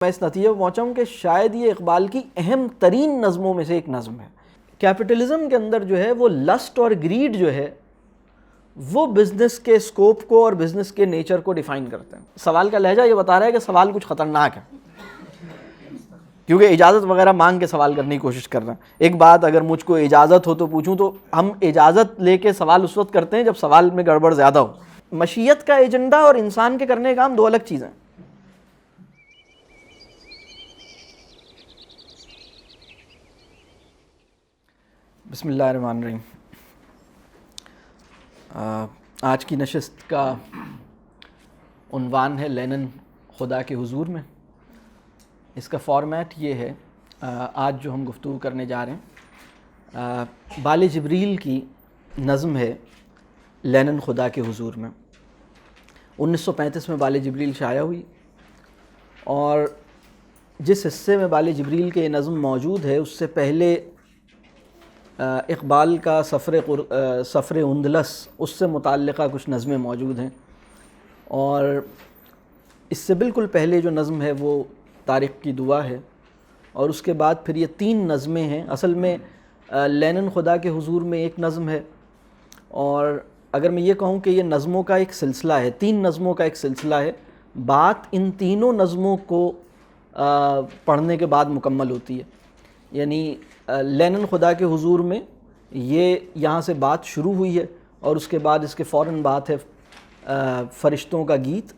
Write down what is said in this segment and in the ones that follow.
میں اس نتیجے پر پہنچا ہوں کہ شاید یہ اقبال کی اہم ترین نظموں میں سے ایک نظم ہے۔ کیپٹلزم کے اندر جو ہے وہ لسٹ اور گریڈ جو ہے وہ بزنس کے اسکوپ کو اور بزنس کے نیچر کو ڈیفائن کرتے ہیں۔ سوال کا لہجہ یہ بتا رہا ہے کہ سوال کچھ خطرناک ہے، کیونکہ اجازت وغیرہ مانگ کے سوال کرنے کی کوشش کر رہے ہیں۔ ایک بات اگر مجھ کو اجازت ہو تو پوچھوں، تو ہم اجازت لے کے سوال اس وقت کرتے ہیں جب سوال میں گڑبڑ زیادہ ہو۔ مشیت کا ایجنڈا اور انسان کے کرنے کا کام دو الگ چیزیں ہیں۔ بسم اللہ الرحمن الرحیم۔ آج کی نشست کا عنوان ہے لینن خدا کے حضور میں۔ اس کا فارمیٹ یہ ہے، آج جو ہم گفتگو کرنے جا رہے ہیں بال جبریل کی نظم ہے لینن خدا کے حضور میں۔ 1935 میں بال جبریل شائع ہوئی، اور جس حصے میں بال جبریل کے یہ نظم موجود ہے اس سے پہلے اقبال کا سفر اندلس، اس سے متعلقہ کچھ نظمیں موجود ہیں، اور اس سے بالکل پہلے جو نظم ہے وہ طارق کی دعا ہے، اور اس کے بعد پھر یہ 3 نظمیں ہیں۔ اصل میں لینن خدا کے حضور میں ایک نظم ہے، اور اگر میں یہ کہوں کہ یہ نظموں کا ایک سلسلہ ہے، 3 نظموں کا ایک سلسلہ ہے، بات ان تینوں نظموں کو پڑھنے کے بعد مکمل ہوتی ہے۔ یعنی لینن خدا کے حضور میں یہ یہاں سے بات شروع ہوئی ہے، اور اس کے بعد اس کے فوراً بات ہے فرشتوں کا گیت،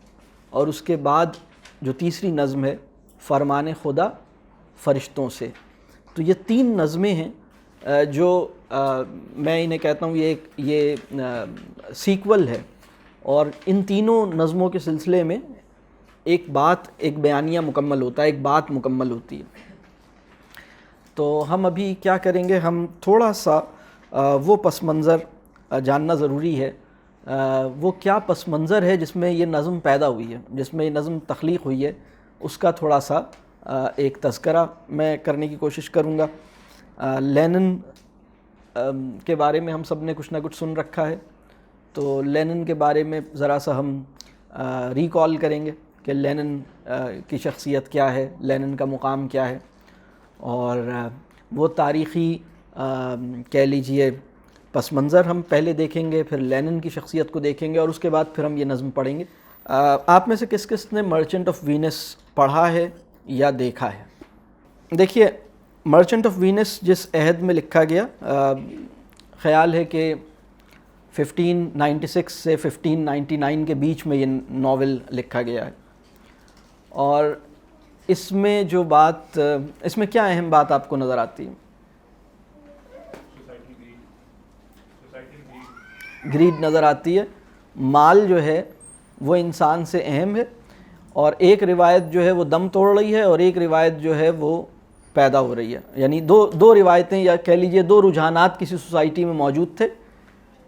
اور اس کے بعد جو تیسری نظم ہے فرمان خدا فرشتوں سے۔ تو یہ 3 نظمیں ہیں جو میں انہیں کہتا ہوں یہ سیکول ہے، اور ان تینوں نظموں کے سلسلے میں ایک بیانیہ مکمل ہوتا ہے، ایک بات مکمل ہوتی ہے۔ تو ہم ابھی کیا کریں گے، ہم تھوڑا سا وہ پس منظر جاننا ضروری ہے، وہ کیا پس منظر ہے جس میں یہ نظم پیدا ہوئی ہے، جس میں یہ نظم تخلیق ہوئی ہے، اس کا تھوڑا سا ایک تذکرہ میں کرنے کی کوشش کروں گا۔ لینن کے بارے میں ہم سب نے کچھ نہ کچھ سن رکھا ہے، تو لینن کے بارے میں ذرا سا ہم ریکال کریں گے کہ لینن کی شخصیت کیا ہے، لینن کا مقام کیا ہے، اور وہ تاریخی کہہ لیجئے پس منظر ہم پہلے دیکھیں گے، پھر لینن کی شخصیت کو دیکھیں گے، اور اس کے بعد پھر ہم یہ نظم پڑھیں گے۔ آپ میں سے کس کس نے مرچنٹ آف وینس پڑھا ہے یا دیکھا ہے؟ دیکھیے، مرچنٹ آف وینس جس عہد میں لکھا گیا، خیال ہے کہ 1596 سے 1599 کے بیچ میں یہ ناول لکھا گیا ہے، اور اس میں جو بات، اس میں کیا اہم بات آپ کو نظر آتی ہے؟ گریڈ نظر آتی ہے۔ مال جو ہے وہ انسان سے اہم ہے، اور ایک روایت جو ہے وہ دم توڑ رہی ہے، اور ایک روایت جو ہے وہ پیدا ہو رہی ہے۔ یعنی دو روایتیں، یا کہہ لیجئے 2 رجحانات کسی سوسائٹی میں موجود تھے۔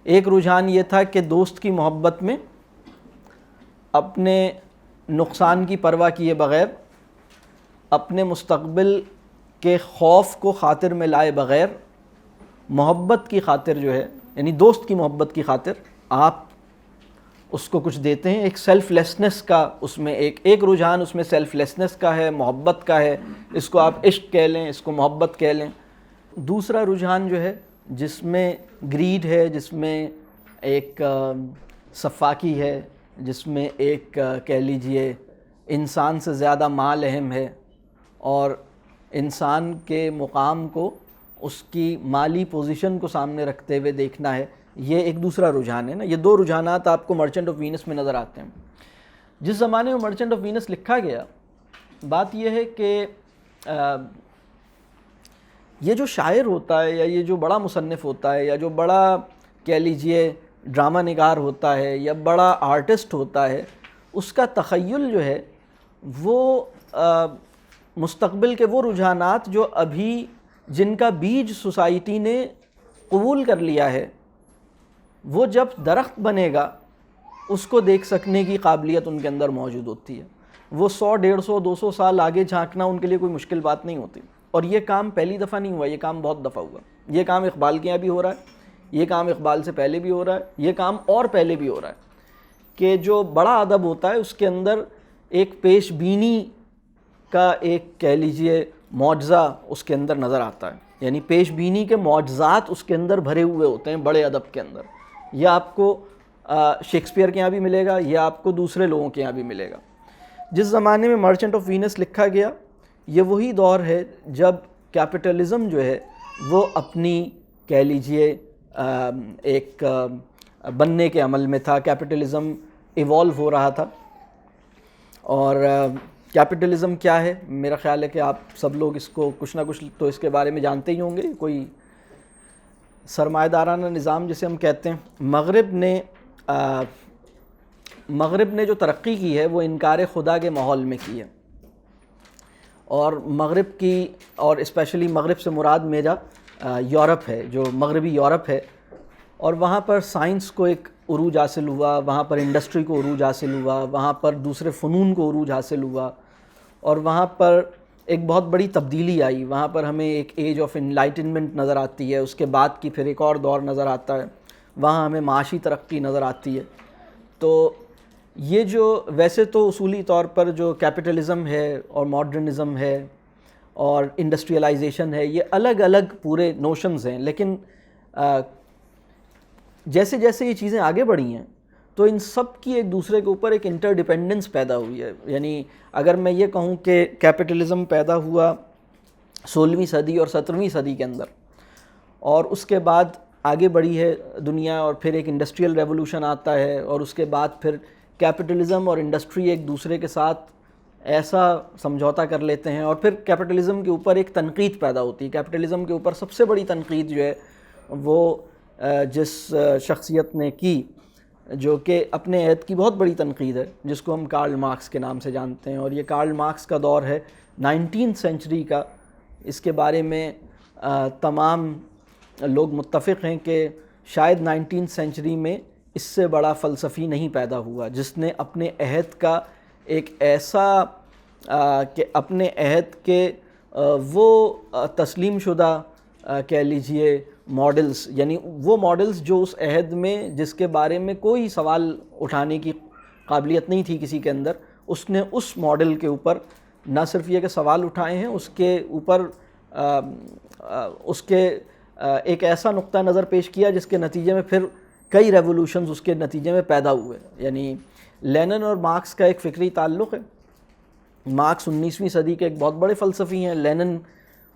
ایک رجحان یہ تھا کہ دوست کی محبت میں اپنے نقصان کی پرواہ کیے بغیر، اپنے مستقبل کے خوف کو خاطر میں لائے بغیر، محبت کی خاطر جو ہے، یعنی دوست کی محبت کی خاطر آپ اس کو کچھ دیتے ہیں۔ ایک سیلف لیسنس کا اس میں ایک رجحان اس میں سیلف لیسنس کا ہے، محبت کا ہے، اس کو آپ عشق کہہ لیں، اس کو محبت کہہ لیں۔ دوسرا رجحان جو ہے جس میں گریڈ ہے، جس میں ایک سفاکی ہے، جس میں ایک کہہ لیجئے انسان سے زیادہ مال اہم ہے، اور انسان کے مقام کو، اس کی مالی پوزیشن کو سامنے رکھتے ہوئے دیکھنا ہے، یہ ایک دوسرا رجحان ہے نا۔ یہ 2 رجحانات آپ کو مرچنٹ آف وینس میں نظر آتے ہیں۔ جس زمانے میں مرچنٹ آف وینس لکھا گیا، بات یہ ہے کہ یہ جو شاعر ہوتا ہے، یا یہ جو بڑا مصنف ہوتا ہے، یا جو بڑا کہہ لیجئے ڈرامہ نگار ہوتا ہے، یا بڑا آرٹسٹ ہوتا ہے، اس کا تخیل جو ہے وہ مستقبل کے وہ رجحانات جو ابھی جن کا بیج سوسائٹی نے قبول کر لیا ہے، وہ جب درخت بنے گا اس کو دیکھ سکنے کی قابلیت ان کے اندر موجود ہوتی ہے۔ وہ 100، 150، 200 سال آگے جھانکنا ان کے لیے کوئی مشکل بات نہیں ہوتی، اور یہ کام پہلی دفعہ نہیں ہوا، یہ کام بہت دفعہ ہوا۔ یہ کام اقبال کے یہاں بھی ہو رہا ہے، یہ کام اقبال سے پہلے بھی ہو رہا ہے، یہ کام اور پہلے بھی ہو رہا ہے، کہ جو بڑا ادب ہوتا ہے اس کے اندر ایک پیش بینی کا ایک کہہ لیجئے معجزہ اس کے اندر نظر آتا ہے، یعنی پیش بینی کے معجزات اس کے اندر بھرے ہوئے ہوتے ہیں بڑے ادب کے اندر. یہ آپ کو شیکسپیئر کے یہاں بھی ملے گا، یہ آپ کو دوسرے لوگوں کے یہاں بھی ملے گا. جس زمانے میں مرچنٹ آف وینس لکھا گیا یہ وہی دور ہے جب کیپٹلزم جو ہے وہ اپنی کہہ لیجئے ایک بننے کے عمل میں تھا. کیپٹلزم ایوالو ہو رہا تھا. اور کیپٹلزم کیا ہے؟ میرا خیال ہے کہ آپ سب لوگ اس کو کچھ نہ کچھ تو اس کے بارے میں جانتے ہی ہوں گے. کوئی سرمایہ دارانہ نظام جسے ہم کہتے ہیں. مغرب نے جو ترقی کی ہے وہ انکار خدا کے ماحول میں کی ہے. اور مغرب کی، اور اسپیشلی مغرب سے مراد میرا یورپ ہے، جو مغربی یورپ ہے. اور وہاں پر سائنس کو ایک عروج حاصل ہوا، وہاں پر انڈسٹری کو عروج حاصل ہوا، وہاں پر دوسرے فنون کو عروج حاصل ہوا، اور وہاں پر ایک بہت بڑی تبدیلی آئی. وہاں پر ہمیں ایک ایج آف انلائٹنمنٹ نظر آتی ہے، اس کے بعد کی پھر ایک اور دور نظر آتا ہے. وہاں ہمیں معاشی ترقی نظر آتی ہے. تو یہ جو ویسے تو اصولی طور پر جو کیپٹلزم ہے اور ماڈرنزم ہے اور انڈسٹریلائزیشن ہے، یہ الگ الگ پورے نوشنز ہیں. لیکن جیسے جیسے یہ چیزیں آگے بڑھی ہیں تو ان سب کی ایک دوسرے کے اوپر ایک انٹر ڈیپینڈنس پیدا ہوئی ہے. یعنی اگر میں یہ کہوں کہ کیپٹلزم پیدا ہوا 16ویں صدی اور 17ویں صدی کے اندر، اور اس کے بعد آگے بڑھی ہے دنیا، اور پھر ایک انڈسٹریل ریولوشن آتا ہے، اور اس کے بعد پھر کیپٹلزم اور انڈسٹری ایک دوسرے کے ساتھ ایسا سمجھوتا کر لیتے ہیں، اور پھر کیپٹلزم کے اوپر ایک تنقید پیدا ہوتی ہے. کیپٹلزم کے اوپر سب سے بڑی تنقید جو ہے وہ جس شخصیت نے کی، جو کہ اپنے عہد کی بہت بڑی تنقید ہے، جس کو ہم کارل مارکس کے نام سے جانتے ہیں. اور یہ کارل مارکس کا دور ہے 19 سینچری کا. اس کے بارے میں تمام لوگ متفق ہیں کہ شاید 19 سینچری میں اس سے بڑا فلسفی نہیں پیدا ہوا جس نے اپنے عہد کا ایک ایسا کہ اپنے عہد کے وہ تسلیم شدہ کہہ لیجئے ماڈلز، یعنی وہ ماڈلز جو اس عہد میں جس کے بارے میں کوئی سوال اٹھانے کی قابلیت نہیں تھی کسی کے اندر، اس نے اس ماڈل کے اوپر نہ صرف یہ کہ سوال اٹھائے ہیں، اس کے اوپر اس کے ایک ایسا نقطہ نظر پیش کیا جس کے نتیجے میں پھر کئی ریولوشنز اس کے نتیجے میں پیدا ہوئے. یعنی لینن اور مارکس کا ایک فکری تعلق ہے. مارکس 19ویں صدی کے ایک بہت بڑے فلسفی ہیں. لینن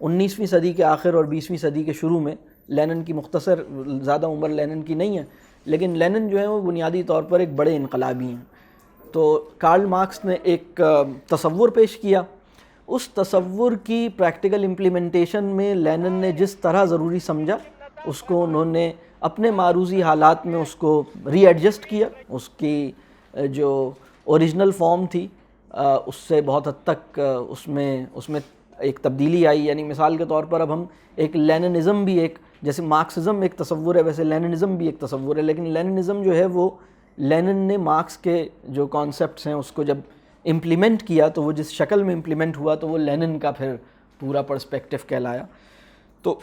19ویں صدی کے آخر اور 20ویں صدی کے شروع میں. لینن کی مختصر زیادہ عمر لینن کی نہیں ہے، لیکن لینن جو ہے وہ بنیادی طور پر ایک بڑے انقلابی ہیں. تو کارل مارکس نے ایک تصور پیش کیا. اس تصور کی پریکٹیکل امپلیمنٹیشن میں لینن نے جس طرح ضروری سمجھا اس کو انہوں نے اپنے معروضی حالات میں اس کو ری ایڈجسٹ کیا. اس کی جو اوریجنل فارم تھی اس سے بہت حد تک اس میں ایک تبدیلی آئی. یعنی مثال کے طور پر اب ہم ایک لیننزم بھی، ایک جیسے مارکسزم ایک تصور ہے ویسے لیننزم بھی ایک تصور ہے. لیکن لیننزم جو ہے وہ لینن نے مارکس کے جو کانسیپٹس ہیں اس کو جب امپلیمنٹ کیا تو وہ جس شکل میں امپلیمنٹ ہوا تو وہ لینن کا پھر پورا پرسپیکٹیو کہلایا. تو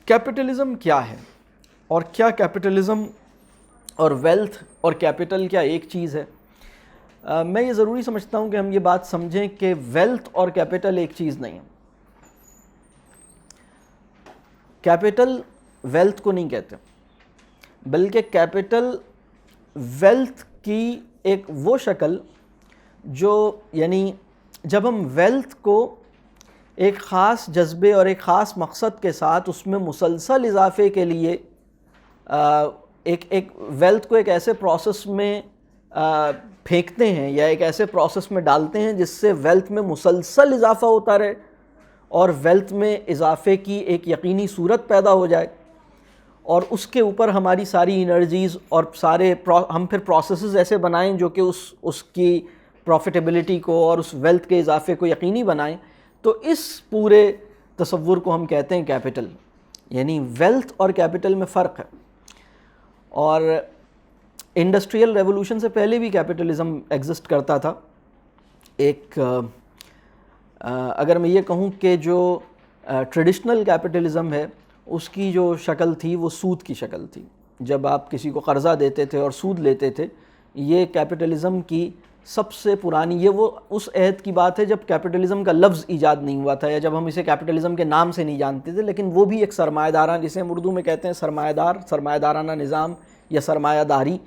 کیپٹلزم کیا ہے، اور کیا کیپٹلزم اور ویلتھ اور کیپٹل کیا ایک چیز ہے؟ میں یہ ضروری سمجھتا ہوں کہ ہم یہ بات سمجھیں کہ ویلتھ اور کیپٹل ایک چیز نہیں ہے. کیپٹل ویلتھ کو نہیں کہتے، بلکہ کیپٹل ویلتھ کی ایک وہ شکل جو، یعنی جب ہم ویلتھ کو ایک خاص جذبے اور ایک خاص مقصد کے ساتھ اس میں مسلسل اضافے کے لیے ایک ویلتھ کو ایک ایسے پروسیس میں پھینکتے ہیں یا ایک ایسے پروسیس میں ڈالتے ہیں جس سے ویلتھ میں مسلسل اضافہ ہوتا رہے اور ویلتھ میں اضافے کی ایک یقینی صورت پیدا ہو جائے، اور اس کے اوپر ہماری ساری انرجیز اور سارے ہم پھر پروسیسز ایسے بنائیں جو کہ اس کی پروفیٹیبلٹی کو اور اس ویلتھ کے اضافے کو یقینی بنائیں. تو اس پورے تصور کو ہم کہتے ہیں کیپٹل. یعنی ویلتھ اور کیپٹل میں فرق ہے. اور انڈسٹریل ریولوشن سے پہلے بھی کیپٹلزم ایگزسٹ کرتا تھا. ایک اگر میں یہ کہوں کہ جو ٹریڈیشنل کیپٹلزم ہے اس کی جو شکل تھی وہ سود کی شکل تھی. جب آپ کسی کو قرضہ دیتے تھے اور سود لیتے تھے، یہ کیپٹلزم کی سب سے پرانی، یہ وہ اس عہد کی بات ہے جب کیپٹلزم کا لفظ ایجاد نہیں ہوا تھا، یا جب ہم اسے کیپٹلزم کے نام سے نہیں جانتے تھے، لیکن وہ بھی ایک سرمایہ دارانہ، جسے ہم اردو میں کہتے ہیں سرمایہ دارانہ نظام یا سرمایہ داری،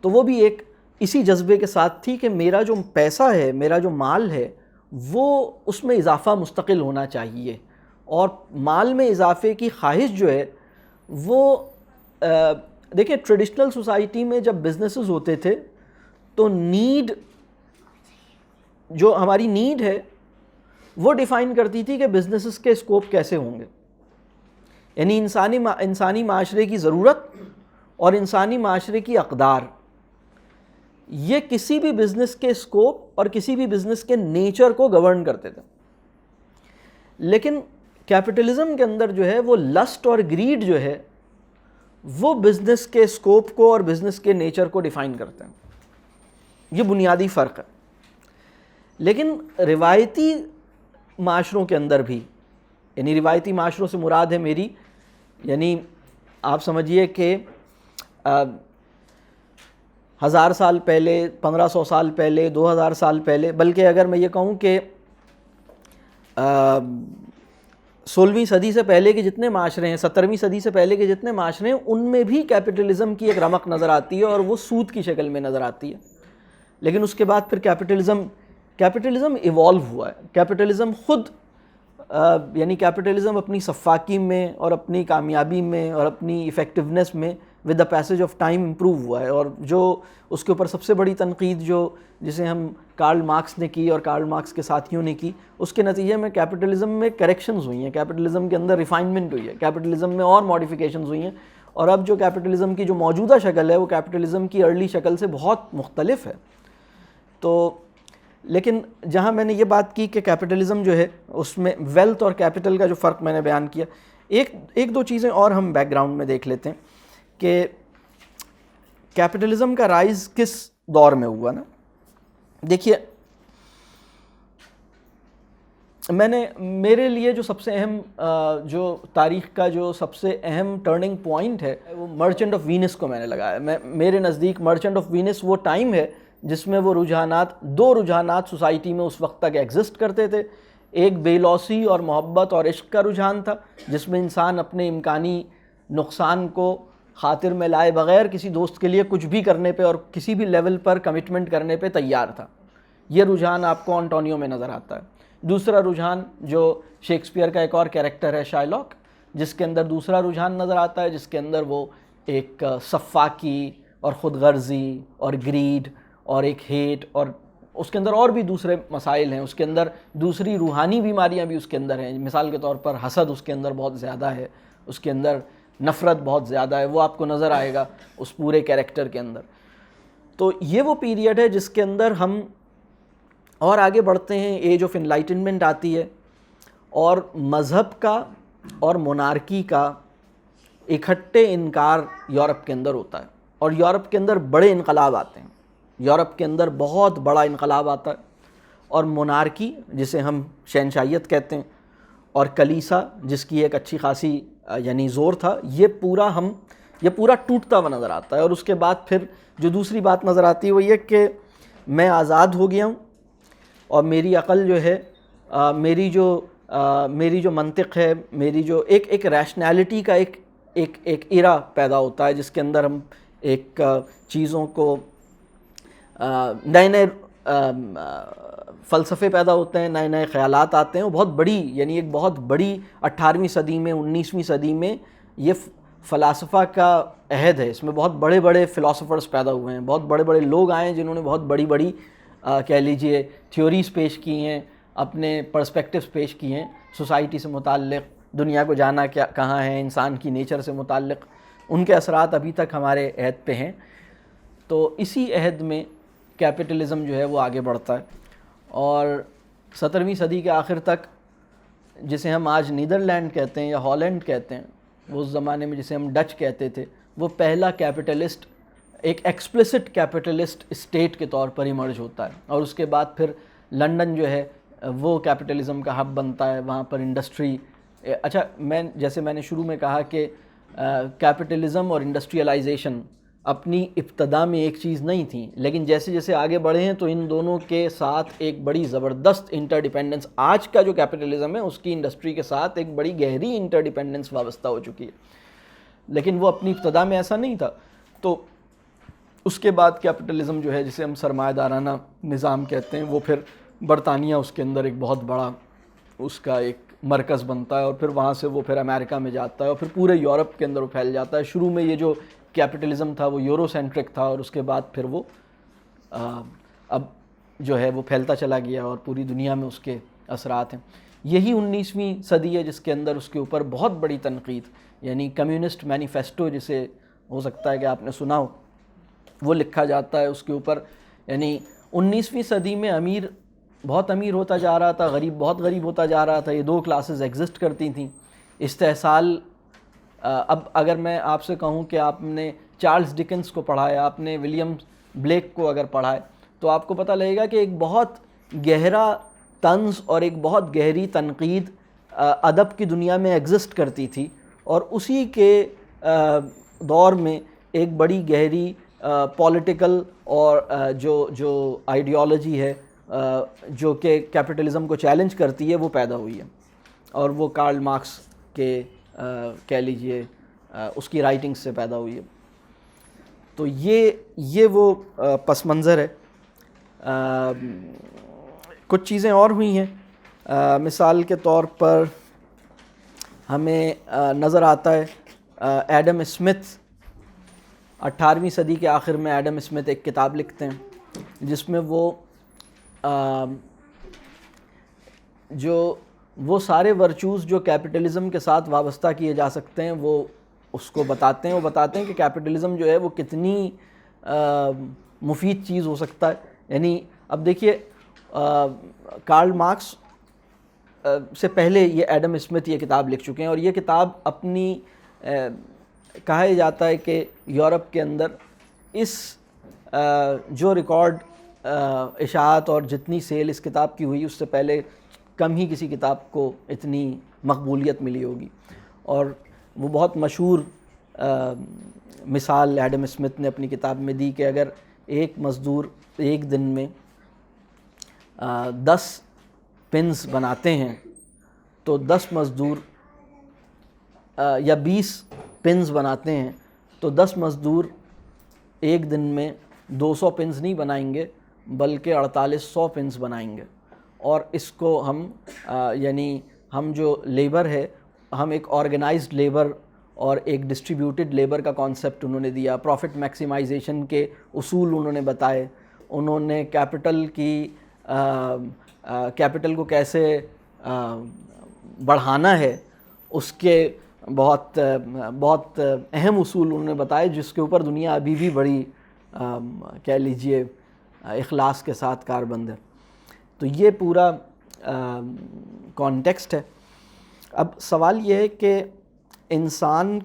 تو وہ بھی ایک اسی جذبے کے ساتھ تھی کہ میرا جو پیسہ ہے، میرا جو مال ہے، وہ اس میں اضافہ مستقل ہونا چاہیے، اور مال میں اضافے کی خواہش جو ہے وہ دیکھیں ٹریڈیشنل سوسائٹی میں جب بزنسز ہوتے تھے تو نیڈ، جو ہماری نیڈ ہے وہ ڈیفائن کرتی تھی کہ بزنسز کے اسکوپ کیسے ہوں گے، یعنی انسانی معاشرے کی ضرورت اور انسانی معاشرے کی اقدار، یہ کسی بھی بزنس کے اسکوپ اور کسی بھی بزنس کے نیچر کو گورن کرتے تھے۔ لیکن کیپٹلزم کے اندر جو ہے وہ لسٹ اور گریڈ جو ہے وہ بزنس کے اسکوپ کو اور بزنس کے نیچر کو ڈیفائن کرتے ہیں، یہ بنیادی فرق ہے۔ لیکن روایتی معاشروں کے اندر بھی، یعنی روایتی معاشروں سے مراد ہے میری، یعنی آپ سمجھیے کہ 1000 سال پہلے، 1500 سال پہلے، 2000 سال پہلے، بلکہ اگر میں یہ کہوں کہ 16ویں صدی سے پہلے کے جتنے معاشرے ہیں، 17ویں صدی سے پہلے کے جتنے معاشرے ہیں، ان میں بھی کیپٹلزم کی ایک رمق نظر آتی ہے، اور وہ سود کی شکل میں نظر آتی ہے۔ لیکن اس کے بعد پھر کیپٹلزم ایوالو ہوا ہے، کیپٹلزم خود یعنی کیپٹلزم اپنی سفاکی میں اور اپنی کامیابی میں اور اپنی ایفیکٹونیس میں with the passage of time improve ہوا ہے، اور جو اس کے اوپر سب سے بڑی تنقید جسے ہم کارل مارکس نے کی اور کارل مارکس کے ساتھیوں نے کی، اس کے نتیجے میں کیپٹلزم میں کریکشنز ہوئی ہیں، کیپٹلزم کے اندر ریفائنمنٹ ہوئی ہے، کیپٹلزم میں اور ماڈیفیکیشنز ہوئی ہیں، اور اب جو کیپٹلزم کی جو موجودہ شکل ہے وہ کیپٹلزم کی ارلی شکل سے بہت مختلف ہے۔ تو لیکن جہاں میں نے یہ بات کی کہ کیپٹلزم جو ہے اس میں ویلتھ اور کیپٹل کا جو فرق میں نے بیان کیا، ایک دو چیزیں اور ہم بیک گراؤنڈ میں دیکھ لیتے ہیں کہ کیپٹلزم کا رائز کس دور میں ہوا نا۔ دیکھیے میرے لیے جو سب سے اہم جو تاریخ کا جو سب سے اہم ٹرننگ پوائنٹ ہے وہ مرچنٹ آف وینس کو میں نے لگایا۔ میرے نزدیک مرچنٹ آف وینس وہ ٹائم ہے جس میں وہ دو رجحانات سوسائٹی میں اس وقت تک ایگزسٹ کرتے تھے۔ ایک بے لوثی اور محبت اور عشق کا رجحان تھا، جس میں انسان اپنے امکانی نقصان کو خاطر میں لائے بغیر کسی دوست کے لیے کچھ بھی کرنے پہ اور کسی بھی لیول پر کمٹمنٹ کرنے پہ تیار تھا۔ یہ رجحان آپ کو انٹونیو میں نظر آتا ہے۔ دوسرا رجحان جو شیکسپیئر کا ایک اور کیریکٹر ہے شائلاک، جس کے اندر دوسرا رجحان نظر آتا ہے، جس کے اندر وہ ایک سفاکی اور خود غرضی اور گریڈ اور ایک ہیٹ، اور اس کے اندر اور بھی دوسرے مسائل ہیں، اس کے اندر دوسری روحانی بیماریاں بھی اس کے اندر ہیں۔ مثال کے طور پر حسد اس کے اندر بہت زیادہ ہے، اس کے اندر نفرت بہت زیادہ ہے، وہ آپ کو نظر آئے گا اس پورے کیریکٹر کے اندر۔ تو یہ وہ پیریڈ ہے جس کے اندر ہم اور آگے بڑھتے ہیں، ایج آف انلائٹنمنٹ آتی ہے، اور مذہب کا اور مونارکی کا اکٹھے انکار یورپ کے اندر ہوتا ہے، اور یورپ کے اندر بڑے انقلاب آتے ہیں، یورپ کے اندر بہت بڑا انقلاب آتا ہے، اور مونارکی جسے ہم شہنشاہیت کہتے ہیں، اور کلیسا جس کی ایک اچھی خاصی یعنی زور تھا، یہ پورا ٹوٹتا ہوا نظر آتا ہے۔ اور اس کے بعد پھر جو دوسری بات نظر آتی ہے وہ یہ کہ میں آزاد ہو گیا ہوں، اور میری عقل جو ہے، میری جو منطق ہے، میری جو ایک ریشنالٹی کا ایک ایرا پیدا ہوتا ہے، جس کے اندر ہم ایک چیزوں کو نئے فلسفے پیدا ہوتے ہیں، نئے خیالات آتے ہیں، وہ بہت بڑی یعنی ایک بہت بڑی 18ویں صدی میں 19ویں صدی میں یہ فلاسفہ کا عہد ہے۔ اس میں بہت بڑے بڑے فلاسفرز پیدا ہوئے ہیں، بہت بڑے بڑے لوگ آئے ہیں جنہوں نے بہت بڑی بڑی کہہ لیجئے تھیوریز پیش کی ہیں، اپنے پرسپیکٹیوز پیش کی ہیں سوسائٹی سے متعلق، دنیا کو جانا کہاں ہے، انسان کی نیچر سے متعلق۔ ان کے اثرات ابھی تک ہمارے عہد پہ ہیں۔ تو اسی عہد میں کیپٹلزم جو ہے وہ آگے بڑھتا ہے، اور 17ویں صدی کے آخر تک جسے ہم آج نیدرلینڈ کہتے ہیں یا ہالینڈ کہتے ہیں، وہ اس زمانے میں جسے ہم ڈچ کہتے تھے، وہ پہلا کیپٹلسٹ، ایک ایکسپلسٹ کیپٹلسٹ اسٹیٹ کے طور پر ایمرج ہوتا ہے۔ اور اس کے بعد پھر لنڈن جو ہے وہ کیپٹلزم کا ہب بنتا ہے، وہاں پر انڈسٹری۔ جیسے میں نے شروع میں کہا کہ کیپٹلزم اور انڈسٹریلائزیشن اپنی ابتدا میں ایک چیز نہیں تھیں، لیکن جیسے جیسے آگے بڑھے ہیں تو ان دونوں کے ساتھ ایک بڑی زبردست انٹر ڈیپینڈنس، آج کا جو کیپٹلزم ہے اس کی انڈسٹری کے ساتھ ایک بڑی گہری انٹر ڈیپینڈنس وابستہ ہو چکی ہے، لیکن وہ اپنی ابتدا میں ایسا نہیں تھا۔ تو اس کے بعد کیپٹلزم جو ہے جسے ہم سرمایہ دارانہ نظام کہتے ہیں، وہ پھر برطانیہ اس کے اندر ایک بہت بڑا اس کا ایک مرکز بنتا ہے، اور پھر وہاں سے وہ پھر امریکہ میں جاتا ہے، اور پھر پورے یورپ کے اندر وہ پھیل جاتا ہے۔ شروع میں یہ جو کیپٹلزم تھا وہ یورو سینٹرک تھا، اور اس کے بعد پھر وہ اب جو ہے وہ پھیلتا چلا گیا اور پوری دنیا میں اس کے اثرات ہیں۔ یہی 19ویں صدی ہے جس کے اندر اس کے اوپر بہت بڑی تنقید، یعنی کمیونسٹ مینیفیسٹو جسے ہو سکتا ہے کہ آپ نے سنا ہو، وہ لکھا جاتا ہے اس کے اوپر۔ یعنی 19ویں صدی میں امیر بہت امیر ہوتا جا رہا تھا، غریب بہت غریب ہوتا جا رہا تھا، یہ دو کلاسز ایگزسٹ کرتی تھیں۔ استحصال، اب اگر میں آپ سے کہوں کہ آپ نے چارلز ڈکنس کو پڑھا ہے، آپ نے ولیم بلیک کو اگر پڑھا ہے، تو آپ کو پتہ لگے گا کہ ایک بہت گہرا طنز اور ایک بہت گہری تنقید ادب کی دنیا میں ایگزسٹ کرتی تھی، اور اسی کے دور میں ایک بڑی گہری پولیٹیکل اور جو آئیڈیالوجی ہے جو کہ کیپٹلزم کو چیلنج کرتی ہے، وہ پیدا ہوئی ہے، اور وہ کارل مارکس کے کہہ لیجئے اس کی رائٹنگ سے پیدا ہوئی ہے۔ تو یہ وہ پس منظر ہے۔ کچھ چیزیں اور ہوئی ہیں، مثال کے طور پر ہمیں نظر آتا ہے ایڈم اسمتھ، 18ویں صدی کے آخر میں ایڈم اسمتھ ایک کتاب لکھتے ہیں جس میں وہ سارے ورچوز جو کیپٹلزم کے ساتھ وابستہ کیے جا سکتے ہیں وہ اس کو بتاتے ہیں۔ وہ بتاتے ہیں کہ کیپٹلزم جو ہے وہ کتنی مفید چیز ہو سکتا ہے۔ یعنی اب دیکھیے، کارل مارکس سے پہلے یہ ایڈم اسمتھ یہ کتاب لکھ چکے ہیں، اور یہ کتاب اپنی کہا جاتا ہے کہ یورپ کے اندر اس جو ریکارڈ اشاعت اور جتنی سیل اس کتاب کی ہوئی، اس سے پہلے کم ہی کسی کتاب کو اتنی مقبولیت ملی ہوگی۔ اور وہ بہت مشہور مثال ایڈم اسمتھ نے اپنی کتاب میں دی کہ اگر ایک مزدور ایک دن میں 10 پنز بناتے ہیں تو 10 مزدور یا 20 پنز بناتے ہیں تو 10 مزدور ایک دن میں 200 پنز نہیں بنائیں گے بلکہ 4800 پنز بنائیں گے۔ اور اس کو یعنی ہم جو لیبر ہے، ہم ایک آرگنائزڈ لیبر اور ایک ڈسٹریبیوٹڈ لیبر کا کانسیپٹ انہوں نے دیا، پروفٹ میکسیمائزیشن کے اصول انہوں نے بتائے، انہوں نے کیپٹل کو کیسے بڑھانا ہے اس کے بہت اہم اصول انہوں نے بتائے، جس کے اوپر دنیا ابھی بھی بڑی کہہ لیجئے اخلاص کے ساتھ کاربند ہے۔ تو یہ پورا کانٹیکسٹ ہے۔ اب سوال یہ ہے کہ انسان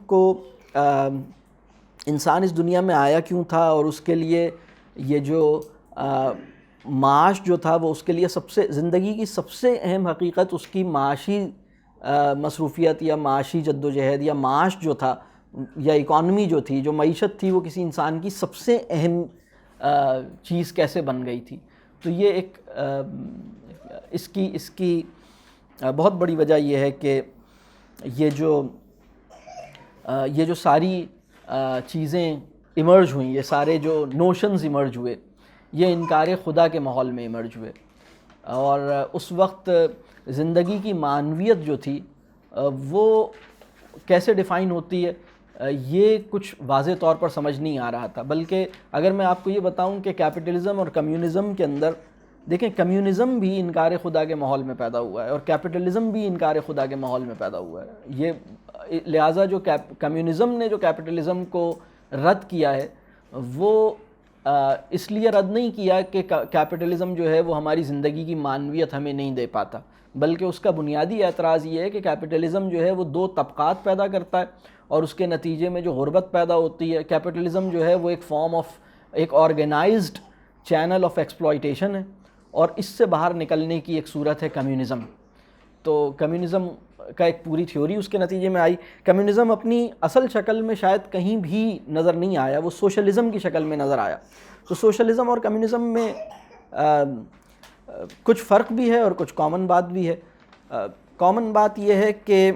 اس دنیا میں آیا کیوں تھا، اور اس کے لیے یہ جو معاش جو تھا وہ اس کے لیے زندگی کی سب سے اہم حقیقت اس کی معاشی مصروفیت یا معاشی جدوجہد یا معاش جو تھا یا اکانومی جو تھی، جو معیشت تھی، وہ کسی انسان کی سب سے اہم چیز کیسے بن گئی تھی۔ تو یہ ایک اس کی بہت بڑی وجہ یہ ہے کہ یہ جو ساری چیزیں ایمرج ہوئیں، یہ سارے جو نوشنز ایمرج ہوئے، یہ انکار خدا کے ماحول میں ایمرج ہوئے، اور اس وقت زندگی کی معنویت جو تھی وہ کیسے ڈیفائن ہوتی ہے یہ کچھ واضح طور پر سمجھ نہیں آ رہا تھا۔ بلکہ اگر میں آپ کو یہ بتاؤں کہ کیپٹلزم اور کمیونزم کے اندر دیکھیں، کمیونزم بھی انکار خدا کے ماحول میں پیدا ہوا ہے اور کیپٹلزم بھی انکار خدا کے ماحول میں پیدا ہوا ہے۔ یہ لہٰذا جو کمیونزم نے جو کیپٹلزم کو رد کیا ہے، وہ اس لیے رد نہیں کیا کہ کیپٹلزم جو ہے وہ ہماری زندگی کی معنویت ہمیں نہیں دے پاتا، بلکہ اس کا بنیادی اعتراض یہ ہے کہ کیپٹلزم جو ہے وہ 2 طبقات پیدا کرتا ہے، اور اس کے نتیجے میں جو غربت پیدا ہوتی ہے۔ کیپٹلزم جو ہے وہ ایک فارم آف ایک آرگنائزڈ چینل آف ایکسپلائٹیشن ہے، اور اس سے باہر نکلنے کی ایک صورت ہے کمیونزم۔ تو کمیونزم کا ایک پوری تھیوری اس کے نتیجے میں آئی. کمیونزم اپنی اصل شکل میں شاید کہیں بھی نظر نہیں آیا, وہ سوشلزم کی شکل میں نظر آیا. تو سوشلزم اور کمیونزم میں کچھ فرق بھی ہے اور کچھ کامن بات بھی ہے. کامن بات یہ ہے کہ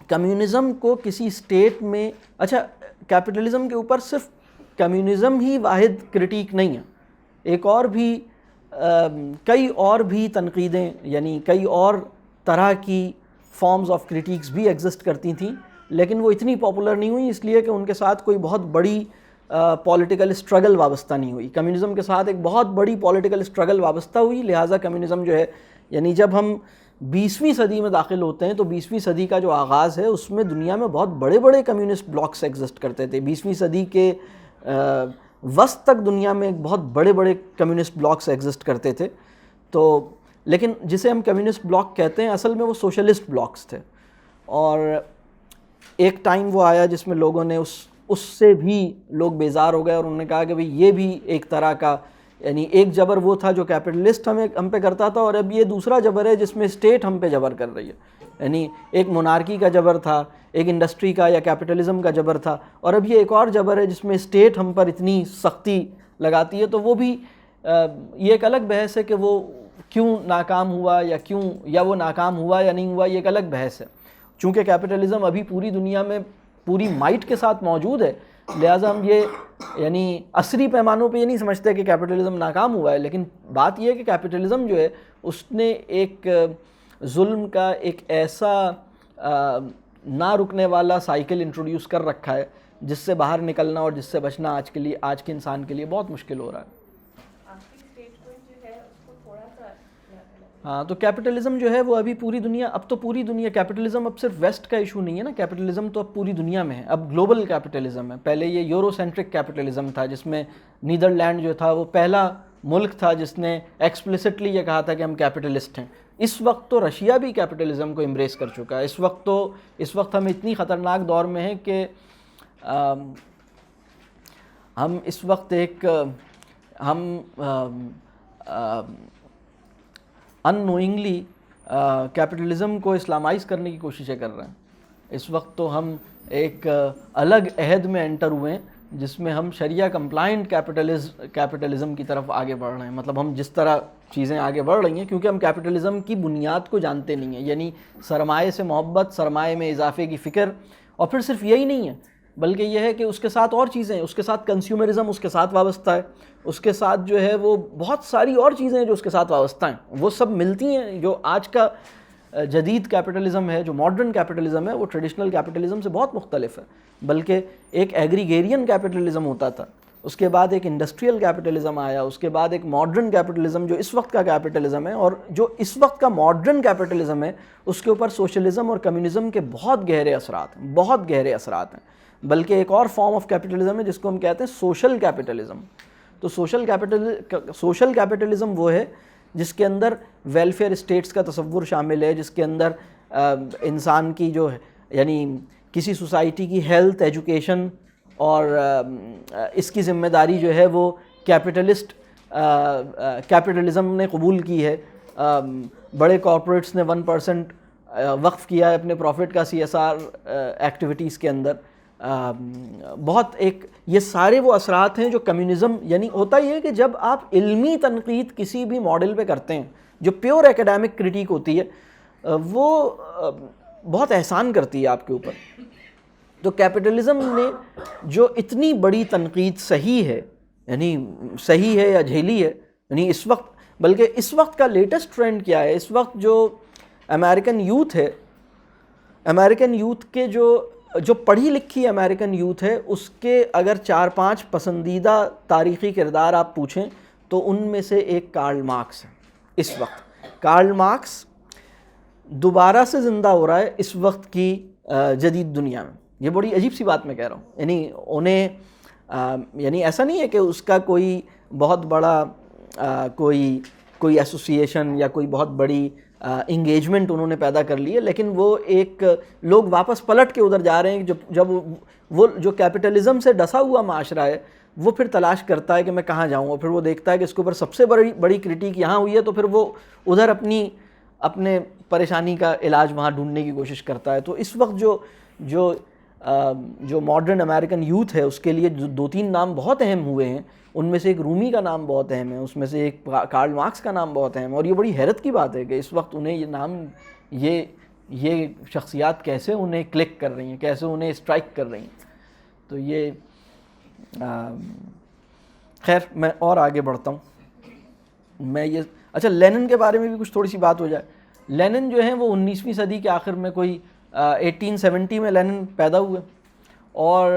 کمیونزم کو کسی اسٹیٹ میں, اچھا کیپٹلزم کے اوپر صرف کمیونزم ہی واحد کرٹیک نہیں ہے, ایک اور بھی کئی اور بھی تنقیدیں یعنی کئی اور طرح کی فارمز آف کرٹیکس بھی ایگزسٹ کرتی تھیں, لیکن وہ اتنی پاپولر نہیں ہوئی اس لیے کہ ان کے ساتھ کوئی بہت بڑی پولیٹیکل اسٹرگل وابستہ نہیں ہوئی. کمیونزم کے ساتھ ایک بہت بڑی پولیٹیکل اسٹرگل وابستہ ہوئی, لہٰذا کمیونزم جو ہے, یعنی جب ہم 20ویں صدی میں داخل ہوتے ہیں تو 20ویں صدی کا جو آغاز ہے اس میں دنیا میں بہت بڑے بڑے کمیونسٹ بلاکس ایگزسٹ کرتے تھے. 20ویں صدی کے وسط تک دنیا میں بہت بڑے بڑے کمیونسٹ بلاکس ایگزسٹ کرتے تھے. تو لیکن جسے ہم کمیونسٹ بلاک کہتے ہیں اصل میں وہ سوشلسٹ بلاکس تھے, اور ایک ٹائم وہ آیا جس میں لوگوں نے اس سے بھی لوگ بیزار ہو گئے اور انہوں نے کہا کہ بھئی یہ بھی ایک طرح کا, یعنی ایک جبر وہ تھا جو کیپٹلسٹ ہم پہ کرتا تھا, اور اب یہ دوسرا جبر ہے جس میں اسٹیٹ ہم پہ جبر کر رہی ہے. یعنی ایک مونارکی کا جبر تھا, ایک انڈسٹری کا یا کیپٹلزم کا جبر تھا, اور اب یہ ایک اور جبر ہے جس میں اسٹیٹ ہم پر اتنی سختی لگاتی ہے. تو وہ بھی یہ ایک الگ بحث ہے کہ وہ کیوں ناکام ہوا یا وہ ناکام ہوا یا نہیں ہوا, یہ ایک الگ بحث ہے. چونکہ کیپٹلزم ابھی پوری دنیا میں پوری مائٹ کے ساتھ موجود ہے, لہٰذا ہم یہ یعنی عصری پیمانوں پہ یہ نہیں سمجھتے کہ کیپٹلزم ناکام ہوا ہے, لیکن بات یہ ہے کہ کیپٹلزم جو ہے اس نے ایک ظلم کا ایک ایسا نہ رکنے والا سائیکل انٹروڈیوس کر رکھا ہے جس سے باہر نکلنا اور جس سے بچنا آج کے انسان کے لیے بہت مشکل ہو رہا ہے. ہاں, تو کیپٹلزم جو ہے وہ ابھی پوری دنیا, اب تو پوری دنیا, کیپٹلزم اب صرف ویسٹ کا ایشو نہیں ہے نا, کیپٹلزم تو اب پوری دنیا میں ہے, اب گلوبل کیپٹلزم ہے. پہلے یہ یورو سینٹرک کیپٹلزم تھا جس میں نیدرلینڈ جو تھا وہ پہلا ملک تھا جس نے ایکسپلسٹلی یہ کہا تھا کہ ہم کیپٹلسٹ ہیں. اس وقت تو رشیا بھی کیپٹلزم کو امبریس کر چکا ہے. اس وقت ہم اتنی خطرناک دور میں ہیں کہ ہم اس وقت اننوئنگلی کیپٹلزم کو اسلامائز کرنے کی کوششیں کر رہے ہیں. اس وقت تو ہم ایک الگ عہد میں انٹر ہوئے ہیں جس میں ہم شریعہ کمپلائنٹ کیپٹلزم کی طرف آگے بڑھ رہے ہیں. مطلب ہم جس طرح چیزیں آگے بڑھ رہی ہیں کیونکہ ہم کیپٹلزم کی بنیاد کو جانتے نہیں ہیں, یعنی سرمایے سے محبت, سرمایے میں اضافے کی فکر, اور پھر صرف یہی نہیں ہے بلکہ یہ ہے کہ اس کے ساتھ اور چیزیں ہیں, اس کے ساتھ کنزیومرزم اس کے ساتھ وابستہ ہے, اس کے ساتھ جو ہے وہ بہت ساری اور چیزیں ہیں جو اس کے ساتھ وابستہ ہیں, وہ سب ملتی ہیں. جو آج کا جدید کیپٹلزم ہے, جو ماڈرن کیپٹلزم ہے, وہ ٹریڈیشنل کیپٹلزم سے بہت مختلف ہے. بلکہ ایک ایگریگیرین کیپٹلزم ہوتا تھا, اس کے بعد ایک انڈسٹریل کیپٹلزم آیا, اس کے بعد ایک ماڈرن کیپٹلزم جو اس وقت کا کیپٹلزم ہے, اور جو اس وقت کا ماڈرن کیپٹلزم ہے اس کے اوپر سوشلزم اور کمیونزم کے بہت گہرے اثرات ہیں. بلکہ ایک اور فارم آف کیپٹلزم ہے جس کو ہم کہتے ہیں سوشل کیپٹلزم. تو سوشل کیپٹلزم وہ ہے جس کے اندر ویلفیئر اسٹیٹس کا تصور شامل ہے, جس کے اندر انسان کی جو یعنی کسی سوسائٹی کی ہیلتھ, ایجوکیشن اور اس کی ذمہ داری جو ہے وہ کیپٹلزم نے قبول کی ہے. بڑے کارپوریٹس نے 1% وقف کیا ہے اپنے پروفٹ کا CSR ایکٹیویٹیز کے اندر. بہت یہ سارے وہ اثرات ہیں جو کمیونزم, یعنی ہوتا یہ ہے کہ جب آپ علمی تنقید کسی بھی ماڈل پہ کرتے ہیں جو پیور ایکیڈیمک کرٹیک ہوتی ہے, وہ بہت احسان کرتی ہے آپ کے اوپر. تو کیپٹلزم نے جو اتنی بڑی تنقید صحیح ہے یا جھیلی ہے, یعنی اس وقت, بلکہ اس وقت کا لیٹسٹ ٹرینڈ کیا ہے, اس وقت جو امریکن یوتھ ہے, امریکن یوتھ کے جو پڑھی لکھی امریکن یوتھ ہے, اس کے اگر 4-5 پسندیدہ تاریخی کردار آپ پوچھیں تو ان میں سے ایک کارل مارکس ہے. اس وقت کارل مارکس دوبارہ سے زندہ ہو رہا ہے اس وقت کی جدید دنیا میں. یہ بڑی عجیب سی بات میں کہہ رہا ہوں, یعنی ایسا نہیں ہے کہ اس کا کوئی بہت بڑا کوئی ایسوسیشن یا کوئی بہت بڑی انگیجمنٹ انہوں نے پیدا کر لی ہے, لیکن وہ ایک لوگ واپس پلٹ کے ادھر جا رہے ہیں جب وہ جو کیپٹلزم سے ڈسا ہوا معاشرہ ہے وہ پھر تلاش کرتا ہے کہ میں کہاں جاؤں, اور پھر وہ دیکھتا ہے کہ اس کے اوپر سب سے بڑی کرٹیک یہاں ہوئی ہے, تو پھر وہ ادھر اپنے پریشانی کا علاج وہاں ڈھونڈنے کی کوشش کرتا ہے. تو اس وقت جو ماڈرن امریکن یوتھ ہے اس کے لیے جو 2-3 نام بہت اہم ہوئے ہیں, ان میں سے ایک رومی کا نام بہت اہم ہے, اس میں سے ایک کارل مارکس کا نام بہت اہم ہے. اور یہ بڑی حیرت کی بات ہے کہ اس وقت انہیں یہ نام, یہ شخصیات کیسے انہیں کلک کر رہی ہیں, کیسے انہیں اسٹرائک کر رہی ہیں. تو یہ خیر میں اور آگے بڑھتا ہوں. میں یہ اچھا لینن کے بارے میں بھی کچھ تھوڑی سی بات ہو جائے. لینن جو ہیں وہ 19ویں صدی کے آخر میں کوئی 1870 میں لینن پیدا ہوئے, اور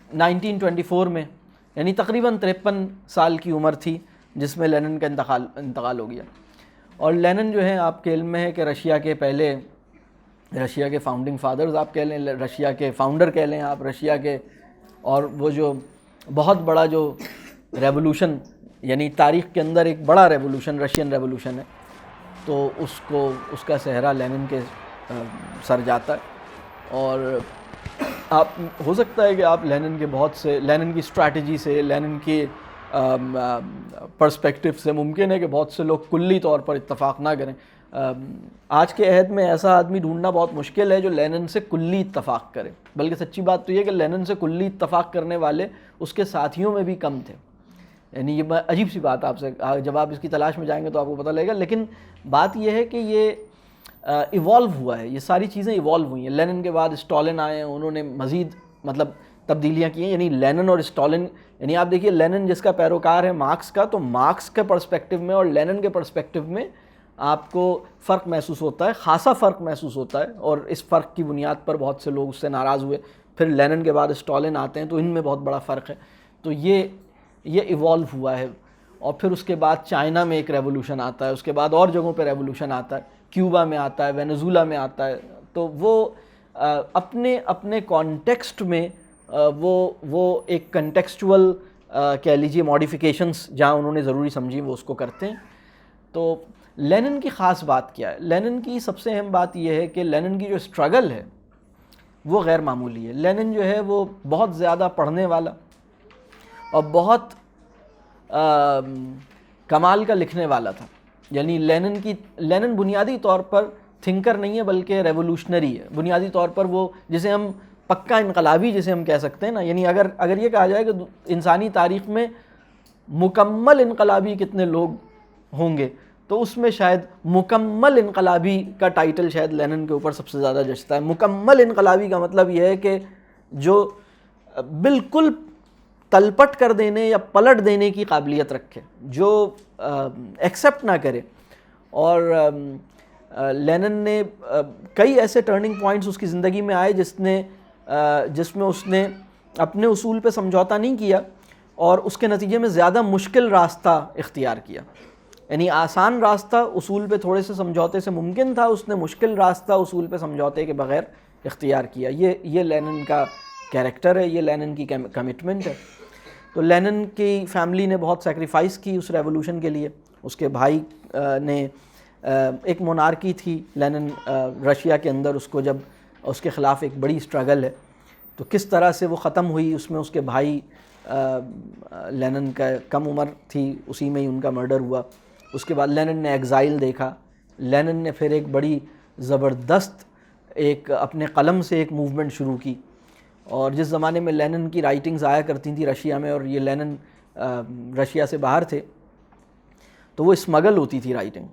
1924 میں یعنی تقریباً 53 سال کی عمر تھی جس میں لینن کا انتقال ہو گیا. اور لینن جو ہیں آپ کے علم میں ہے کہ رشیا کے فاؤنڈنگ فادرز آپ کہہ لیں, رشیا کے فاؤنڈر کہہ لیں آپ, رشیا کے, اور وہ جو بہت بڑا جو ریولوشن یعنی تاریخ کے اندر ایک بڑا ریولوشن رشین ریولوشن ہے, تو اس کا صحرا لینن کے سر جاتا ہے. اور آپ ہو سکتا ہے کہ آپ لینن کی اسٹریٹجی سے, لینن کی پرسپیکٹو سے ممکن ہے کہ بہت سے لوگ کلی طور پر اتفاق نہ کریں. آج کے عہد میں ایسا آدمی ڈھونڈنا بہت مشکل ہے جو لینن سے کلی اتفاق کرے, بلکہ سچی بات تو یہ کہ لینن سے کلی اتفاق کرنے والے اس کے ساتھیوں میں بھی کم تھے. یعنی یہ عجیب سی بات آپ سے, جب آپ اس کی تلاش میں جائیں گے تو آپ کو پتہ لگے گا. لیکن بات یہ ہے کہ یہ ایوالو ہوا ہے, یہ ساری چیزیں ایوالو ہوئی ہیں. لینن کے بعد اسٹالن آئے ہیں, انہوں نے مزید مطلب تبدیلیاں کی ہیں. یعنی لینن اور اسٹالن, یعنی آپ دیکھیے لینن جس کا پیروکار ہے مارکس کا, تو مارکس کے پرسپیکٹو میں اور لینن کے پرسپیکٹو میں آپ کو فرق محسوس ہوتا ہے, خاصا فرق محسوس ہوتا ہے. اور اس فرق کی بنیاد پر بہت سے لوگ اس سے ناراض ہوئے. پھر لینن کے بعد اسٹالن آتے ہیں تو ان میں بہت بڑا فرق ہے. تو یہ ایوالو ہوا ہے. اور پھر اس کے بعد چائنا میں ایک ریولوشن آتا ہے, اس کے بعد اور جگہوں پہ ریولوشن آتا ہے, کیوبا میں آتا ہے, وینزولا میں آتا ہے. تو وہ اپنے کانٹیکسٹ میں وہ ایک کنٹیکسچول کہہ لیجیے ماڈیفیکیشنز جہاں انہوں نے ضروری سمجھی وہ اس کو کرتے ہیں. تو لینن کی خاص بات کیا ہے؟ لینن کی سب سے اہم بات یہ ہے کہ لینن کی جو اسٹرگل ہے وہ غیر معمولی ہے. لینن جو ہے وہ بہت زیادہ پڑھنے والا اور بہت کمال کا لکھنے والا تھا. یعنی لینن بنیادی طور پر تھنکر نہیں ہے بلکہ ریولوشنری ہے. بنیادی طور پر وہ جسے ہم پکا انقلابی جسے ہم کہہ سکتے ہیں نا, یعنی اگر یہ کہا جائے کہ انسانی تاریخ میں مکمل انقلابی کتنے لوگ ہوں گے تو اس میں شاید مکمل انقلابی کا ٹائٹل شاید لینن کے اوپر سب سے زیادہ جچتا ہے. مکمل انقلابی کا مطلب یہ ہے کہ جو بالکل تلپٹ کر دینے یا پلٹ دینے کی قابلیت رکھے, جو ایکسیپٹ نہ کرے. اور لینن نے کئی ایسے ٹرننگ پوائنٹس اس کی زندگی میں آئے جس میں اس نے اپنے اصول پہ سمجھوتا نہیں کیا اور اس کے نتیجے میں زیادہ مشکل راستہ اختیار کیا. یعنی آسان راستہ اصول پہ تھوڑے سے سمجھوتے سے ممکن تھا, اس نے مشکل راستہ اصول پہ سمجھوتے کے بغیر اختیار کیا. یہ لینن کا کیریکٹر ہے, یہ لینن کی کمٹمنٹ ہے. تو لینن کی فیملی نے بہت سیکریفائس کی اس ریولوشن کے لیے. اس کے بھائی نے ایک مونارکی تھی لینن رشیا کے اندر, اس کو جب اس کے خلاف ایک بڑی اسٹرگل ہے تو کس طرح سے وہ ختم ہوئی, اس میں اس کے بھائی لینن کا کم عمر تھی, اسی میں ہی ان کا مرڈر ہوا. اس کے بعد لینن نے ایگزائل دیکھا. لینن نے پھر ایک بڑی زبردست اپنے قلم سے ایک موومنٹ شروع کی. اور جس زمانے میں لینن کی رائٹنگز آیا کرتی تھیں رشیا میں, اور یہ لینن رشیا سے باہر تھے, تو وہ اسمگل ہوتی تھی رائٹنگ,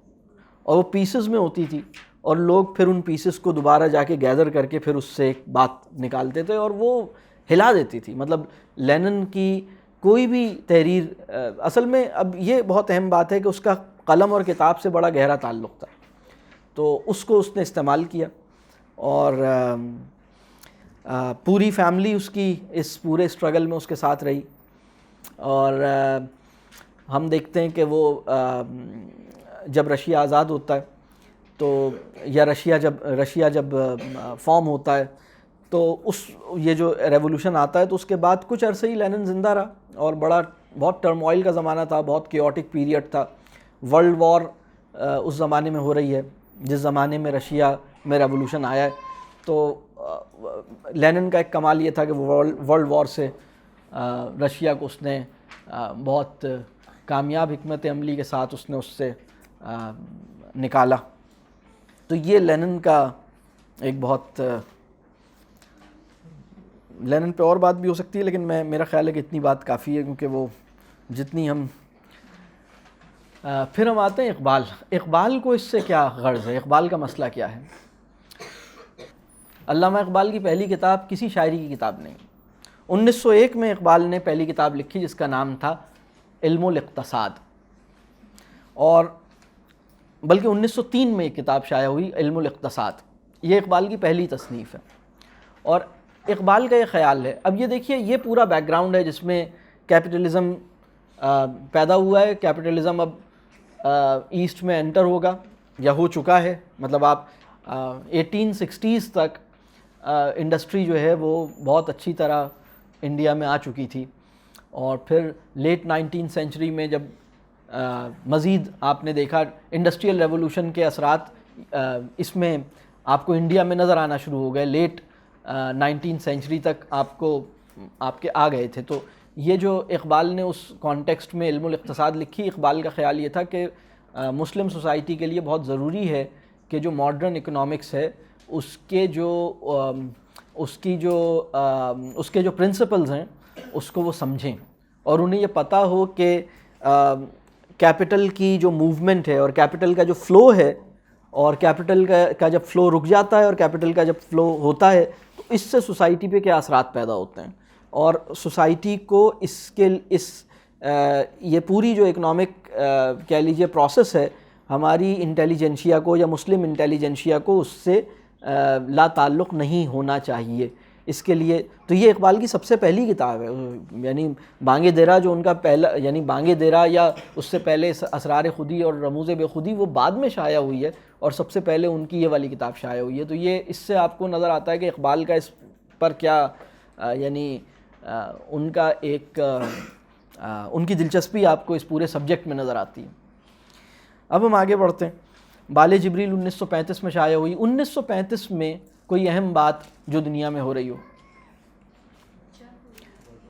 اور وہ پیسز میں ہوتی تھی, اور لوگ پھر ان پیسز کو دوبارہ جا کے گیدر کر کے پھر اس سے ایک بات نکالتے تھے اور وہ ہلا دیتی تھی. مطلب لینن کی کوئی بھی تحریر, اصل میں اب یہ بہت اہم بات ہے کہ اس کا قلم اور کتاب سے بڑا گہرا تعلق تھا, تو اس کو اس نے استعمال کیا. اور پوری فیملی اس کی اس پورے اسٹرگل میں اس کے ساتھ رہی. اور ہم دیکھتے ہیں کہ وہ جب رشیا آزاد ہوتا ہے تو یا رشیا جب فارم ہوتا ہے تو یہ جو ریولوشن آتا ہے تو اس کے بعد کچھ عرصے ہی لینن زندہ رہا, اور بہت ٹرموائل کا زمانہ تھا, بہت کیوٹک پیریڈ تھا. ورلڈ وار اس زمانے میں ہو رہی ہے جس زمانے میں رشیا میں ریولوشن آیا ہے. تو لینن کا ایک کمال یہ تھا کہ وہ ورلڈ وار سے رشیا کو اس نے بہت کامیاب حکمت عملی کے ساتھ اس سے نکالا. تو یہ لینن کا ایک بہت، لینن پہ اور بات بھی ہو سکتی ہے، لیکن میرا خیال ہے کہ اتنی بات کافی ہے، کیونکہ وہ جتنی ہم پھر ہم آتے ہیں اقبال کو اس سے کیا غرض ہے، اقبال کا مسئلہ کیا ہے؟ علامہ اقبال کی پہلی کتاب کسی شاعری کی کتاب نہیں. 1901 میں اقبال نے پہلی کتاب لکھی جس کا نام تھا علم الاقتصاد، اور بلکہ 1903 میں ایک کتاب شائع ہوئی علم الاقتصاد. یہ اقبال کی پہلی تصنیف ہے، اور اقبال کا یہ خیال ہے. اب یہ دیکھیے، یہ پورا بیک گراؤنڈ ہے جس میں کیپٹلزم پیدا ہوا ہے. کیپٹلزم اب ایسٹ میں انٹر ہوگا یا ہو چکا ہے. مطلب آپ 1860s تک انڈسٹری جو ہے وہ بہت اچھی طرح انڈیا میں آ چکی تھی، اور پھر لیٹ 19 سینچری میں جب مزید آپ نے دیکھا انڈسٹریل ریولوشن کے اثرات اس میں آپ کو انڈیا میں نظر آنا شروع ہو گئے. لیٹ 19 سینچری تک آپ کے آ گئے تھے. تو یہ جو اقبال نے اس کانٹیکسٹ میں علم الاقتصاد لکھی، اقبال کا خیال یہ تھا کہ مسلم سوسائٹی کے لیے بہت ضروری ہے کہ جو ماڈرن اکنامکس ہے اس کے جو پرنسپلز ہیں اس کو وہ سمجھیں، اور انہیں یہ پتہ ہو کہ کیپٹل کی جو موومنٹ ہے اور کیپٹل کا جو فلو ہے، اور کیپٹل کا جب فلو رک جاتا ہے اور کیپٹل کا جب فلو ہوتا ہے تو اس سے سوسائٹی پہ کیا اثرات پیدا ہوتے ہیں، اور سوسائٹی کو یہ پوری جو اکنامک کہہ لیجیے پروسیس ہے ہماری انٹیلیجنشیا کو یا مسلم انٹیلیجنشیا کو اس سے لا تعلق نہیں ہونا چاہیے. اس کے لیے تو یہ اقبال کی سب سے پہلی کتاب ہے. یعنی بانگ درا جو ان کا پہلا، یعنی بانگ درا یا اس سے پہلے اسرار خودی اور رموز بے خودی وہ بعد میں شائع ہوئی ہے، اور سب سے پہلے ان کی یہ والی کتاب شائع ہوئی ہے. تو یہ اس سے آپ کو نظر آتا ہے کہ اقبال کا اس پر کیا یعنی ان کا ایک ان کی دلچسپی آپ کو اس پورے سبجیکٹ میں نظر آتی ہے. اب ہم آگے بڑھتے ہیں. بال جبریل 1935 میں شائع ہوئی. 1935 میں کوئی اہم بات جو دنیا میں ہو رہی ہو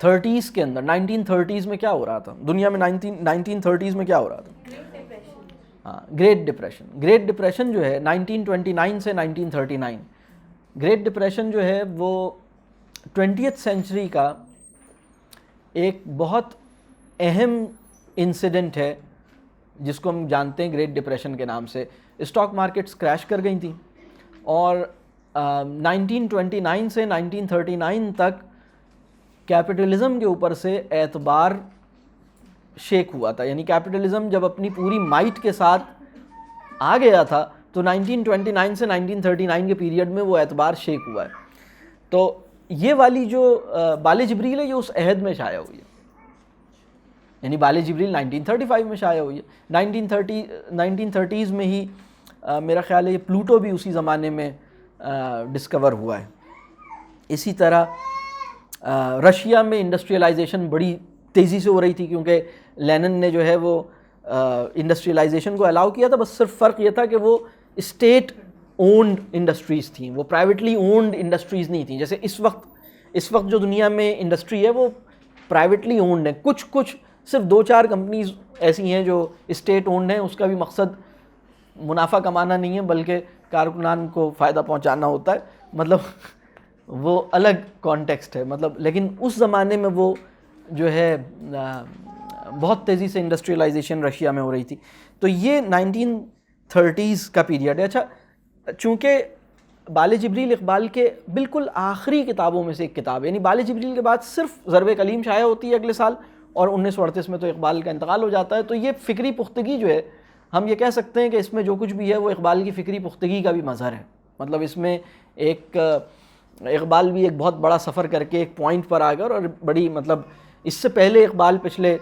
30s کے اندر، 1930s میں کیا ہو رہا تھا دنیا میں؟ 1930s میں کیا ہو رہا تھا؟ ہاں، گریٹ ڈپریشن. گریٹ ڈپریشن جو ہے 1929 سے 1939، گریٹ ڈپریشن جو ہے وہ 20th سینچری کا ایک بہت اہم انسیڈنٹ ہے جس کو ہم جانتے ہیں گریٹ ڈپریشن کے نام سے. اسٹاک مارکیٹس کریش کر گئی تھیں، اور 1929 سے 1939 تک کیپٹلزم کے اوپر سے اعتبار شیک ہوا تھا. یعنی کیپٹلزم جب اپنی پوری مائٹ کے ساتھ آ گیا تھا تو 1929 سے 1939 کے پیریڈ میں وہ اعتبار شیک ہوا ہے. تو یہ والی جو بال جبریل ہے یہ اس عہد میں شائع ہوئی ہے. یعنی بال جبریل 1935 میں شائع ہوئی ہے. 1930s میں ہی میرا خیال ہے یہ پلوٹو بھی اسی زمانے میں ڈسکور ہوا ہے. اسی طرح رشیا میں انڈسٹریلائزیشن بڑی تیزی سے ہو رہی تھی، کیونکہ لینن نے جو ہے وہ انڈسٹریلائزیشن کو الاؤ کیا تھا. بس صرف فرق یہ تھا کہ وہ اسٹیٹ اونڈ انڈسٹریز تھیں، وہ پرائیویٹلی اونڈ انڈسٹریز نہیں تھیں. جیسے اس وقت جو دنیا میں انڈسٹری ہے وہ پرائیویٹلی اونڈ ہے. کچھ صرف 2-4 کمپنیز ایسی ہیں جو اسٹیٹ اونڈ ہیں. اس کا بھی مقصد منافع کمانا نہیں ہے بلکہ کارکنان کو فائدہ پہنچانا ہوتا ہے. مطلب وہ الگ کانٹیکسٹ ہے. مطلب لیکن اس زمانے میں وہ جو ہے بہت تیزی سے انڈسٹریلائزیشن رشیا میں ہو رہی تھی. تو یہ 1930s کا پیریڈ ہے. اچھا، چونکہ بال جبریل اقبال کے بالکل آخری کتابوں میں سے ایک کتاب ہے. یعنی بال جبریل کے بعد صرف ضرب کلیم شائع ہوتی ہے اگلے سال، اور 1938 میں تو اقبال کا انتقال ہو جاتا ہے. تو یہ فکری پختگی جو ہے، ہم یہ کہہ سکتے ہیں کہ اس میں جو کچھ بھی ہے وہ اقبال کی فکری پختگی کا بھی مظہر ہے. مطلب اس میں ایک اقبال بھی ایک بہت بڑا سفر کر کے ایک پوائنٹ پر آ گیا، اور بڑی مطلب اس سے پہلے اقبال پچھلے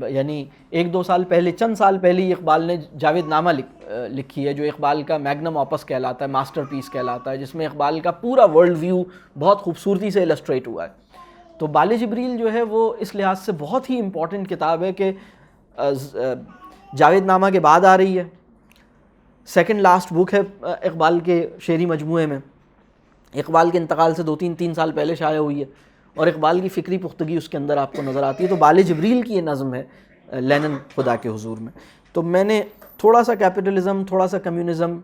یعنی 1-2 سال پہلے، چند سال پہلے ہی اقبال نے جاوید نامہ لکھی ہے، جو اقبال کا میگنم آپس کہلاتا ہے، ماسٹر پیس کہلاتا ہے، جس میں اقبال کا پورا ورلڈ ویو بہت خوبصورتی سے السٹریٹ ہوا ہے. تو بال جبریل جو ہے وہ اس لحاظ سے بہت ہی امپورٹنٹ کتاب ہے کہ جاوید نامہ کے بعد آ رہی ہے. سیکنڈ لاسٹ بک ہے اقبال کے شعری مجموعے میں. اقبال کے انتقال سے 2-3 سال پہلے شائع ہوئی ہے، اور اقبال کی فکری پختگی اس کے اندر آپ کو نظر آتی ہے. تو بال جبریل کی یہ نظم ہے لینن خدا کے حضور میں. تو میں نے تھوڑا سا کیپٹلزم، تھوڑا سا کمیونزم،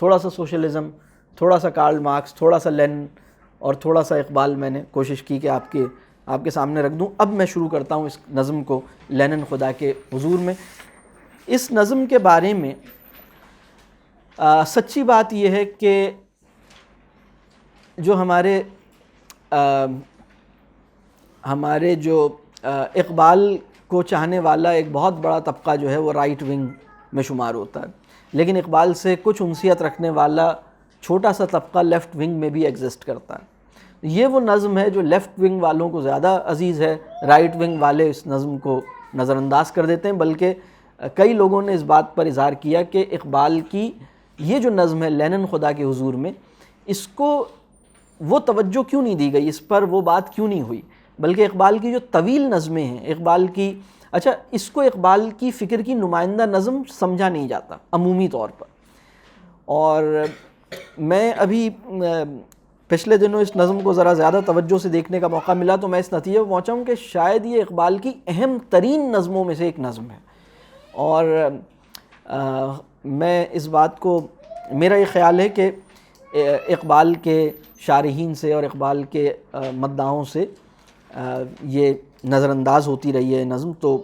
تھوڑا سا سوشلزم، تھوڑا سا کارل مارکس، تھوڑا سا لینن اور تھوڑا سا اقبال میں نے کوشش کی کہ آپ کے سامنے رکھ دوں۔ اب میں شروع کرتا ہوں اس نظم کو لینن خدا کے حضور میں۔ اس نظم کے بارے میں سچی بات یہ ہے کہ جو ہمارے جو اقبال کو چاہنے والا ایک بہت بڑا طبقہ جو ہے وہ رائٹ ونگ میں شمار ہوتا ہے، لیکن اقبال سے کچھ انسیت رکھنے والا چھوٹا سا طبقہ لیفٹ ونگ میں بھی ایگزسٹ کرتا ہے۔ یہ وہ نظم ہے جو لیفٹ ونگ والوں کو زیادہ عزیز ہے، رائٹ ونگ والے اس نظم کو نظر انداز کر دیتے ہیں، بلکہ کئی لوگوں نے اس بات پر اظہار کیا کہ اقبال کی یہ جو نظم ہے لینن خدا کے حضور میں، اس کو وہ توجہ کیوں نہیں دی گئی، اس پر وہ بات کیوں نہیں ہوئی، بلکہ اقبال کی جو طویل نظمیں ہیں، اقبال کی اس کو اقبال کی فکر کی نمائندہ نظم سمجھا نہیں جاتا عمومی طور پر۔ اور میں ابھی پچھلے دنوں اس نظم کو ذرا زیادہ توجہ سے دیکھنے کا موقع ملا تو میں اس نتیجے پر پہنچا ہوں کہ شاید یہ اقبال کی اہم ترین نظموں میں سے ایک نظم ہے۔ اور میں اس بات کو، میرا یہ خیال ہے کہ اقبال کے شارحین سے اور اقبال کے مداحوں سے یہ نظر انداز ہوتی رہی ہے نظم، تو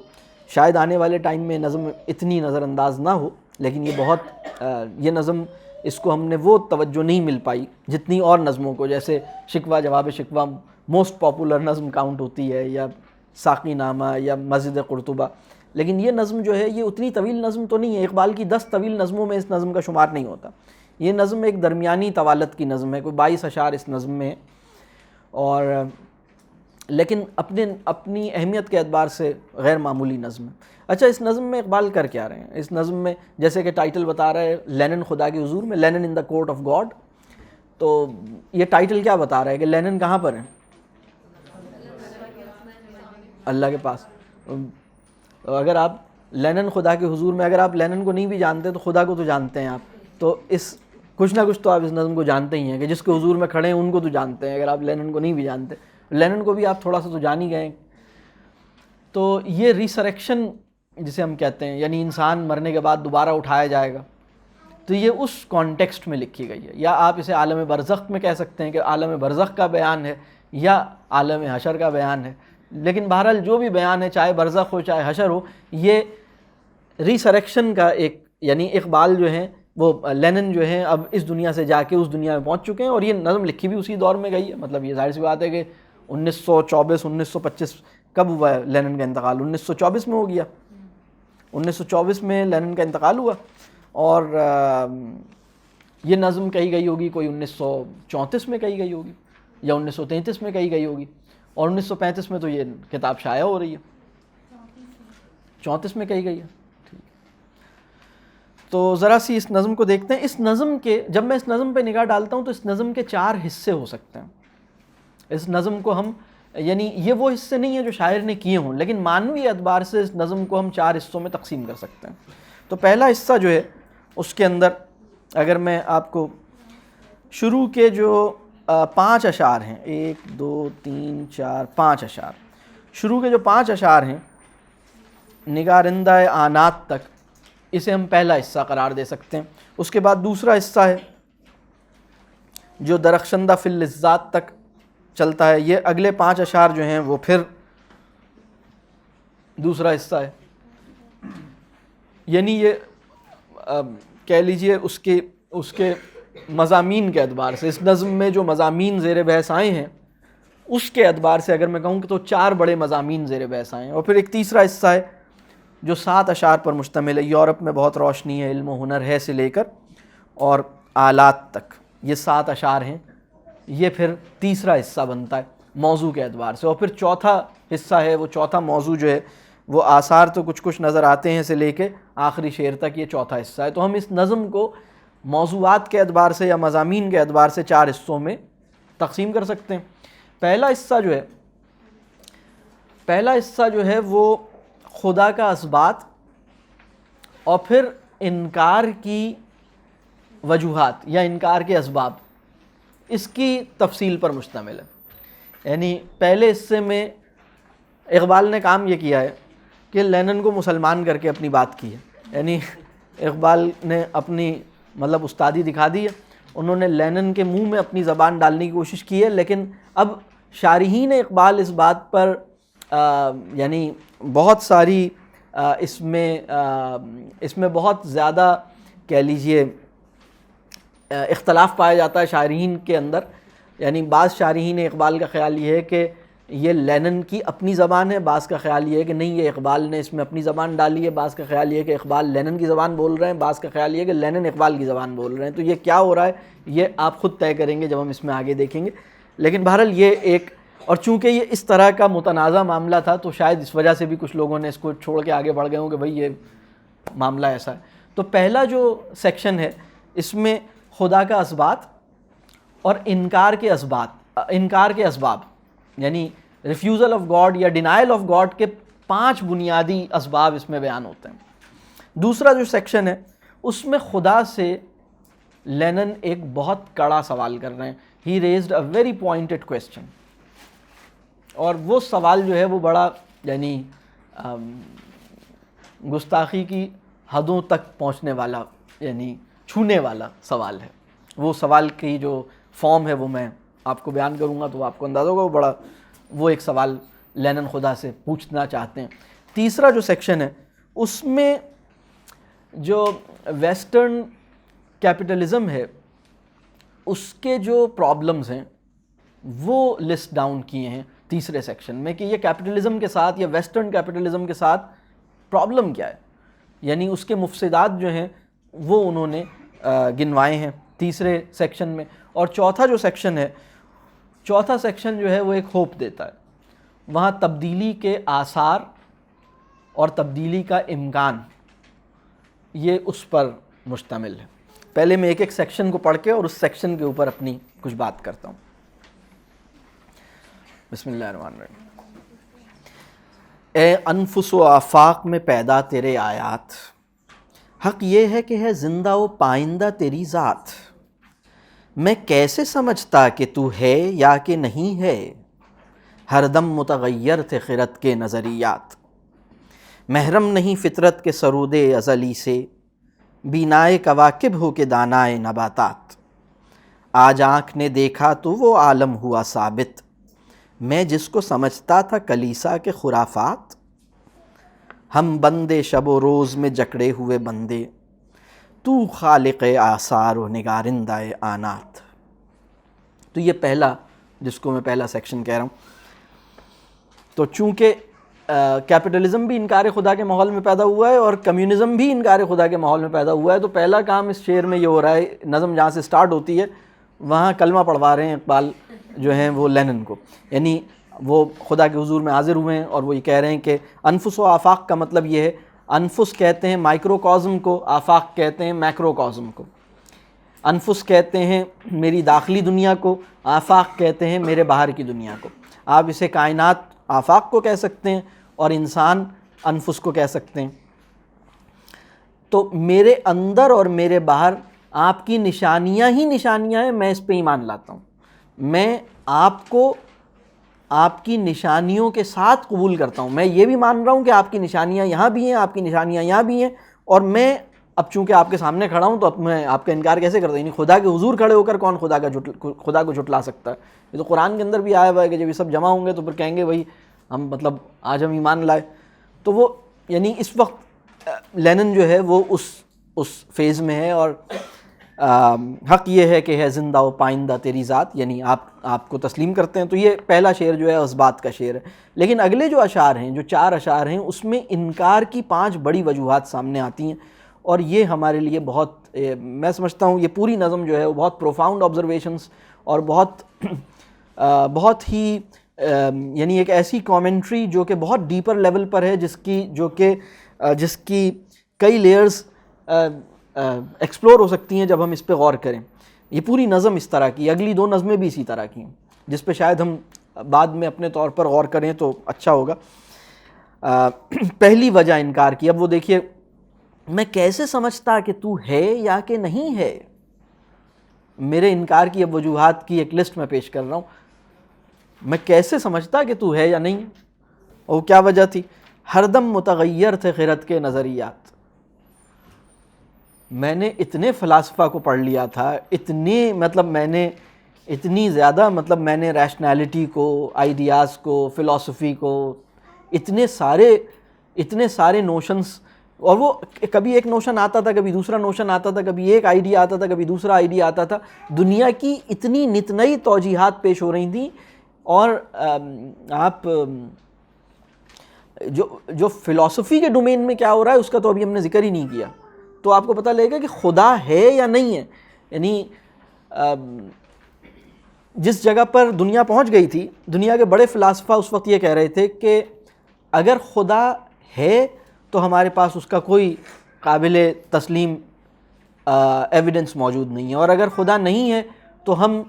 شاید آنے والے ٹائم میں نظم اتنی نظر انداز نہ ہو، لیکن یہ نظم اس کو ہم نے وہ توجہ نہیں مل پائی جتنی اور نظموں کو، جیسے شکوہ جواب شکوہ موسٹ پاپولر نظم کاؤنٹ ہوتی ہے، یا ساقی نامہ یا مسجد قرطبہ، لیکن یہ نظم جو ہے یہ اتنی طویل نظم تو نہیں ہے، اقبال کی 10 طویل نظموں میں اس نظم کا شمار نہیں ہوتا۔ یہ نظم ایک درمیانی طوالت کی نظم ہے، کوئی 22 اشعار اس نظم میں ہے، اور لیکن اپنی اہمیت کے اعتبار سے غیر معمولی نظم ہے۔ اچھا، اس نظم میں اقبال کر کیا رہے ہیں؟ اس نظم میں جیسے کہ ٹائٹل بتا رہا ہے لینن خدا کے حضور میں، Lenin in the court of God, تو یہ ٹائٹل کیا بتا رہا ہے کہ لینن کہاں پر ہے؟ اللہ کے پاس۔ اگر آپ لینن خدا کے حضور میں، اگر آپ لینن کو نہیں بھی جانتے تو خدا کو تو جانتے ہیں آپ، تو کچھ نہ کچھ تو آپ اس نظم کو جانتے ہی ہیں کہ جس کے حضور میں کھڑے ہیں ان کو تو جانتے ہیں، اگر آپ لینن کو نہیں بھی جانتے، لینن کو بھی آپ تھوڑا سا تو جان ہی گئے۔ تو یہ ریسریکشن جسے ہم کہتے ہیں، یعنی انسان مرنے کے بعد دوبارہ اٹھایا جائے گا، تو یہ اس کانٹیکسٹ میں لکھی گئی ہے، یا آپ اسے عالم برزخ میں کہہ سکتے ہیں کہ عالم برزخ کا بیان ہے یا عالم حشر کا بیان ہے، لیکن بہرحال جو بھی بیان ہے، چاہے برزخ ہو چاہے حشر ہو، یہ ریسریکشن کا ایک، یعنی اقبال جو ہیں وہ لینن جو ہیں اب اس دنیا سے جا کے اس دنیا میں پہنچ چکے ہیں، اور یہ نظم لکھی بھی اسی دور میں گئی ہے۔ مطلب یہ ظاہر سی بات ہے کہ 1924 1925 کب ہوا ہے لینن کا انتقال؟ 1924 میں ہو گیا، 1924 میں لینن کا انتقال ہوا، اور یہ نظم کہی گئی ہوگی کوئی 1934 میں کہی گئی ہوگی یا 1933 میں کہی گئی ہوگی، اور 1935 میں تو یہ کتاب شائع ہو رہی ہے، 34 میں کہی گئی ہے۔ تو ذرا سی اس نظم کو دیکھتے ہیں۔ اس نظم کے، جب میں اس نظم پہ نگاہ ڈالتا ہوں تو اس نظم کے 4 حصے ہو سکتے ہیں۔ اس نظم کو ہم، یعنی یہ وہ حصے نہیں ہیں جو شاعر نے کیے ہوں، لیکن معنوی اعتبار سے اس نظم کو ہم 4 حصوں میں تقسیم کر سکتے ہیں۔ تو پہلا حصہ جو ہے اس کے اندر اگر میں آپ کو شروع کے جو 5 اشعار ہیں، 1 2 3 4 5 اشعار، شروع کے جو 5 اشعار ہیں نگارندہ آنات تک، اسے ہم پہلا حصہ قرار دے سکتے ہیں۔ اس کے بعد دوسرا حصہ ہے جو درخشندہ فی اللذات تک چلتا ہے، یہ اگلے 5 اشعار جو ہیں وہ پھر دوسرا حصہ ہے، یعنی یہ کہہ لیجئے اس کے مضامین کے اعتبار سے، اس نظم میں جو مضامین زیر بحث آئے ہیں اس کے اعتبار سے اگر میں کہوں کہ تو 4 بڑے مضامین زیر بحث آئے ہیں، اور پھر ایک تیسرا حصہ ہے جو 7 اشعار پر مشتمل ہے، یورپ میں بہت روشنی ہے، علم و ہنر ہے سے لے کر اور آلات تک، یہ 7 اشعار ہیں، یہ پھر تیسرا حصہ بنتا ہے موضوع کے اعتبار سے۔ اور پھر چوتھا حصہ ہے، وہ چوتھا موضوع جو ہے وہ آثار تو کچھ نظر آتے ہیں سے لے کے آخری شعر تک، یہ چوتھا حصہ ہے۔ تو ہم اس نظم کو موضوعات کے اعتبار سے یا مضامین کے اعتبار سے 4 حصوں میں تقسیم کر سکتے ہیں۔ پہلا حصہ جو ہے وہ خدا کا اثبات اور پھر انکار کی وجوہات یا انکار کے اسباب، اس کی تفصیل پر مشتمل ہے۔ یعنی پہلے حصے میں اقبال نے کام یہ کیا ہے کہ لینن کو مسلمان کر کے اپنی بات کی ہے، یعنی اقبال نے اپنی مطلب استادی دکھا دی ہے. انہوں نے لینن کے منہ میں اپنی زبان ڈالنے کی کوشش کی ہے, لیکن اب شارحین اقبال اس بات پر یعنی بہت ساری اس میں بہت زیادہ کہہ لیجئے اختلاف پایا جاتا ہے شارحین کے اندر. یعنی بعض شارحین اقبال کا خیال یہ ہے کہ یہ لینن کی اپنی زبان ہے, بعض کا خیال یہ ہے کہ نہیں یہ اقبال نے اس میں اپنی زبان ڈالی ہے, بعض کا خیال یہ ہے کہ اقبال لینن کی زبان بول رہے ہیں, بعض کا خیال یہ ہے کہ لینن اقبال کی زبان بول رہے ہیں. تو یہ کیا ہو رہا ہے یہ آپ خود طے کریں گے جب ہم اس میں آگے دیکھیں گے. لیکن بہرحال یہ ایک, اور چونکہ یہ اس طرح کا متنازع معاملہ تھا تو شاید اس وجہ سے بھی کچھ لوگوں نے اس کو چھوڑ کے آگے بڑھ گئے ہوں کہ بھئی یہ معاملہ ایسا ہے. تو پہلا جو سیکشن ہے اس میں خدا کا اثبات اور انکار کے اسباب یعنی ریفیوزل آف گاڈ یا ڈینائل آف گاڈ کے 5 بنیادی اسباب اس میں بیان ہوتے ہیں. دوسرا جو سیکشن ہے اس میں خدا سے لینن ایک بہت کڑا سوال کر رہے ہیں. He raised a very pointed question, اور وہ سوال جو ہے وہ بڑا یعنی گستاخی کی حدوں تک پہنچنے والا یعنی چھونے والا سوال ہے. وہ سوال کی جو فارم ہے وہ میں آپ کو بیان کروں گا تو آپ کو اندازہ ہوگا وہ ایک سوال لینن خدا سے پوچھنا چاہتے ہیں. تیسرا جو سیکشن ہے اس میں جو ویسٹرن کیپٹلزم ہے اس کے جو پرابلمز ہیں وہ لسٹ ڈاؤن کیے ہیں تیسرے سیکشن میں, کہ یہ کیپٹلزم کے ساتھ یا ویسٹرن کیپٹلزم کے ساتھ پرابلم کیا ہے, یعنی اس کے مفسدات جو ہیں وہ انہوں نے گنوائے ہیں تیسرے سیکشن میں. اور چوتھا سیکشن جو ہے وہ ایک ہوپ دیتا ہے. وہاں تبدیلی کے آثار اور تبدیلی کا امکان یہ اس پر مشتمل ہے. پہلے میں ایک سیکشن کو پڑھ کے اور اس سیکشن کے اوپر اپنی کچھ بات کرتا ہوں. بسم اللہ الرحمن الرحیم. اے انفس و آفاق میں پیدا تیرے آیات, حق یہ ہے کہ ہے زندہ و پائندہ تیری ذات. میں کیسے سمجھتا کہ تو ہے یا کہ نہیں ہے, ہر دم متغیر تھے خرد کے نظریات. محرم نہیں فطرت کے سرود ازلی سے, بینائے کواکب ہو کے دانائے نباتات. آج آنکھ نے دیکھا تو وہ عالم ہوا ثابت, میں جس کو سمجھتا تھا کلیسا کے خرافات. ہم بندے شب و روز میں جکڑے ہوئے بندے, تو خالق آثار و نگارندہ آنات. تو یہ پہلا جس کو میں پہلا سیکشن کہہ رہا ہوں. تو چونکہ کیپٹلزم بھی انکار خدا کے ماحول میں پیدا ہوا ہے اور کمیونزم بھی انکار خدا کے ماحول میں پیدا ہوا ہے, تو پہلا کام اس شعر میں یہ ہو رہا ہے, نظم جہاں سے سٹارٹ ہوتی ہے وہاں کلمہ پڑھوا رہے ہیں اقبال جو ہیں وہ لینن کو. یعنی وہ خدا کے حضور میں حاضر ہوئے ہیں اور وہ یہ کہہ رہے ہیں کہ انفس و آفاق کا مطلب یہ ہے, انفس کہتے ہیں مائکروکازم کو, آفاق کہتے ہیں میکروکازم کو. انفس کہتے ہیں میری داخلی دنیا کو, آفاق کہتے ہیں میرے باہر کی دنیا کو. آپ اسے کائنات آفاق کو کہہ سکتے ہیں اور انسان انفس کو کہہ سکتے ہیں. تو میرے اندر اور میرے باہر آپ کی نشانیاں ہی نشانیاں ہیں, میں اس پہ ایمان لاتا ہوں. میں آپ کو آپ کی نشانیوں کے ساتھ قبول کرتا ہوں. میں یہ بھی مان رہا ہوں کہ آپ کی نشانیاں یہاں بھی ہیں, آپ کی نشانیاں یہاں بھی ہیں, اور میں اب چونکہ آپ کے سامنے کھڑا ہوں تو اب میں آپ کا انکار کیسے کرتا ہوں. یعنی خدا کے حضور کھڑے ہو کر کون خدا کو جھٹلا سکتا ہے. یہ تو قرآن کے اندر بھی آیا ہوا ہے کہ جب یہ سب جمع ہوں گے تو پھر کہیں گے بھائی ہم مطلب آج ہم ایمان لائے. تو وہ یعنی اس وقت لینن جو ہے وہ اس فیز میں ہے, اور حق یہ ہے کہ ہے زندہ و پائندہ تیری ذات, یعنی آپ کو تسلیم کرتے ہیں. تو یہ پہلا شعر جو ہے اثبات کا شعر ہے. لیکن اگلے جو اشعار ہیں, جو 4 اشعار ہیں, اس میں انکار کی 5 بڑی وجوہات سامنے آتی ہیں, اور یہ ہمارے لیے بہت, میں سمجھتا ہوں یہ پوری نظم جو ہے وہ بہت پروفاؤنڈ آبزرویشنز اور بہت ہی یعنی ایک ایسی کامنٹری جو کہ بہت ڈیپر لیول پر ہے, جس کی کئی لیئرز ایکسپلور ہو سکتی ہیں جب ہم اس پہ غور کریں. یہ پوری نظم اس طرح کی, اگلی 2 نظمیں بھی اسی طرح کی ہیں, جس پہ شاید ہم بعد میں اپنے طور پر غور کریں تو اچھا ہوگا. پہلی وجہ انکار کی, اب وہ دیکھیے, میں کیسے سمجھتا کہ تو ہے یا کہ نہیں ہے. میرے انکار کی اب وجوہات کی ایک لسٹ میں پیش کر رہا ہوں. میں کیسے سمجھتا کہ تو ہے یا نہیں, اور کیا وجہ تھی. ہر دم متغیر تھے خرد کے نظریات. میں نے اتنے فلاسفہ کو پڑھ لیا تھا، اتنے مطلب میں نے اتنی زیادہ مطلب میں نے ریشنالٹی کو، آئیڈیاز کو، فلاسفی کو، اتنے سارے نوشنز، اور وہ کبھی ایک نوشن آتا تھا، کبھی دوسرا نوشن آتا تھا، کبھی ایک آئیڈیا آتا تھا، کبھی دوسرا آئیڈیا آتا تھا، دنیا کی اتنی نت نئی توجیہات پیش ہو رہی تھیں. اور آپ جو فلاسفی کے ڈومین میں کیا ہو رہا ہے اس کا تو ابھی ہم نے ذکر ہی نہیں کیا، تو آپ کو پتہ لگے گا کہ خدا ہے یا نہیں ہے. یعنی جس جگہ پر دنیا پہنچ گئی تھی، دنیا کے بڑے فلاسفہ اس وقت یہ کہہ رہے تھے کہ اگر خدا ہے تو ہمارے پاس اس کا کوئی قابل تسلیم ایویڈنس موجود نہیں ہے، اور اگر خدا نہیں ہے تو ہم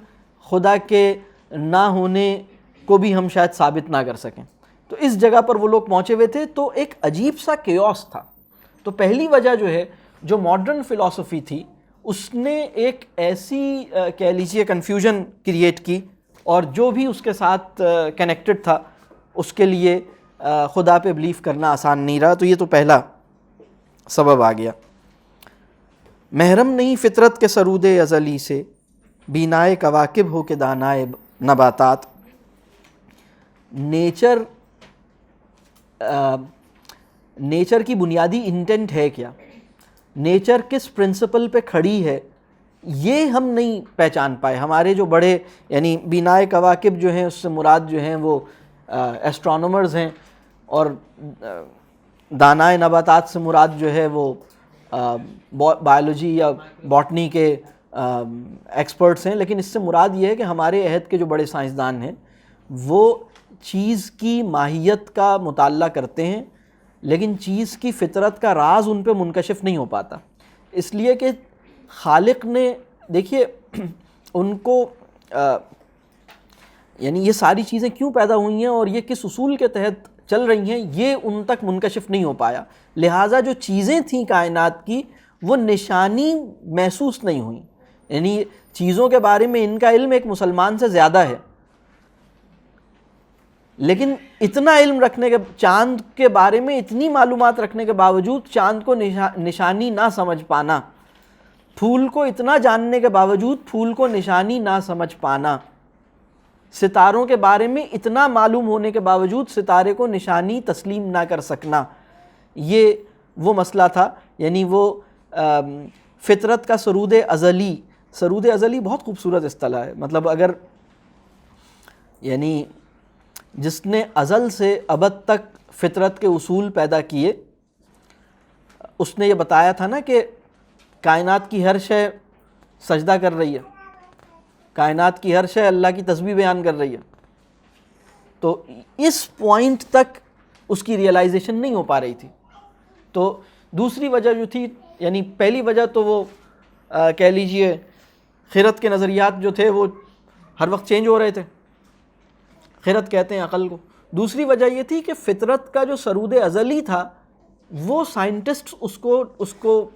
خدا کے نہ ہونے کو بھی ہم شاید ثابت نہ کر سکیں. تو اس جگہ پر وہ لوگ پہنچے ہوئے تھے، تو ایک عجیب سا کیوس تھا. تو پہلی وجہ جو ہے، جو ماڈرن فلاسفی تھی، اس نے ایک ایسی کہہ لیجیے کنفیوژن کریٹ کی، اور جو بھی اس کے ساتھ کنیکٹڈ تھا اس کے لیے خدا پہ بلیف کرنا آسان نہیں رہا. تو یہ تو پہلا سبب آ گیا. محرم نہیں فطرت کے سرود ازلی سے، بینائے کواکب ہو کے دانائے نباتات. نیچر کی بنیادی انٹینٹ ہے کیا، نیچر کس پرنسپل پہ کھڑی ہے، یہ ہم نہیں پہچان پائے. ہمارے جو بڑے یعنی بینائے کواکب جو ہیں اس سے مراد جو ہیں وہ ایسٹرونومرز ہیں، اور دانائے نباتات سے مراد جو ہے وہ بایولوجی یا باٹنی کے ایکسپرٹس ہیں. لیکن اس سے مراد یہ ہے کہ ہمارے عہد کے جو بڑے سائنسدان ہیں وہ چیز کی ماہیت کا مطالعہ کرتے ہیں، لیکن چیز کی فطرت کا راز ان پہ منکشف نہیں ہو پاتا، اس لیے کہ خالق نے دیکھیے ان کو یعنی یہ ساری چیزیں کیوں پیدا ہوئی ہیں اور یہ کس اصول کے تحت چل رہی ہیں، یہ ان تک منکشف نہیں ہو پایا. لہٰذا جو چیزیں تھیں کائنات کی وہ نشانی محسوس نہیں ہوئیں. یعنی چیزوں کے بارے میں ان کا علم ایک مسلمان سے زیادہ ہے، لیکن اتنا علم رکھنے کے، چاند کے بارے میں اتنی معلومات رکھنے کے باوجود چاند کو نشانی نہ سمجھ پانا، پھول کو اتنا جاننے کے باوجود پھول کو نشانی نہ سمجھ پانا، ستاروں کے بارے میں اتنا معلوم ہونے کے باوجود ستارے کو نشانی تسلیم نہ کر سکنا، یہ وہ مسئلہ تھا. یعنی وہ فطرت کا سرود ازلی. سرود ازلی بہت خوبصورت اصطلاح ہے. مطلب اگر یعنی جس نے ازل سے ابد تک فطرت کے اصول پیدا کیے، اس نے یہ بتایا تھا نا کہ کائنات کی ہر شے سجدہ کر رہی ہے، کائنات کی ہر شے اللہ کی تسبیح بیان کر رہی ہے. تو اس پوائنٹ تک اس کی ریئلائزیشن نہیں ہو پا رہی تھی. تو دوسری وجہ جو تھی، یعنی پہلی وجہ تو وہ کہہ لیجئے خرد کے نظریات جو تھے وہ ہر وقت چینج ہو رہے تھے، خرد کہتے ہیں عقل کو. دوسری وجہ یہ تھی کہ فطرت کا جو سرود ازلی تھا وہ سائنٹسٹ اس کو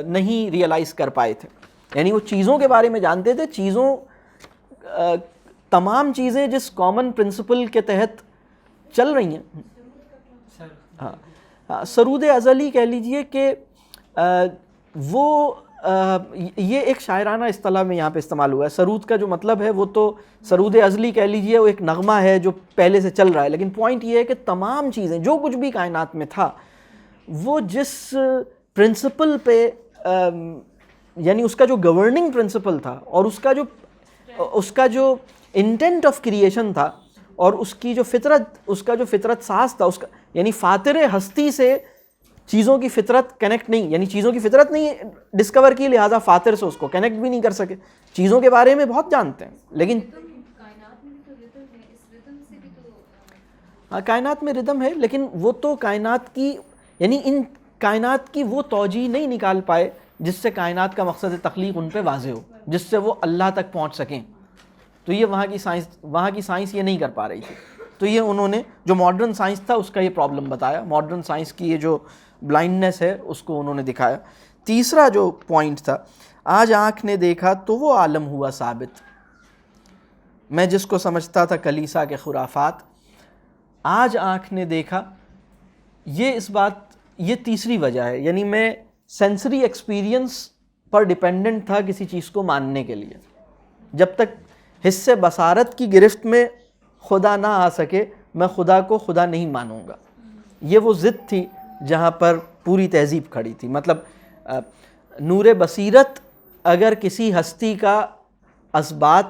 نہیں ریئلائز کر پائے تھے. یعنی وہ چیزوں کے بارے میں جانتے تھے، چیزوں تمام چیزیں جس کامن پرنسپل کے تحت چل رہی ہیں. ہاں سرود ازلی کہہ لیجئے کہ وہ یہ ایک شاعرانہ اصطلاح میں یہاں پہ استعمال ہوا ہے. سرود کا جو مطلب ہے وہ تو سرود ازلی کہہ لیجئے وہ ایک نغمہ ہے جو پہلے سے چل رہا ہے، لیکن پوائنٹ یہ ہے کہ تمام چیزیں جو کچھ بھی کائنات میں تھا وہ جس پرنسپل پہ یعنی اس کا جو گورننگ پرنسپل تھا اور اس کا جو انٹینٹ آف کریشن تھا اور اس کا جو فطرت ساز تھا، اس کا یعنی فاطر ہستی سے چیزوں کی فطرت کنیکٹ نہیں، یعنی چیزوں کی فطرت نہیں ڈسکور کی، لہٰذا فاطر سے اس کو کنیکٹ بھی نہیں کر سکے. چیزوں کے بارے میں بہت جانتے ہیں لیکن ہاں کائنات میں ردم ہے، لیکن وہ تو کائنات کی یعنی ان کائنات کی وہ توجیہ نہیں نکال پائے جس سے کائنات کا مقصد تخلیق ان پہ واضح ہو، جس سے وہ اللہ تک پہنچ سکیں. تو یہ وہاں کی سائنس یہ نہیں کر پا رہی تھی. تو یہ انہوں نے جو ماڈرن سائنس تھا اس کا یہ پرابلم بتایا، ماڈرن سائنس کی یہ جو بلائنڈنس ہے اس کو انہوں نے دکھایا. تیسرا جو پوائنٹ تھا، آج آنکھ نے دیکھا تو وہ عالم ہوا ثابت، میں جس کو سمجھتا تھا کلیسا کے خرافات. آج آنکھ نے دیکھا، یہ تیسری وجہ ہے. یعنی میں سینسری ایکسپیرینس پر ڈپینڈنٹ تھا کسی چیز کو ماننے کے لیے. جب تک حس بصارت کی گرفت میں خدا نہ آ سکے میں خدا کو خدا نہیں مانوں گا. یہ وہ ضد تھی جہاں پر پوری تہذیب کھڑی تھی. مطلب نور بصیرت اگر کسی ہستی کا اثبات،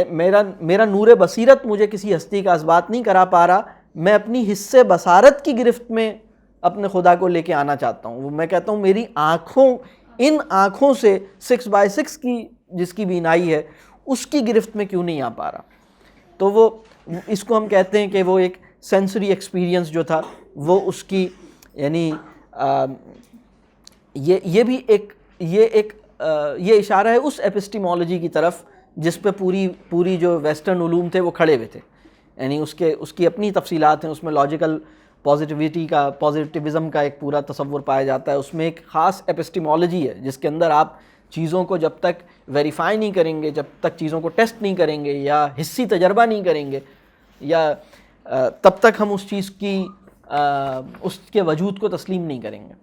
میرا نور بصیرت مجھے کسی ہستی کا اثبات نہیں کرا پا رہا، میں اپنی حس بصارت کی گرفت میں اپنے خدا کو لے کے آنا چاہتا ہوں. میں کہتا ہوں میری آنکھوں، ان آنکھوں سے 6x6 کی جس کی بینائی ہے اس کی گرفت میں کیوں نہیں آ پا رہا. تو وہ اس کو ہم کہتے ہیں کہ وہ ایک سینسری ایکسپیرینس جو تھا وہ اس کی، یعنی یہ بھی یہ اشارہ ہے اس ایپسٹیمولوجی کی طرف جس پہ پوری جو ویسٹرن علوم تھے وہ کھڑے ہوئے تھے. یعنی اس کی اپنی تفصیلات ہیں، اس میں لاجیکل پازیٹیوزم کا ایک پورا تصور پایا جاتا ہے. اس میں ایک خاص ایپسٹیمولوجی ہے جس کے اندر آپ چیزوں کو جب تک ویریفائی نہیں کریں گے، جب تک چیزوں کو ٹیسٹ نہیں کریں گے یا حسی تجربہ نہیں کریں گے، یا تب تک ہم اس چیز کی اس کے وجود کو تسلیم نہیں کریں گے.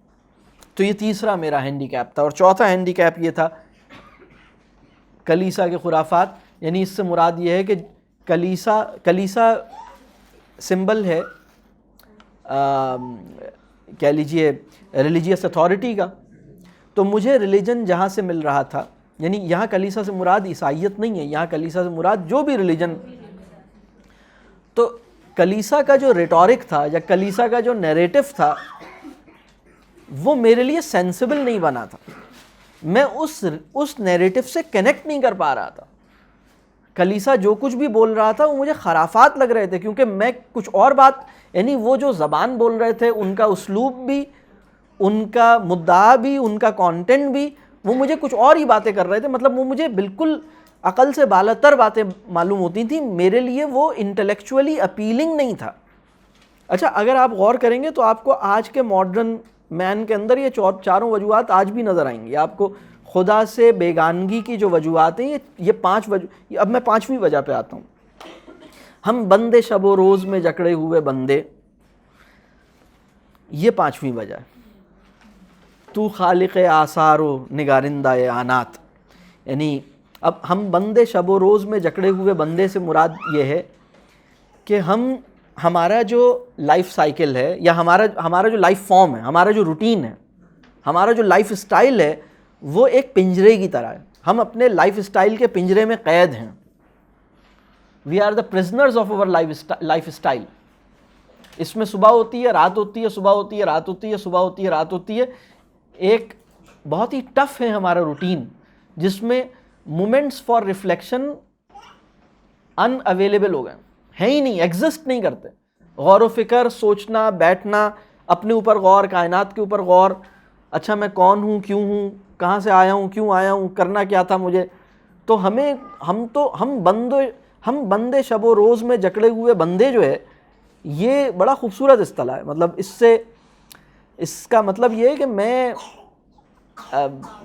تو یہ تیسرا میرا ہینڈی کیپ تھا. اور چوتھا ہینڈی کیپ یہ تھا کلیسا کے خرافات. یعنی اس سے مراد یہ ہے کہ کلیسا سمبل ہے کہہ لیجئے ریلیجیس اتھارٹی کا. تو مجھے ریلیجن جہاں سے مل رہا تھا، یعنی یہاں کلیسا سے مراد عیسائیت نہیں ہے، یہاں کلیسا سے مراد جو بھی ریلیجن. تو کلیسا کا جو ریٹورک تھا یا کلیسا کا جو نیریٹو تھا وہ میرے لیے سینسیبل نہیں بنا تھا. میں اس نیریٹو سے کنیکٹ نہیں کر پا رہا تھا. کلیسا جو کچھ بھی بول رہا تھا وہ مجھے خرافات لگ رہے تھے، کیونکہ میں کچھ اور بات، یعنی وہ جو زبان بول رہے تھے، ان کا اسلوب بھی، ان کا مدعا بھی، ان کا کانٹینٹ بھی، وہ مجھے کچھ اور ہی باتیں کر رہے تھے. مطلب وہ مجھے بالکل عقل سے بالاتر باتیں معلوم ہوتی تھیں. میرے لیے وہ انٹلیکچولی اپیلنگ نہیں تھا. اچھا اگر آپ غور کریں گے تو آپ کو آج کے ماڈرن مین کے اندر یہ چاروں وجوہات آج بھی نظر آئیں گی. آپ کو خدا سے بیگانگی کی جو وجوہات ہیں، یہ 5 وجہ. اب میں 5ویں وجہ پہ آتا ہوں. ہم بندے شب و روز میں جکڑے ہوئے بندے، یہ 5ویں وجہ ہے. تو خالق آثار و نگارندہ آنات. یعنی اب ہم بندے شب و روز میں جکڑے ہوئے بندے سے مراد یہ ہے کہ ہمارا جو لائف سائیکل ہے یا ہمارا جو لائف فارم ہے، ہمارا جو روٹین ہے، ہمارا جو لائف اسٹائل ہے، وہ ایک پنجرے کی طرح ہے. ہم اپنے لائف اسٹائل کے پنجرے میں قید ہیں. We are the prisoners of our lifestyle. اس میں صبح ہوتی ہے، رات ہوتی ہے، صبح ہوتی ہے، رات ہوتی ہے، صبح ہوتی ہے، رات ہوتی ہے. ایک بہت ہی ٹف ہے ہمارا روٹین جس میں moments for reflection unavailable ہو گئے ہیں ہی نہیں، ایگزسٹ نہیں کرتے. غور و فکر، سوچنا، بیٹھنا، اپنے اوپر غور، کائنات کے اوپر غور، اچھا میں کون ہوں، کیوں ہوں، کہاں سے آیا ہوں، کیوں آیا ہوں، کرنا کیا تھا مجھے. تو ہم بندے شب و روز میں جکڑے ہوئے بندے جو ہے، یہ بڑا خوبصورت اصطلاح ہے. مطلب اس کا مطلب یہ ہے کہ میں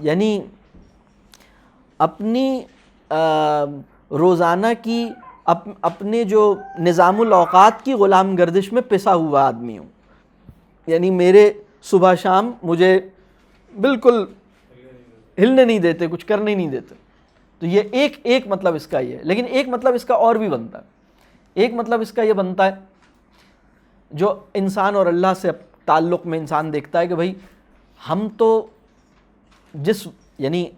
یعنی اپنی روزانہ کی اپنے جو نظام الاوقات کی غلام گردش میں پسا ہوا آدمی ہوں. یعنی میرے صبح شام مجھے بالکل ہلنے نہیں دیتے، کچھ کرنے نہیں دیتے. تو یہ ایک مطلب اس کا یہ ہے. لیکن ایک مطلب اس کا اور بھی بنتا ہے. ایک مطلب اس کا یہ بنتا ہے جو انسان اور اللہ سے تعلق میں انسان دیکھتا ہے کہ بھائی ہم تو یعنی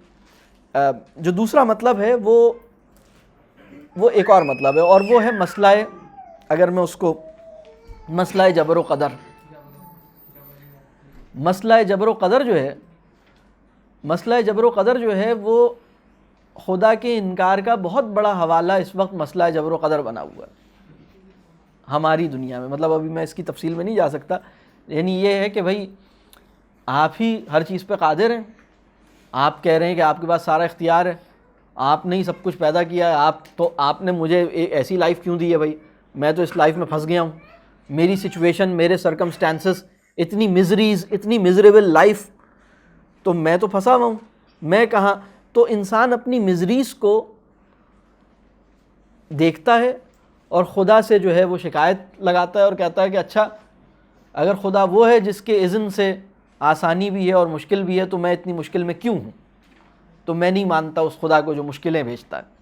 جو دوسرا مطلب ہے وہ ایک اور مطلب ہے، اور وہ ہے مسئلہ، اگر میں اس کو مسئلہ جبر و قدر. مسئلہ جبر و قدر جو ہے وہ خدا کے انکار کا بہت بڑا حوالہ اس وقت مسئلہ جبر و قدر بنا ہوا ہے ہماری دنیا میں. مطلب ابھی میں اس کی تفصیل میں نہیں جا سکتا. یعنی یہ ہے کہ بھائی آپ ہی ہر چیز پہ قادر ہیں. آپ کہہ رہے ہیں کہ آپ کے پاس سارا اختیار ہے، آپ نے ہی سب کچھ پیدا کیا ہے. آپ نے مجھے ایسی لائف کیوں دی ہے بھائی؟ میں تو اس لائف میں پھنس گیا ہوں. میری سچویشن، میرے سرکمسٹانسز، اتنی مزریز، اتنی مزریبل لائف، تو میں تو پھنسا ہوا ہوں. میں کہاں؟ تو انسان اپنی مزریز کو دیکھتا ہے اور خدا سے جو ہے وہ شکایت لگاتا ہے اور کہتا ہے کہ اچھا اگر خدا وہ ہے جس کے اذن سے آسانی بھی ہے اور مشکل بھی ہے، تو میں اتنی مشکل میں کیوں ہوں؟ تو میں نہیں مانتا اس خدا کو جو مشکلیں بھیجتا ہے۔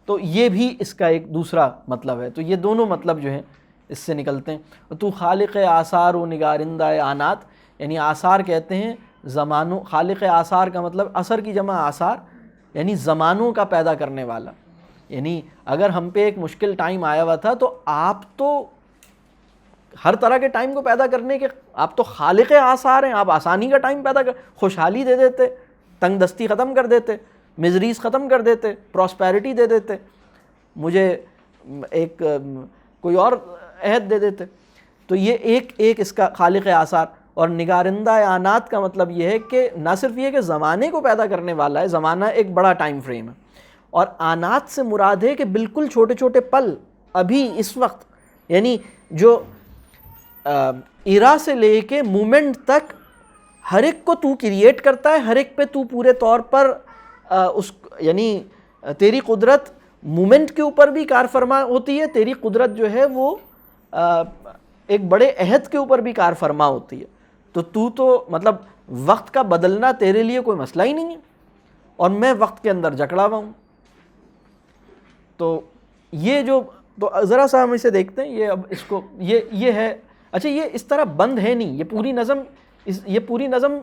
تو یہ بھی اس کا ایک دوسرا مطلب ہے۔ تو یہ دونوں مطلب جو ہیں اس سے نکلتے ہیں۔ تو خالق آثار و نگارندہ آنات، یعنی آثار کہتے ہیں زمانوں، خالق آثار کا مطلب اثر کی جمع آثار، یعنی زمانوں کا پیدا کرنے والا۔ یعنی اگر ہم پہ ایک مشکل ٹائم آیا ہوا تھا تو آپ تو ہر طرح کے ٹائم کو پیدا کرنے کے، آپ تو خالق آثار ہیں، آپ آسانی کا ٹائم پیدا کر، خوشحالی دے دیتے، تنگ دستی ختم کر دیتے، مزریز ختم کر دیتے، پراسپیرٹی دے دیتے، مجھے ایک کوئی اور عہد دے دیتے۔ تو یہ ایک اس کا خالق آثار۔ اور نگارندہ آنات کا مطلب یہ ہے کہ نہ صرف یہ کہ زمانے کو پیدا کرنے والا ہے، زمانہ ایک بڑا ٹائم فریم ہے، اور آنات سے مراد ہے کہ بالکل چھوٹے چھوٹے پل ابھی اس وقت، یعنی جو ایرا سے لے کے مومنٹ تک ہر ایک کو تو کریٹ کرتا ہے، ہر ایک پہ تو پورے طور پر اس، یعنی تیری قدرت مومنٹ کے اوپر بھی کار فرما ہوتی ہے، تیری قدرت جو ہے وہ ایک بڑے عہد کے اوپر بھی کار فرما ہوتی ہے۔ تو مطلب وقت کا بدلنا تیرے لیے کوئی مسئلہ ہی نہیں ہے، اور میں وقت کے اندر جکڑا ہوا ہوں۔ تو یہ جو، تو ذرا سا ہم اسے دیکھتے ہیں، یہ اب اس کو یہ ہے، اچھا یہ اس طرح بند ہے نہیں، یہ پوری نظم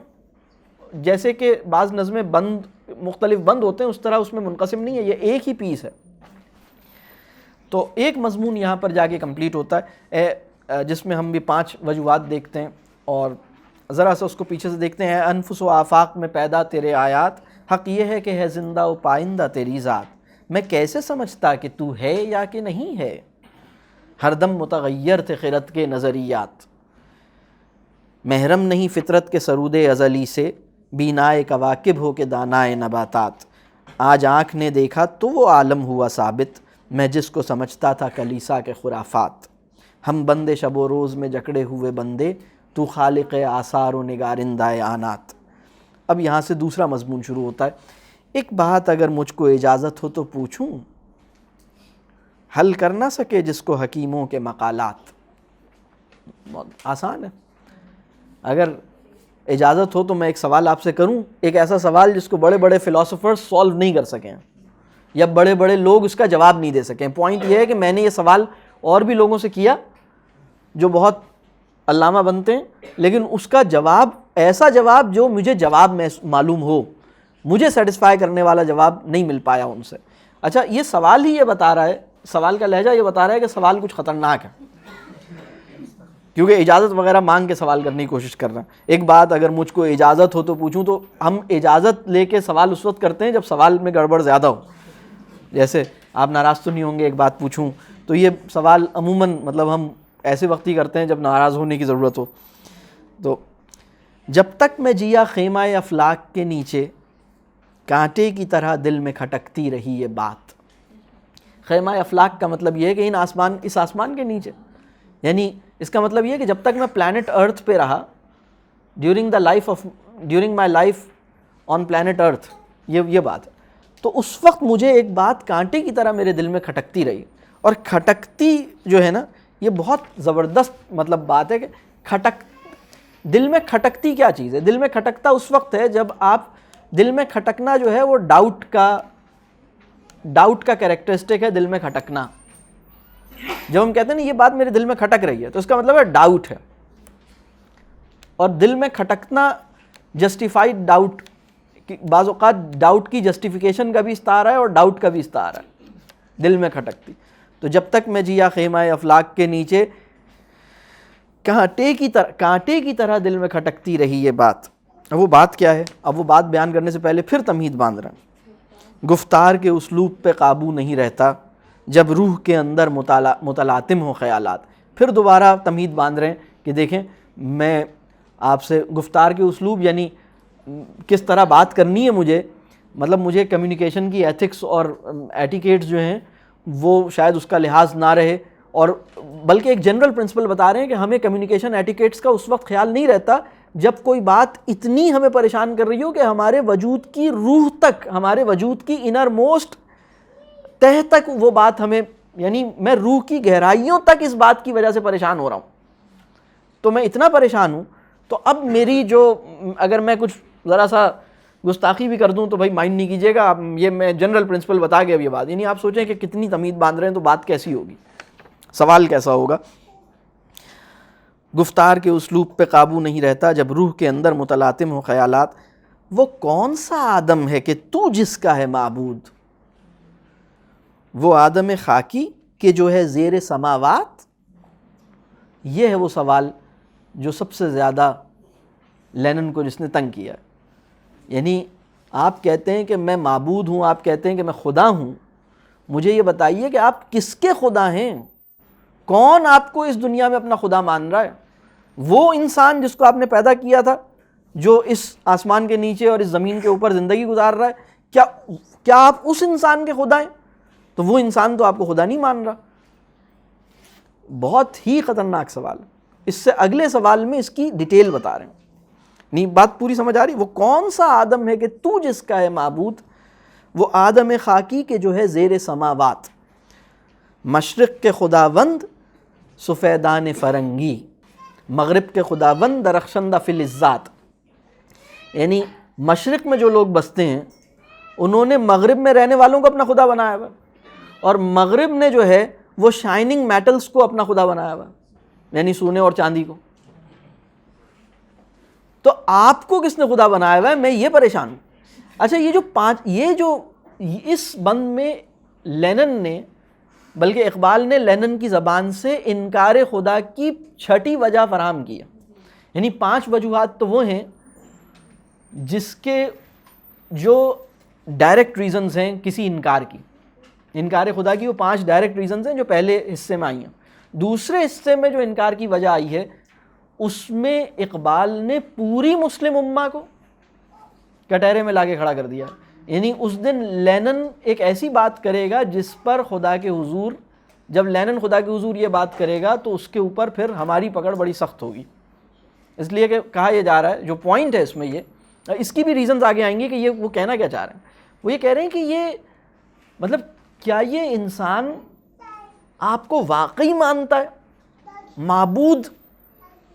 جیسے کہ بعض نظمیں بند مختلف بند ہوتے ہیں اس طرح اس میں منقسم نہیں ہے، یہ ایک ہی پیس ہے۔ تو ایک مضمون یہاں پر جا کے کمپلیٹ ہوتا ہے جس میں ہم بھی 5 وجوہات دیکھتے ہیں، اور ذرا سا اس کو پیچھے سے دیکھتے ہیں۔ انفس و آفاق میں پیدا تیرے آیات، حق یہ ہے کہ ہے زندہ و پائندہ تیری ذات، میں کیسے سمجھتا کہ تو ہے یا کہ نہیں ہے، ہر دم متغیر تھے خرد کے نظریات، محرم نہیں فطرت کے سرود ازلی سے، بینائے کواکب ہو کے دانائے نباتات، آج آنکھ نے دیکھا تو وہ عالم ہوا ثابت، میں جس کو سمجھتا تھا کلیسا کے خرافات، ہم بندے شب و روز میں جکڑے ہوئے بندے، تو خالق آثار و نگارندہ آنات۔ اب یہاں سے دوسرا مضمون شروع ہوتا ہے۔ ایک بات اگر مجھ کو اجازت ہو تو پوچھوں، حل کر نہ سکے جس کو حکیموں کے مقالات۔ بہت آسان ہے، اگر اجازت ہو تو میں ایک سوال آپ سے کروں، ایک ایسا سوال جس کو بڑے بڑے فلاسفرز سولو نہیں کر سکیں یا بڑے بڑے لوگ اس کا جواب نہیں دے سکیں۔ پوائنٹ یہ ہے کہ میں نے یہ سوال اور بھی لوگوں سے کیا جو بہت علامہ بنتے ہیں، لیکن اس کا جواب، ایسا جواب جو مجھے جواب میں معلوم ہو، مجھے سیٹسفائی کرنے والا جواب نہیں مل پایا ان سے۔ اچھا یہ سوال ہی یہ بتا رہا ہے، سوال کا لہجہ یہ بتا رہا ہے کہ سوال کچھ خطرناک ہے، کیونکہ اجازت وغیرہ مانگ کے سوال کرنے کی کوشش کر رہا ہے۔ ایک بات اگر مجھ کو اجازت ہو تو پوچھوں، تو ہم اجازت لے کے سوال اس وقت کرتے ہیں جب سوال میں گڑبڑ زیادہ ہو۔ جیسے آپ ناراض تو نہیں ہوں گے ایک بات پوچھوں، تو یہ سوال عموماً مطلب ہم ایسے وقت ہی کرتے ہیں جب ناراض ہونے کی ضرورت ہو۔ تو جب تک میں جیا خیمہ افلاک کے نیچے، کانٹے کی طرح دل میں کھٹکتی رہی یہ بات۔ خیمہ افلاک کا مطلب یہ ہے کہ اس آسمان کے نیچے، یعنی اس کا مطلب یہ ہے کہ جب تک میں پلانٹ ارتھ پہ رہا، during my life on planet Earth, یہ بات ہے، تو اس وقت مجھے ایک بات کانٹے کی طرح میرے دل میں کھٹکتی رہی۔ اور کھٹکتی جو ہے نا، یہ بہت زبردست مطلب بات ہے کہ دل میں کھٹکتی کیا چیز ہے؟ دل میں کھٹکتا اس وقت ہے جب آپ، دل میں کھٹکنا جو ہے وہ ڈاؤٹ کا کریکٹرسٹک ہے، دل میں کھٹکنا۔ جب ہم کہتے ہیں نا یہ بات میرے دل میں کھٹک رہی ہے، تو اس کا مطلب ہے ڈاؤٹ ہے، اور دل میں کھٹکنا جسٹیفائڈ ڈاؤٹ، بعض اوقات ڈاؤٹ کی جسٹیفیکیشن کا بھی استعارہ ہے اور ڈاؤٹ کا بھی استعارہ ہے، دل میں کھٹکتی۔ تو جب تک میں جیا خیمہ افلاک کے نیچے، کانٹے کی طرح دل میں کھٹکتی رہی یہ بات۔ اب وہ بات کیا ہے؟ اب وہ بات بیان کرنے سے پہلے پھر تمہید باندھ رہا ہے۔ گفتار کے اسلوب پہ قابو نہیں رہتا، جب روح کے اندر متلاطم ہو خیالات۔ پھر دوبارہ تمہید باندھ رہے ہیں کہ دیکھیں میں آپ سے گفتار کے اسلوب یعنی کس طرح بات کرنی ہے مجھے، مطلب مجھے کمیونیکیشن کی ایتھکس اور ایٹیکیٹس جو ہیں وہ شاید اس کا لحاظ نہ رہے، اور بلکہ ایک جنرل پرنسپل بتا رہے ہیں کہ ہمیں کمیونیکیشن ایٹیکیٹس کا اس وقت خیال نہیں رہتا جب کوئی بات اتنی ہمیں پریشان کر رہی ہو کہ ہمارے وجود کی روح تک، ہمارے وجود کی انر موسٹ تہ تک وہ بات ہمیں، یعنی میں روح کی گہرائیوں تک اس بات کی وجہ سے پریشان ہو رہا ہوں، تو میں اتنا پریشان ہوں تو اب میری جو اگر میں کچھ ذرا سا گستاخی بھی کر دوں تو بھائی مائنڈ نہیں کیجیے گا، یہ میں جنرل پرنسپل بتا کے اب یہ بات، یعنی آپ سوچیں کہ کتنی تمید باندھ رہے ہیں تو بات کیسی ہوگی، سوال کیسا ہوگا. گفتار کے اسلوب پہ قابو نہیں رہتا جب روح کے اندر متلاطم ہو خیالات. وہ کون سا آدم ہے کہ تو جس کا ہے معبود، وہ آدم خاکی کہ جو ہے زیر سماوات. یہ ہے وہ سوال جو سب سے زیادہ لینن کو جس نے تنگ کیا. یعنی آپ کہتے ہیں کہ میں معبود ہوں، آپ کہتے ہیں کہ میں خدا ہوں، مجھے یہ بتائیے کہ آپ کس کے خدا ہیں؟ کون آپ کو اس دنیا میں اپنا خدا مان رہا ہے؟ وہ انسان جس کو آپ نے پیدا کیا تھا، جو اس آسمان کے نیچے اور اس زمین کے اوپر زندگی گزار رہا ہے، کیا آپ اس انسان کے خدا ہیں؟ تو وہ انسان تو آپ کو خدا نہیں مان رہا. بہت ہی خطرناک سوال. اس سے اگلے سوال میں اس کی ڈیٹیل بتا رہے ہیں. نہیں بات پوری سمجھ آ رہی؟ وہ کون سا آدم ہے کہ تو جس کا ہے معبود، وہ آدم خاکی کہ جو ہے زیر سماوات. مشرق کے خداوند سفیدان فرنگی، مغرب کے خداوند درخشندہ فی الذات. یعنی مشرق میں جو لوگ بستے ہیں انہوں نے مغرب میں رہنے والوں کو اپنا خدا بنایا ہوا، اور مغرب نے جو ہے وہ شائننگ میٹلز کو اپنا خدا بنایا ہوا، یعنی سونے اور چاندی کو. تو آپ کو کس نے خدا بنایا ہوا ہے؟ میں یہ پریشان ہوں. اچھا یہ جو اس بند میں لینن نے، بلکہ اقبال نے لینن کی زبان سے انکار خدا کی چھٹی وجہ فراہم کیا. یعنی 5 وجوہات تو وہ ہیں جس کے جو ڈائریکٹ ریزنز ہیں کسی انکار خدا کی، وہ 5 ڈائریکٹ ریزنز ہیں جو پہلے حصے میں آئی ہیں. دوسرے حصے میں جو انکار کی وجہ آئی ہے اس میں اقبال نے پوری مسلم امہ کو کٹہرے میں لا کے کھڑا کر دیا. یعنی اس دن لینن ایک ایسی بات کرے گا جس پر خدا کے حضور، جب لینن خدا کے حضور یہ بات کرے گا تو اس کے اوپر پھر ہماری پکڑ بڑی سخت ہوگی. اس لیے کہ کہا یہ جا رہا ہے، جو پوائنٹ ہے اس میں، یہ اس کی بھی ریزنز آگے آئیں گے کہ یہ وہ کہنا کیا چاہ رہے ہیں. وہ یہ کہہ رہے ہیں کہ یہ مطلب کیا یہ انسان آپ کو واقعی مانتا ہے معبود؟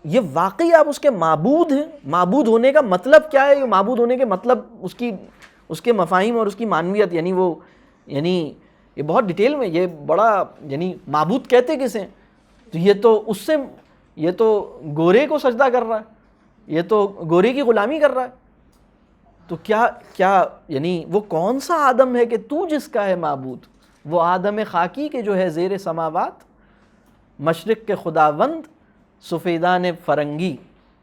یہ واقعی آپ اس کے معبود ہیں؟ معبود ہونے کا مطلب کیا ہے؟ یہ معبود ہونے کے مطلب اس کے مفاہیم اور اس کی معنویت، یعنی یہ بہت ڈیٹیل میں، یہ بڑا، یعنی معبود کہتے کسے؟ تو یہ تو گورے کو سجدہ کر رہا ہے، یہ تو گورے کی غلامی کر رہا ہے. تو کیا یعنی وہ کون سا آدم ہے کہ تو جس کا ہے معبود، وہ آدم خاکی کہ جو ہے زیر سماوات. مشرق کے خداوند سفیدان فرنگی،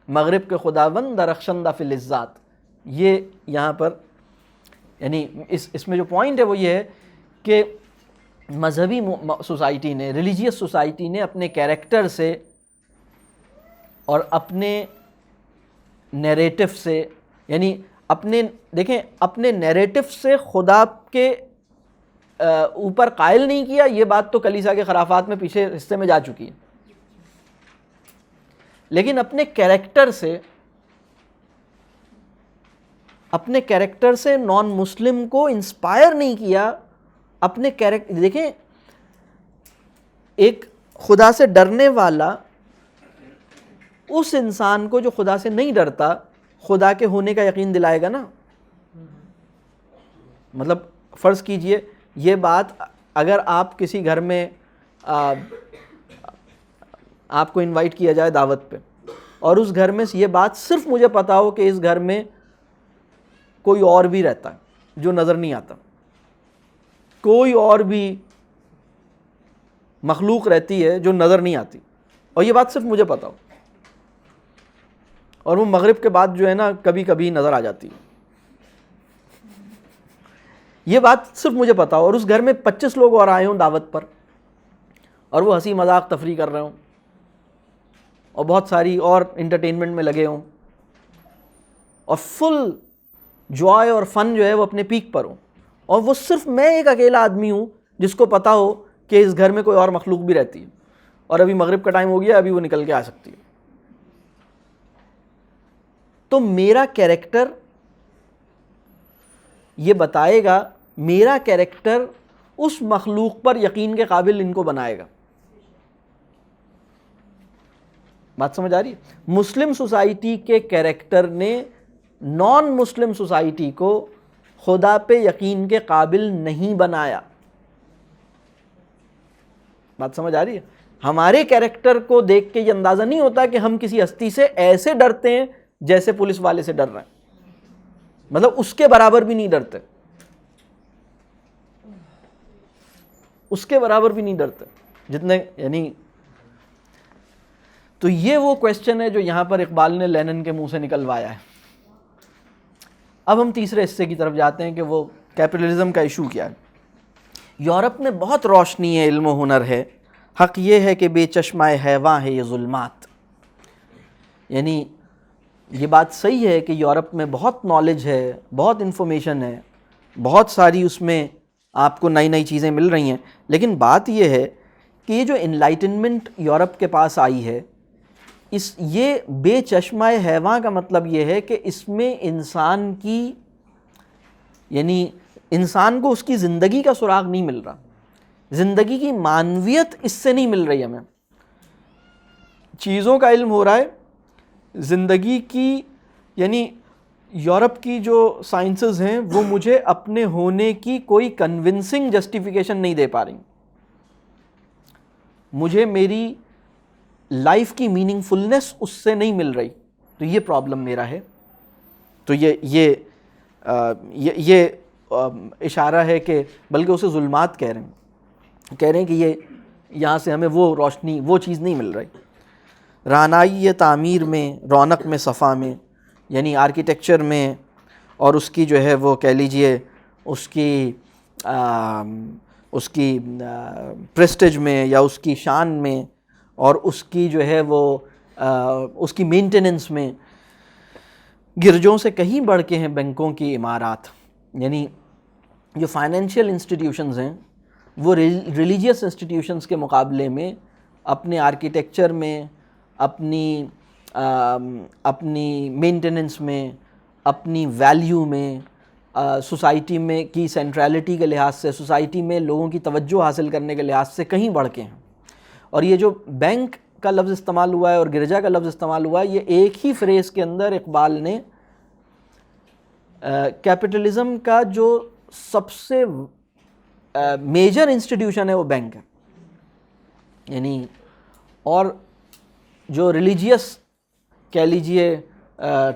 مغرب کے خداوند درخشندہ فی الذات. یہ یہاں پر یعنی اس میں جو پوائنٹ ہے وہ یہ ہے کہ مذہبی سوسائٹی نے، ریلیجیس سوسائٹی نے اپنے کیریکٹر سے اور اپنے نیریٹو سے، یعنی اپنے نیریٹو سے خدا کے اوپر قائل نہیں کیا. یہ بات تو کلیسا کے خرافات میں پیچھے حصے میں جا چکی ہے. لیکن اپنے کیریکٹر سے نان مسلم کو انسپائر نہیں کیا. اپنے کیریکٹر دیکھیں، ایک خدا سے ڈرنے والا اس انسان کو جو خدا سے نہیں ڈرتا خدا کے ہونے کا یقین دلائے گا نا. مطلب فرض کیجئے یہ بات، اگر آپ کسی گھر میں آپ کو انوائٹ کیا جائے دعوت پہ، اور اس گھر میں یہ بات صرف مجھے پتا ہو کہ اس گھر میں کوئی اور بھی رہتا ہے جو نظر نہیں آتا، کوئی اور بھی مخلوق رہتی ہے جو نظر نہیں آتی، اور یہ بات صرف مجھے پتا ہو، اور وہ مغرب کے بعد جو ہے نا کبھی کبھی نظر آ جاتی ہے، یہ بات صرف مجھے پتا ہو، اور اس گھر میں 25 لوگ اور آئے ہوں دعوت پر، اور وہ ہنسی مذاق تفریح کر رہے ہوں اور بہت ساری اور انٹرٹینمنٹ میں لگے ہوں، اور فل جوائے اور فن جو ہے وہ اپنے پیک پر ہوں، اور وہ صرف میں ایک اکیلا آدمی ہوں جس کو پتا ہو کہ اس گھر میں کوئی اور مخلوق بھی رہتی ہے، اور ابھی مغرب کا ٹائم ہو گیا، ابھی وہ نکل کے آ سکتی ہے. تو میرا کیریکٹر یہ بتائے گا، میرا کیریکٹر اس مخلوق پر یقین کے قابل ان کو بنائے گا. بات سمجھ آ رہی ہے؟ مسلم سوسائٹی کے کیریکٹر نے نان مسلم سوسائٹی کو خدا پہ یقین کے قابل نہیں بنایا. بات سمجھ آ رہی ہے؟ ہمارے کیریکٹر کو دیکھ کے یہ اندازہ نہیں ہوتا کہ ہم کسی ہستی سے ایسے ڈرتے ہیں جیسے پولیس والے سے ڈر رہے ہیں، مطلب اس کے برابر بھی نہیں ڈرتے، اس کے برابر بھی نہیں ڈرتے جتنے، یعنی تو یہ وہ کویسچن ہے جو یہاں پر اقبال نے لینن کے منہ سے نکلوایا ہے. اب ہم تیسرے حصے کی طرف جاتے ہیں کہ وہ کیپٹلزم کا ایشو کیا ہے. یورپ میں بہت روشنی ہے، علم و ہنر ہے، حق یہ ہے کہ بے چشمہ حیواں ہے یہ ظلمات. یعنی یہ بات صحیح ہے کہ یورپ میں بہت نالج ہے، بہت انفارمیشن ہے، بہت ساری اس میں آپ کو نئی نئی چیزیں مل رہی ہیں، لیکن بات یہ ہے کہ یہ جو انلائٹنمنٹ یورپ کے پاس آئی ہے، یہ بے چشمہ حیواں کا مطلب یہ ہے کہ اس میں انسان کی، یعنی انسان کو اس کی زندگی کا سراغ نہیں مل رہا، زندگی کی معنویت اس سے نہیں مل رہی. ہمیں چیزوں کا علم ہو رہا ہے، زندگی کی، یعنی یورپ کی جو سائنسز ہیں وہ مجھے اپنے ہونے کی کوئی کنونسنگ جسٹیفیکیشن نہیں دے پا رہی، مجھے میری لائف کی میننگ فلنس اس سے نہیں مل رہی. تو یہ پرابلم میرا ہے. تو یہ اشارہ ہے کہ بلکہ اسے ظلمات کہہ رہے ہیں کہ یہ یہاں سے ہمیں وہ روشنی، وہ چیز نہیں مل رہی. رانائی تعمیر میں، رونق میں، صفا میں، یعنی آرکیٹیکچر میں، اور اس کی جو ہے وہ کہہ لیجئے اس کی پریسٹیج میں یا اس کی شان میں، اور اس کی جو ہے وہ اس کی مینٹیننس میں. گرجوں سے کہیں بڑھ کے ہیں بینکوں کی عمارات. یعنی جو فائنینشیل انسٹیٹیوشنز ہیں وہ ریلیجیس انسٹیٹیوشنز کے مقابلے میں اپنے آرکیٹیکچر میں، اپنی مینٹیننس میں، اپنی ویلیو میں، سوسائٹی میں کی سینٹرلٹی کے لحاظ سے، سوسائٹی میں لوگوں کی توجہ حاصل کرنے کے لحاظ سے کہیں بڑھ کے ہیں. اور یہ جو بینک کا لفظ استعمال ہوا ہے اور گرجا کا لفظ استعمال ہوا ہے، یہ ایک ہی فریز کے اندر اقبال نے کیپٹلزم کا جو سب سے میجر انسٹیٹیوشن ہے وہ بینک ہے، یعنی اور جو ریلیجیس کہہ لیجئے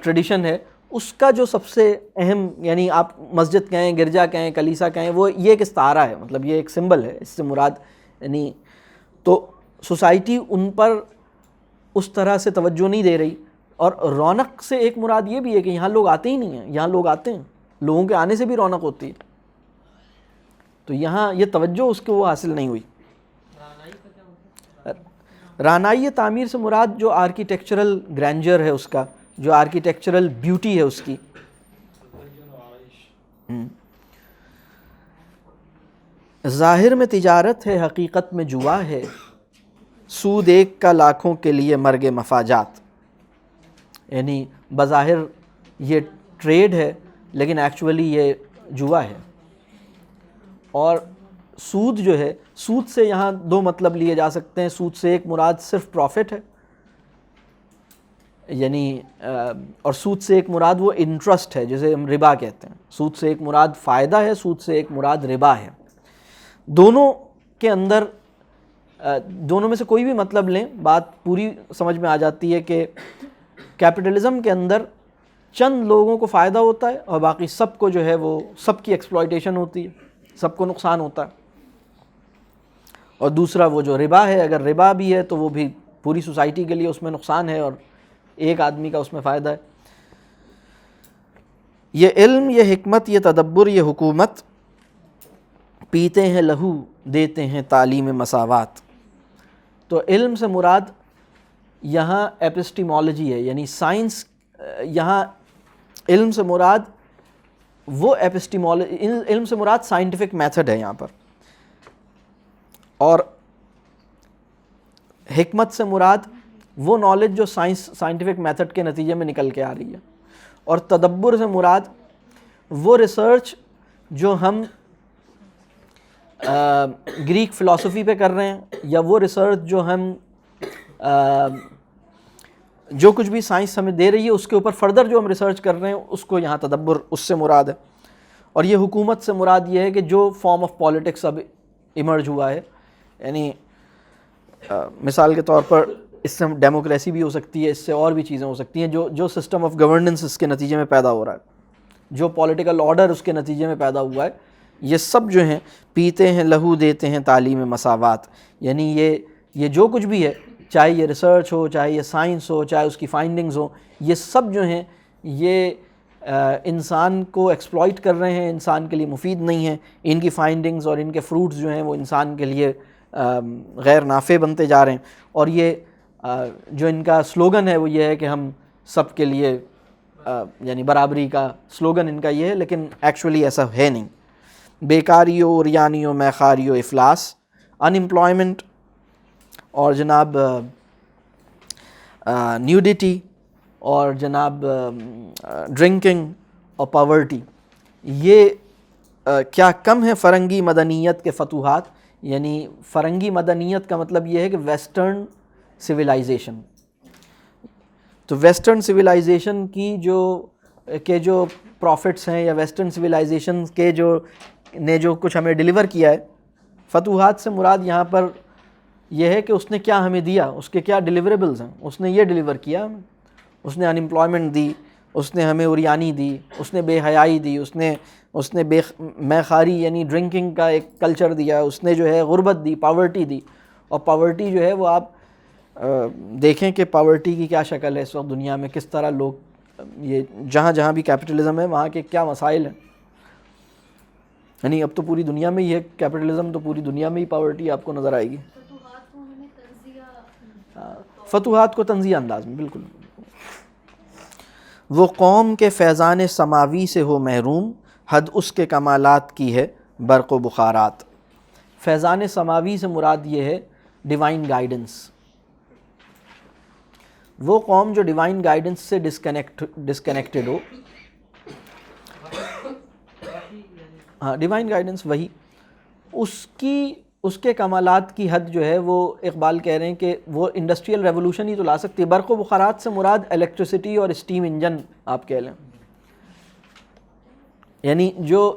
ٹریڈیشن ہے اس کا جو سب سے اہم، یعنی آپ مسجد کہیں، گرجا کہیں، کلیسا کہیں، وہ یہ ایک استعارہ ہے، مطلب یہ ایک سمبل ہے. اس سے مراد یعنی تو سوسائٹی ان پر اس طرح سے توجہ نہیں دے رہی. اور رونق سے ایک مراد یہ بھی ہے کہ یہاں لوگ آتے ہی نہیں ہیں، یہاں لوگ آتے ہیں، لوگوں کے آنے سے بھی رونق ہوتی ہے. تو یہاں یہ توجہ اس کو وہ حاصل نہیں ہوئی. رانائی تعمیر سے مراد جو آرکیٹیکچرل گرینڈر ہے، اس کا جو آرکیٹیکچرل بیوٹی ہے اس کی. ظاہر میں تجارت ہے، حقیقت میں جوا ہے، سود ایک کا لاکھوں کے لیے مرگ مفاجات. یعنی بظاہر یہ ٹریڈ ہے لیکن ایکچولی یہ جوا ہے. اور سود جو ہے، سود سے یہاں دو مطلب لیے جا سکتے ہیں. سود سے ایک مراد صرف پروفٹ ہے، یعنی اور سود سے ایک مراد وہ انٹرسٹ ہے جسے ہم ربا کہتے ہیں. سود سے ایک مراد فائدہ ہے، سود سے ایک مراد ربا ہے. دونوں کے اندر دونوں میں سے کوئی بھی مطلب لیں، بات پوری سمجھ میں آ جاتی ہے کہ کیپٹلزم کے اندر چند لوگوں کو فائدہ ہوتا ہے اور باقی سب کو جو ہے وہ سب کی ایکسپلائٹیشن ہوتی ہے، سب کو نقصان ہوتا ہے. اور دوسرا وہ جو ربا ہے، اگر ربا بھی ہے تو وہ بھی پوری سوسائٹی کے لیے اس میں نقصان ہے اور ایک آدمی کا اس میں فائدہ ہے. یہ علم، یہ حکمت، یہ تدبر، یہ حکومت، پیتے ہیں لہو دیتے ہیں تعلیم مساوات. تو علم سے مراد یہاں ایپسٹیمالوجی ہے، یعنی سائنس. یہاں علم سے مراد وہ علم سے مراد سائنٹیفک میتھڈ ہے یہاں پر. اور حکمت سے مراد وہ نالج جو سائنٹیفک میتھڈ کے نتیجے میں نکل کے آ رہی ہے. اور تدبر سے مراد وہ ریسرچ جو ہم گریک فلسفی پہ کر رہے ہیں، یا وہ ریسرچ جو ہم جو کچھ بھی سائنس ہمیں دے رہی ہے اس کے اوپر فردر جو ہم ریسرچ کر رہے ہیں اس کو یہاں تدبر اس سے مراد ہے. اور یہ حکومت سے مراد یہ ہے کہ جو فارم آف پالیٹکس اب ایمرج ہوا ہے, یعنی مثال کے طور پر اس سے ڈیموکریسی بھی ہو سکتی ہے, اس سے اور بھی چیزیں ہو سکتی ہیں, جو سسٹم آف گورننس اس کے نتیجے میں پیدا ہو رہا ہے, جو پولیٹیکل آرڈر اس کے نتیجے میں پیدا ہوا ہے, یہ سب جو ہیں پیتے ہیں لہو دیتے ہیں تعلیم مساوات. یعنی یہ جو کچھ بھی ہے, چاہے یہ ریسرچ ہو, چاہے یہ سائنس ہو, چاہے اس کی فائنڈنگز ہوں, یہ سب جو ہیں یہ انسان کو ایکسپلائٹ کر رہے ہیں, انسان کے لیے مفید نہیں ہیں. ان کی فائنڈنگز اور ان کے فروٹس جو ہیں وہ انسان کے لیے غیر نافع بنتے جا رہے ہیں. اور یہ جو ان کا سلوگن ہے وہ یہ ہے کہ ہم سب کے لیے یعنی برابری کا سلوگن ان کا یہ ہے, لیکن ایکچولی ایسا ہے نہیں. بیکاری و اریانی و میخاری و افلاس, ان امپلائمنٹ, اور جناب نیوڈیٹی, اور جناب ڈرنکنگ اور پاورٹی, یہ کیا کم ہے فرنگی مدنیت کے فتوحات. یعنی فرنگی مدنیت کا مطلب یہ ہے کہ ویسٹرن سویلائزیشن. تو ویسٹرن سویلائزیشن کی جو پروفٹس ہیں, یا ویسٹرن سویلائزیشن کے جو کچھ ہمیں ڈیلیور کیا ہے, فتوحات سے مراد یہاں پر یہ ہے کہ اس نے کیا ہمیں دیا, اس کے کیا ڈیلیوریبلز ہیں. اس نے یہ ڈیلیور کیا ہمیں, اس نے ان امپلائمنٹ دی, اس نے ہمیں اریانی دی, اس نے بے حیائی دی, اس نے میخاری یعنی ڈرنکنگ کا ایک کلچر دیا, اس نے جو ہے غربت دی, پاورٹی دی. اور پاورٹی جو ہے وہ آپ دیکھیں کہ پاورٹی کی کیا شکل ہے اس وقت دنیا میں, کس طرح لوگ یہ جہاں بھی کیپٹلزم ہے وہاں کے کیا مسائل ہیں. یعنی اب تو پوری دنیا میں ہی ہے کیپٹلزم, تو پوری دنیا میں ہی پاورٹی آپ کو نظر آئے گی. فتوحات کو تنزیہ انداز میں, بالکل. وہ قوم کے فیضان سماوی سے ہو محروم, حد اس کے کمالات کی ہے برق و بخارات. فیضان سماوی سے مراد یہ ہے ڈیوائن گائیڈنس. وہ قوم جو ڈیوائن گائیڈنس سے ڈسکنیکٹڈ ہو, ہاں ڈیوائن گائیڈنس وہی, اس کے کمالات کی حد جو ہے وہ اقبال کہہ رہے ہیں کہ وہ انڈسٹریل ریولوشن ہی تو لا سکتی ہے. برق و بخارات سے مراد الیکٹریسٹی اور اسٹیم انجن آپ کہہ لیں, یعنی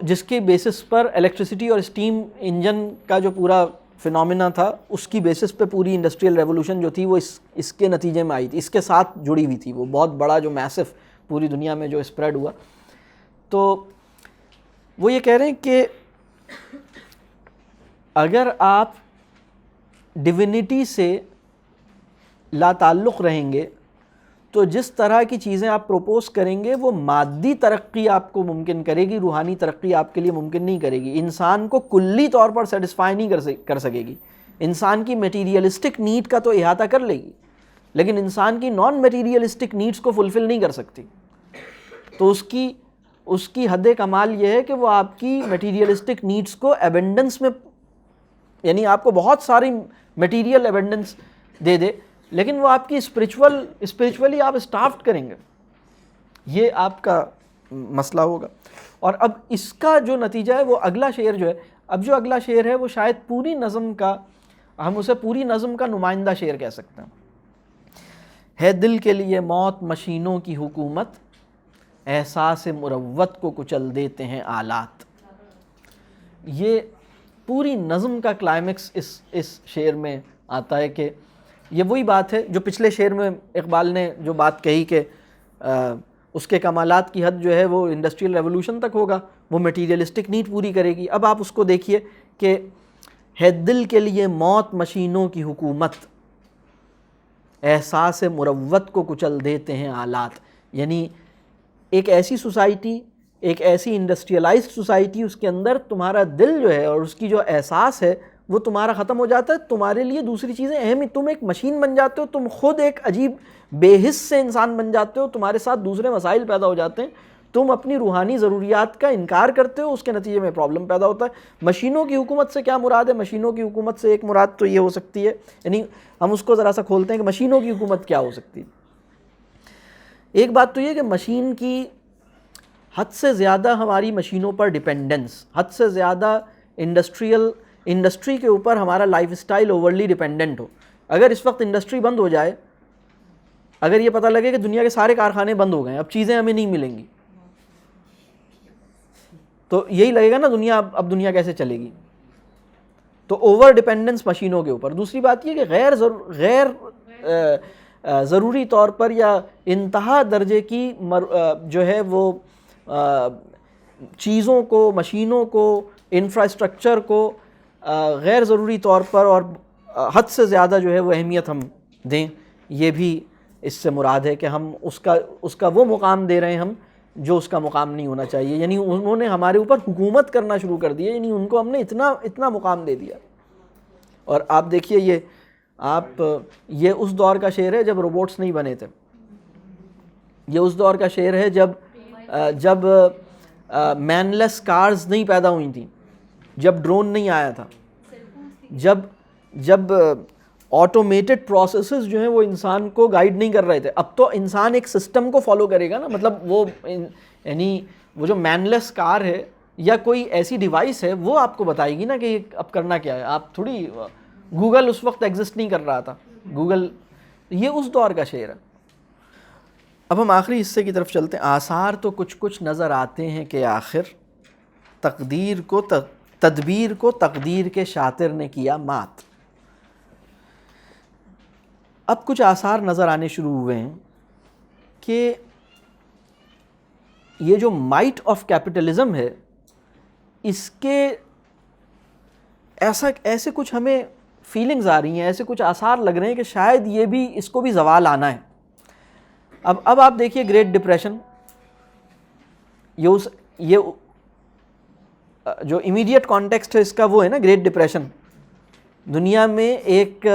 جس کے بیسس پر الیکٹریسٹی اور اسٹیم انجن کا جو پورا فینومینا تھا, اس کی بیسس پہ پوری انڈسٹریل ریولوشن جو تھی وہ اس کے نتیجے میں آئی تھی, اس کے ساتھ جڑی ہوئی تھی. وہ بہت بڑا جو میسو پوری دنیا میں جو اسپریڈ ہوا. تو وہ یہ کہہ رہے ہیں کہ اگر آپ ڈیوینٹی سے لا تعلق رہیں گے تو جس طرح کی چیزیں آپ پروپوز کریں گے وہ مادی ترقی آپ کو ممکن کرے گی, روحانی ترقی آپ کے لیے ممکن نہیں کرے گی. انسان کو کلی طور پر سیٹسفائی نہیں کر سکے گی. انسان کی میٹیریلسٹک نیڈ کا تو احاطہ کر لے گی, لیکن انسان کی نان میٹیریلسٹک نیڈز کو فلفل نہیں کر سکتی. تو اس کی حد کمال یہ ہے کہ وہ آپ کی میٹیریلسٹک نیڈز کو ایبنڈنس میں, یعنی آپ کو بہت ساری میٹیریل ایبنڈنس دے دے, لیکن وہ آپ کی اسپریچولی آپ اسٹافڈ کریں گے. یہ آپ کا مسئلہ ہوگا. اور اب اس کا جو نتیجہ ہے وہ اگلا شعر جو ہے, اب جو اگلا شعر ہے وہ شاید پوری نظم کا, ہم اسے پوری نظم کا نمائندہ شعر کہہ سکتے ہیں. ہے دل کے لیے موت مشینوں کی حکومت, احساس مروت کو کچل دیتے ہیں آلات. یہ پوری نظم کا کلائمیکس اس شعر میں آتا ہے کہ یہ وہی بات ہے جو پچھلے شعر میں اقبال نے جو بات کہی کہ اس کے کمالات کی حد جو ہے وہ انڈسٹریل ریولوشن تک ہوگا, وہ میٹیریلسٹک نیڈ پوری کرے گی. اب آپ اس کو دیکھیے کہ ہے دل کے لیے موت مشینوں کی حکومت, احساس مروت کو کچل دیتے ہیں آلات. یعنی ایک ایسی سوسائٹی, ایک ایسی انڈسٹریلائزڈ سوسائٹی, اس کے اندر تمہارا دل جو ہے اور اس کی جو احساس ہے وہ تمہارا ختم ہو جاتا ہے. تمہارے لیے دوسری چیزیں اہم ہی, تم ایک مشین بن جاتے ہو, تم خود ایک عجیب بے حس سے انسان بن جاتے ہو, تمہارے ساتھ دوسرے مسائل پیدا ہو جاتے ہیں, تم اپنی روحانی ضروریات کا انکار کرتے ہو, اس کے نتیجے میں پرابلم پیدا ہوتا ہے. مشینوں کی حکومت سے کیا مراد ہے؟ مشینوں کی حکومت سے ایک مراد تو یہ ہو سکتی ہے, یعنی ہم اس کو ذرا سا کھولتے ہیں کہ مشینوں کی حکومت کیا ہو سکتی ہے. ایک بات تو یہ کہ مشین کی حد سے زیادہ ہماری مشینوں پر ڈیپینڈنس, حد سے زیادہ انڈسٹری کے اوپر ہمارا لائف اسٹائل اوورلی ڈیپینڈنٹ ہو. اگر اس وقت انڈسٹری بند ہو جائے اگر یہ پتہ لگے کہ دنیا کے سارے کارخانے بند ہو گئے ہیں، اب چیزیں ہمیں نہیں ملیں گی، تو یہی لگے گا نا دنیا اب دنیا کیسے چلے گی. تو اوور ڈپینڈنس مشینوں کے اوپر. دوسری بات یہ کہ غیر ضروری طور پر یا انتہا درجے کی جو ہے وہ چیزوں کو، مشینوں کو، انفراسٹرکچر کو غیر ضروری طور پر اور حد سے زیادہ جو ہے وہ اہمیت ہم دیں، یہ بھی اس سے مراد ہے کہ ہم اس کا وہ مقام دے رہے ہیں ہم جو اس کا مقام نہیں ہونا چاہیے. یعنی انہوں نے ہمارے اوپر حکومت کرنا شروع کر دی ہے، یعنی ان کو ہم نے اتنا مقام دے دیا. اور آپ دیکھیے یہ اس دور کا شعر ہے جب روبوٹس نہیں بنے تھے. یہ اس دور کا شعر ہے جب مین لیس کارز نہیں پیدا ہوئی تھیں، جب ڈرون نہیں آیا تھا، جب آٹومیٹڈ پروسیسز جو ہیں وہ انسان کو گائیڈ نہیں کر رہے تھے. اب تو انسان ایک سسٹم کو فالو کرے گا نا. مطلب یعنی وہ جو مین لیس کار ہے یا کوئی ایسی ڈیوائس ہے وہ آپ کو بتائے گی نا کہ اب کرنا کیا ہے. آپ تھوڑی گوگل اس وقت ایگزسٹ نہیں کر رہا تھا. گوگل یہ اس دور کا شعر ہے. اب ہم آخری حصے کی طرف چلتے ہیں. آثار تو کچھ نظر آتے ہیں کہ آخر تدبیر کو تقدیر کے شاطر نے کیا مات. اب کچھ آثار نظر آنے شروع ہوئے ہیں کہ یہ جو مائٹ آف کیپٹلزم ہے اس کے ایسے کچھ ہمیں فیلنگز آ رہی ہیں، ایسے کچھ آثار لگ رہے ہیں کہ شاید اس کو بھی زوال آنا ہے. اب آپ دیکھیے گریٹ ڈپریشن، یہ جو امیڈیٹ کانٹیکسٹ ہے اس کا وہ ہے نا گریٹ ڈپریشن. دنیا میں ایک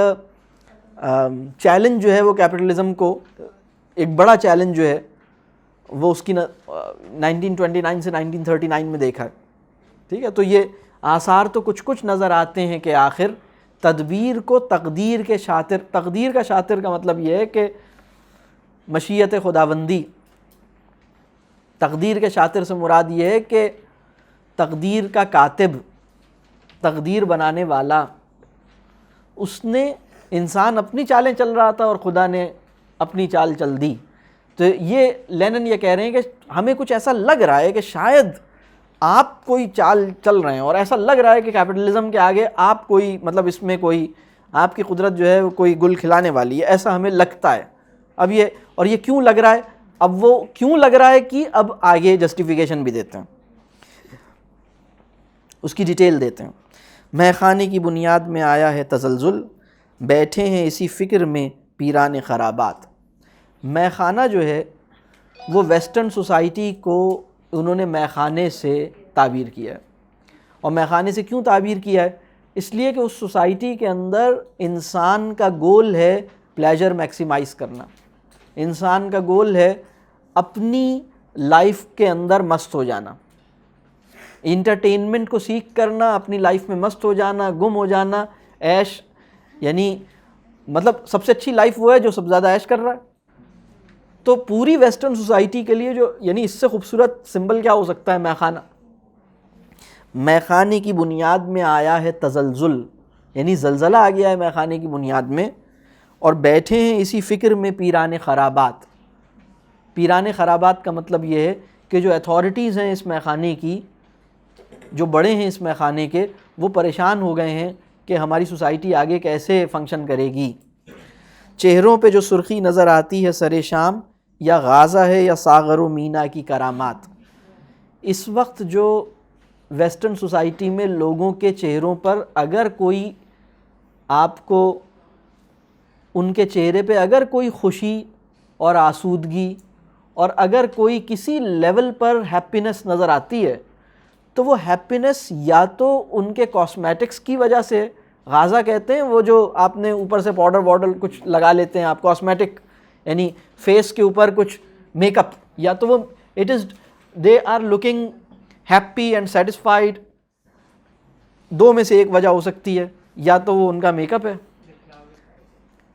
چیلنج جو ہے وہ کیپٹلزم کو، ایک بڑا چیلنج جو ہے وہ اس کی 1929 سے 1939 میں دیکھا ہے. ٹھیک ہے، تو یہ آثار تو کچھ نظر آتے ہیں کہ آخر تدبیر کو تقدیر کے شاطر. تقدیر کا شاطر کا مطلب یہ ہے کہ مشیت خداوندی. تقدیر کے شاطر سے مراد یہ ہے کہ تقدیر کا کاتب، تقدیر بنانے والا، اس نے انسان اپنی چالیں چل رہا تھا اور خدا نے اپنی چال چل دی. تو یہ لینن یہ کہہ رہے ہیں کہ ہمیں کچھ ایسا لگ رہا ہے کہ شاید آپ کوئی چال چل رہے ہیں، اور ایسا لگ رہا ہے کہ کیپٹلزم کے آگے آپ کوئی مطلب اس میں کوئی آپ کی قدرت جو ہے وہ کوئی گل کھلانے والی ہے، ایسا ہمیں لگتا ہے. اب یہ کیوں لگ رہا ہے؟ اب وہ کیوں لگ رہا ہے کہ اب آگے جسٹیفیکیشن بھی دیتے ہیں، اس کی ڈیٹیل دیتے ہیں. مے خانے کی بنیاد میں آیا ہے تزلزل، بیٹھے ہیں اسی فکر میں پیران خرابات. مے خانہ جو ہے وہ ویسٹرن سوسائٹی کو انہوں نے مے خانے سے تعبیر کیا ہے. اور مے خانے سے کیوں تعبیر کیا ہے؟ اس لیے کہ اس سوسائٹی کے اندر انسان کا گول ہے پلیجر میکسیمائز کرنا. انسان کا گول ہے اپنی لائف کے اندر مست ہو جانا، انٹرٹینمنٹ کو سیکھ کرنا، اپنی لائف میں مست ہو جانا، گم ہو جانا، عیش. یعنی مطلب سب سے اچھی لائف وہ ہے جو سب سے زیادہ عیش کر رہا ہے. تو پوری ویسٹرن سوسائٹی کے لیے یعنی اس سے خوبصورت سمبل کیا ہو سکتا ہے؟ مے خانہ. مے خانے کی بنیاد میں آیا ہے تزلزل، یعنی زلزلہ آ گیا ہے مے خانے کی بنیاد میں، اور بیٹھے ہیں اسی فکر میں پیران خرابات. پیران خرابات کا مطلب یہ ہے کہ جو اتھارٹیز ہیں اس مے خانے کی، جو بڑے ہیں اس مے خانے کے، وہ پریشان ہو گئے ہیں کہ ہماری سوسائٹی آگے کیسے فنکشن کرے گی. چہروں پہ جو سرخی نظر آتی ہے سر شام، یا غازہ ہے یا ساغر و مینا کی کرامات. اس وقت جو ویسٹرن سوسائٹی میں لوگوں کے چہروں پر اگر کوئی آپ کو ان کے چہرے پہ اگر کوئی خوشی اور آسودگی اور اگر کوئی کسی لیول پر ہیپینس نظر آتی ہے تو وہ ہیپینس یا تو ان کے کاسمیٹکس کی وجہ سے، غازہ کہتے ہیں وہ جو آپ نے اوپر سے پاؤڈر وارڈر کچھ لگا لیتے ہیں آپ کاسمیٹک، یعنی فیس کے اوپر کچھ میک اپ، یا تو وہ they are looking happy and satisfied. دو میں سے ایک وجہ ہو سکتی ہے، یا تو وہ ان کا میک اپ ہے،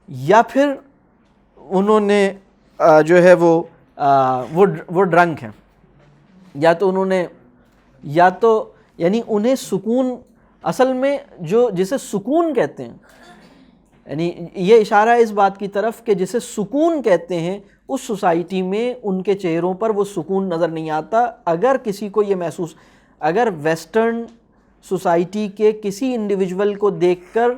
یا پھر انہوں نے جو ہے وہ ڈرنک ہیں، یا تو انہوں نے یعنی انہیں سکون، اصل میں جسے سکون کہتے ہیں، یعنی یہ اشارہ ہے اس بات کی طرف کہ جسے سکون کہتے ہیں اس سوسائٹی میں ان کے چہروں پر وہ سکون نظر نہیں آتا. اگر کسی کو یہ محسوس، اگر ویسٹرن سوسائٹی کے کسی انڈیویجول کو دیکھ کر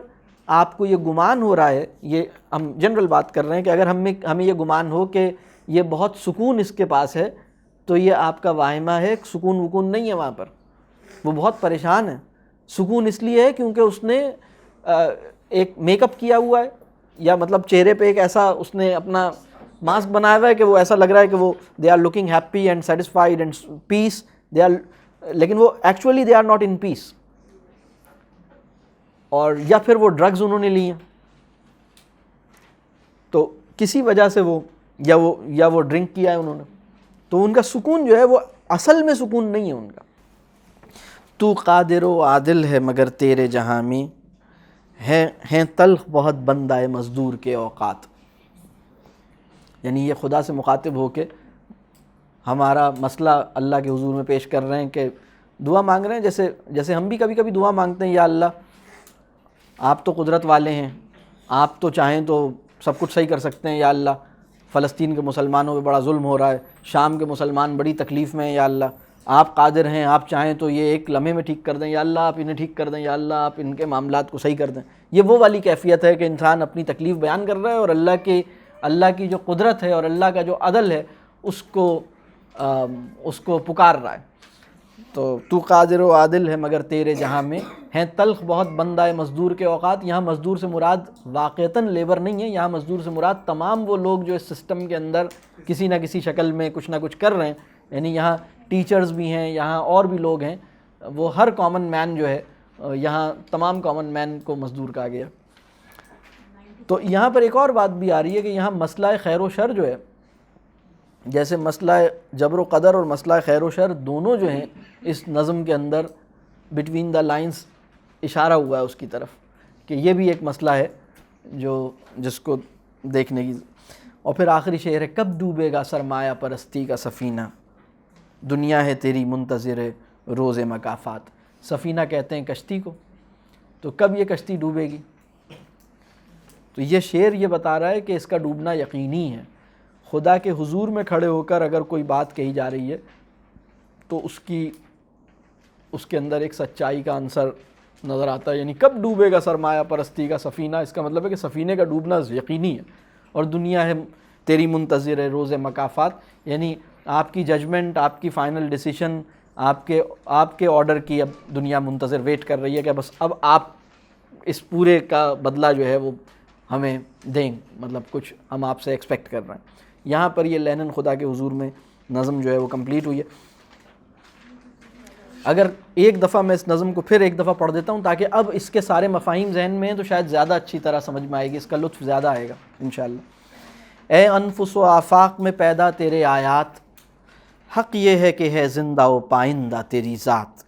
آپ کو یہ گمان ہو رہا ہے، یہ ہم جنرل بات کر رہے ہیں کہ اگر ہمیں یہ گمان ہو کہ یہ بہت سکون اس کے پاس ہے، تو یہ آپ کا واہمہ ہے. سکون وکون نہیں ہے وہاں پر، وہ بہت پریشان ہے. سکون اس لیے ہے کیونکہ اس نے ایک میک اپ کیا ہوا ہے، یا مطلب چہرے پہ ایک ایسا اس نے اپنا ماسک بنایا ہوا ہے کہ وہ ایسا لگ رہا ہے کہ وہ they are looking happy and satisfied and peace, لیکن وہ actually they are not in peace. اور یا پھر وہ ڈرگز انہوں نے لی ہیں، تو کسی وجہ سے یا وہ ڈرنک کیا ہے انہوں نے، تو ان کا سکون جو ہے وہ اصل میں سکون نہیں ہے ان کا. تو قادر و عادل ہے مگر تیرے جہاں میں ہیں تلخ بہت بندہ مزدور کے اوقات. یعنی یہ خدا سے مخاطب ہو کے ہمارا مسئلہ اللہ کے حضور میں پیش کر رہے ہیں کہ دعا مانگ رہے ہیں جیسے ہم بھی کبھی کبھی دعا مانگتے ہیں، یا اللہ آپ تو قدرت والے ہیں، آپ تو چاہیں تو سب کچھ صحیح کر سکتے ہیں. یا اللہ فلسطین کے مسلمانوں پہ بڑا ظلم ہو رہا ہے، شام کے مسلمان بڑی تکلیف میں ہیں، یا اللہ آپ قادر ہیں، آپ چاہیں تو یہ ایک لمحے میں ٹھیک کر دیں، یا اللہ آپ انہیں ٹھیک کر دیں، یا اللہ آپ ان کے معاملات کو صحیح کر دیں. یہ وہ والی کیفیت ہے کہ انسان اپنی تکلیف بیان کر رہا ہے اور اللہ کی جو قدرت ہے اور اللہ کا جو عدل ہے اس کو پکار رہا ہے. تو قادر و عادل ہے مگر تیرے جہاں میں ہیں تلخ بہت بندہ مزدور کے اوقات. یہاں مزدور سے مراد واقعتاً لیبر نہیں ہے، یہاں مزدور سے مراد تمام وہ لوگ جو اس سسٹم کے اندر کسی نہ کسی شکل میں کچھ نہ کچھ کر رہے ہیں. یعنی یہاں ٹیچرز بھی ہیں، یہاں اور بھی لوگ ہیں، وہ ہر کامن مین جو ہے، یہاں تمام کامن مین کو مزدور کہا گیا. تو یہاں پر ایک اور بات بھی آ رہی ہے کہ یہاں مسئلہ خیر و شر جو ہے، جیسے مسئلہ جبر و قدر اور مسئلہ خیر و شر دونوں جو ہیں اس نظم کے اندر بٹوین دا لائنز اشارہ ہوا ہے اس کی طرف کہ یہ بھی ایک مسئلہ ہے جس کو دیکھنے کی. اور پھر آخری شعر ہے، کب ڈوبے گا سرمایہ پرستی کا سفینہ، دنیا ہے تیری منتظر روز مکافات. سفینہ کہتے ہیں کشتی کو، تو کب یہ کشتی ڈوبے گی؟ تو یہ شعر یہ بتا رہا ہے کہ اس کا ڈوبنا یقینی ہے. خدا کے حضور میں کھڑے ہو کر اگر کوئی بات کہی جا رہی ہے تو اس کے اندر ایک سچائی کا عنصر نظر آتا ہے. یعنی کب ڈوبے گا سرمایہ پرستی کا سفینہ، اس کا مطلب ہے کہ سفینے کا ڈوبنا یقینی ہے. اور دنیا ہے تیری منتظر ہے روز مکافات، یعنی آپ کی ججمنٹ، آپ کی فائنل ڈیسیشن، آپ کے آرڈر کی اب دنیا منتظر ویٹ کر رہی ہے کہ بس اب آپ اس پورے کا بدلہ جو ہے وہ ہمیں دیں، مطلب کچھ ہم آپ سے ایکسپیکٹ کر رہے ہیں. یہاں پر یہ لینن خدا کے حضور میں نظم جو ہے وہ کمپلیٹ ہوئی ہے. اگر ایک دفعہ میں اس نظم کو پھر ایک دفعہ پڑھ دیتا ہوں تاکہ اب اس کے سارے مفاہیم ذہن میں ہیں تو شاید زیادہ اچھی طرح سمجھ میں آئے گی، اس کا لطف زیادہ آئے گا انشاءاللہ. اے انفس و آفاق میں پیدا تیرے آیات، حق یہ ہے کہ ہے زندہ و پائندہ تیری ذات.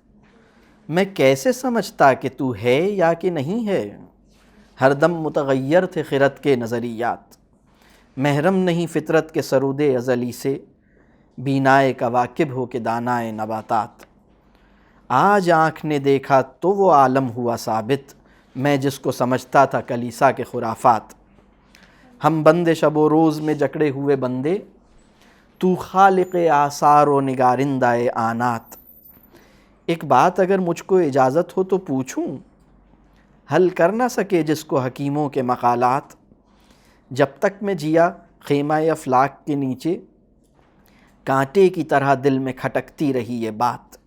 میں کیسے سمجھتا کہ تو ہے یا کہ نہیں ہے، ہر دم متغیر تھے خرد کے نظریات. محرم نہیں فطرت کے سرود ازلی سے، بینائے کواکب ہو کے دانائے نباتات. آج آنکھ نے دیکھا تو وہ عالم ہوا ثابت، میں جس کو سمجھتا تھا کلیسا کے خرافات. ہم بندے شب و روز میں جکڑے ہوئے بندے، تو خالق آثار و نگارندہ آنات. ایک بات اگر مجھ کو اجازت ہو تو پوچھوں، حل کر نہ سکے جس کو حکیموں کے مقالات. جب تک میں جیا خیمہ افلاک کے نیچے، کانٹے کی طرح دل میں کھٹکتی رہی یہ بات.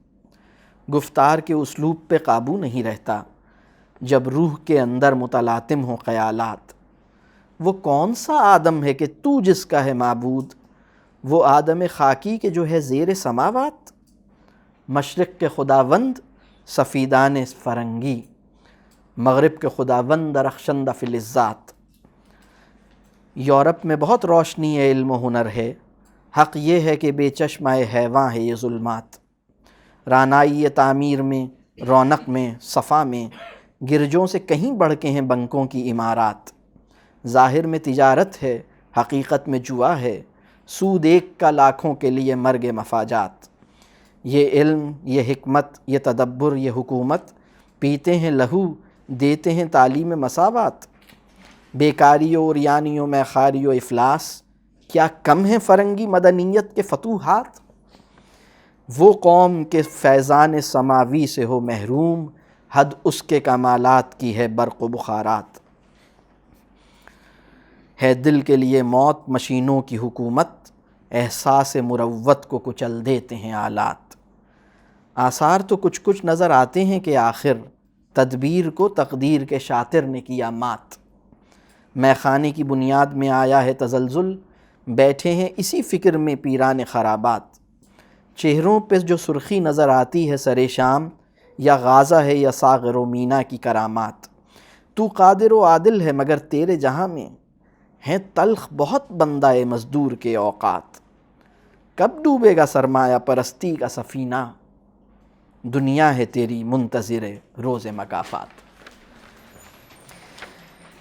گفتار کے اسلوب پہ قابو نہیں رہتا جب روح کے اندر متلاطم ہو خیالات. وہ کون سا آدم ہے کہ تو جس کا ہے معبود، وہ آدم خاکی کے جو ہے زیر سماوات. مشرق کے خداوند سفیدان فرنگی، مغرب کے خداوند رخشندہ فلزات. یورپ میں بہت روشنی ہے، علم و ہنر ہے، حق یہ ہے کہ بے چشمہ حیواں ہے یہ ظلمات. رانائی تعمیر میں، رونق میں، صفا میں، گرجوں سے کہیں بڑھ کے ہیں بنکوں کی عمارات. ظاہر میں تجارت ہے، حقیقت میں جوا ہے، سود ایک کا لاکھوں کے لیے مرگ مفاجات. یہ علم، یہ حکمت، یہ تدبر، یہ حکومت، پیتے ہیں لہو دیتے ہیں تعلیم مساوات. بیکاریوں اور یانیوں میں خاری و افلاس، کیا کم ہے فرنگی مدنیت کے فتوحات؟ وہ قوم کے فیضان سماوی سے ہو محروم، حد اس کے کمالات کی ہے برق و بخارات۔ ہے دل کے لیے موت مشینوں کی حکومت، احساس مروت کو کچل دیتے ہیں آلات۔ آثار تو کچھ کچھ نظر آتے ہیں کہ آخر تدبیر کو تقدیر کے شاطر نے کیا مات۔ میخانے کی بنیاد میں آیا ہے تزلزل، بیٹھے ہیں اسی فکر میں پیران خرابات۔ چہروں پہ جو سرخی نظر آتی ہے سر شام، یا غازہ ہے یا ساغر و مینا کی کرامات۔ تو قادر و عادل ہے مگر تیرے جہاں میں ہیں تلخ بہت بندہ مزدور کے اوقات۔ کب ڈوبے گا سرمایہ پرستی کا سفینہ، دنیا ہے تیری منتظر روز مکافات۔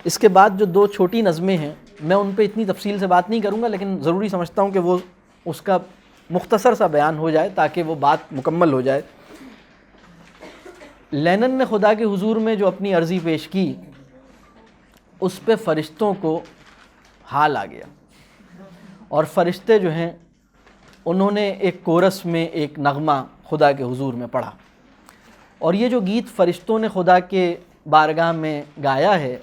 اس کے بعد جو دو چھوٹی نظمیں ہیں میں ان پہ اتنی تفصیل سے بات نہیں کروں گا، لیکن ضروری سمجھتا ہوں کہ وہ اس کا مختصر سا بیان ہو جائے تاکہ وہ بات مکمل ہو جائے۔ لینن نے خدا کے حضور میں جو اپنی عرضی پیش کی، اس پہ فرشتوں کو حال آ گیا، اور فرشتے جو ہیں انہوں نے ایک کورس میں ایک نغمہ خدا کے حضور میں پڑھا، اور یہ جو گیت فرشتوں نے خدا کے بارگاہ میں گایا ہے،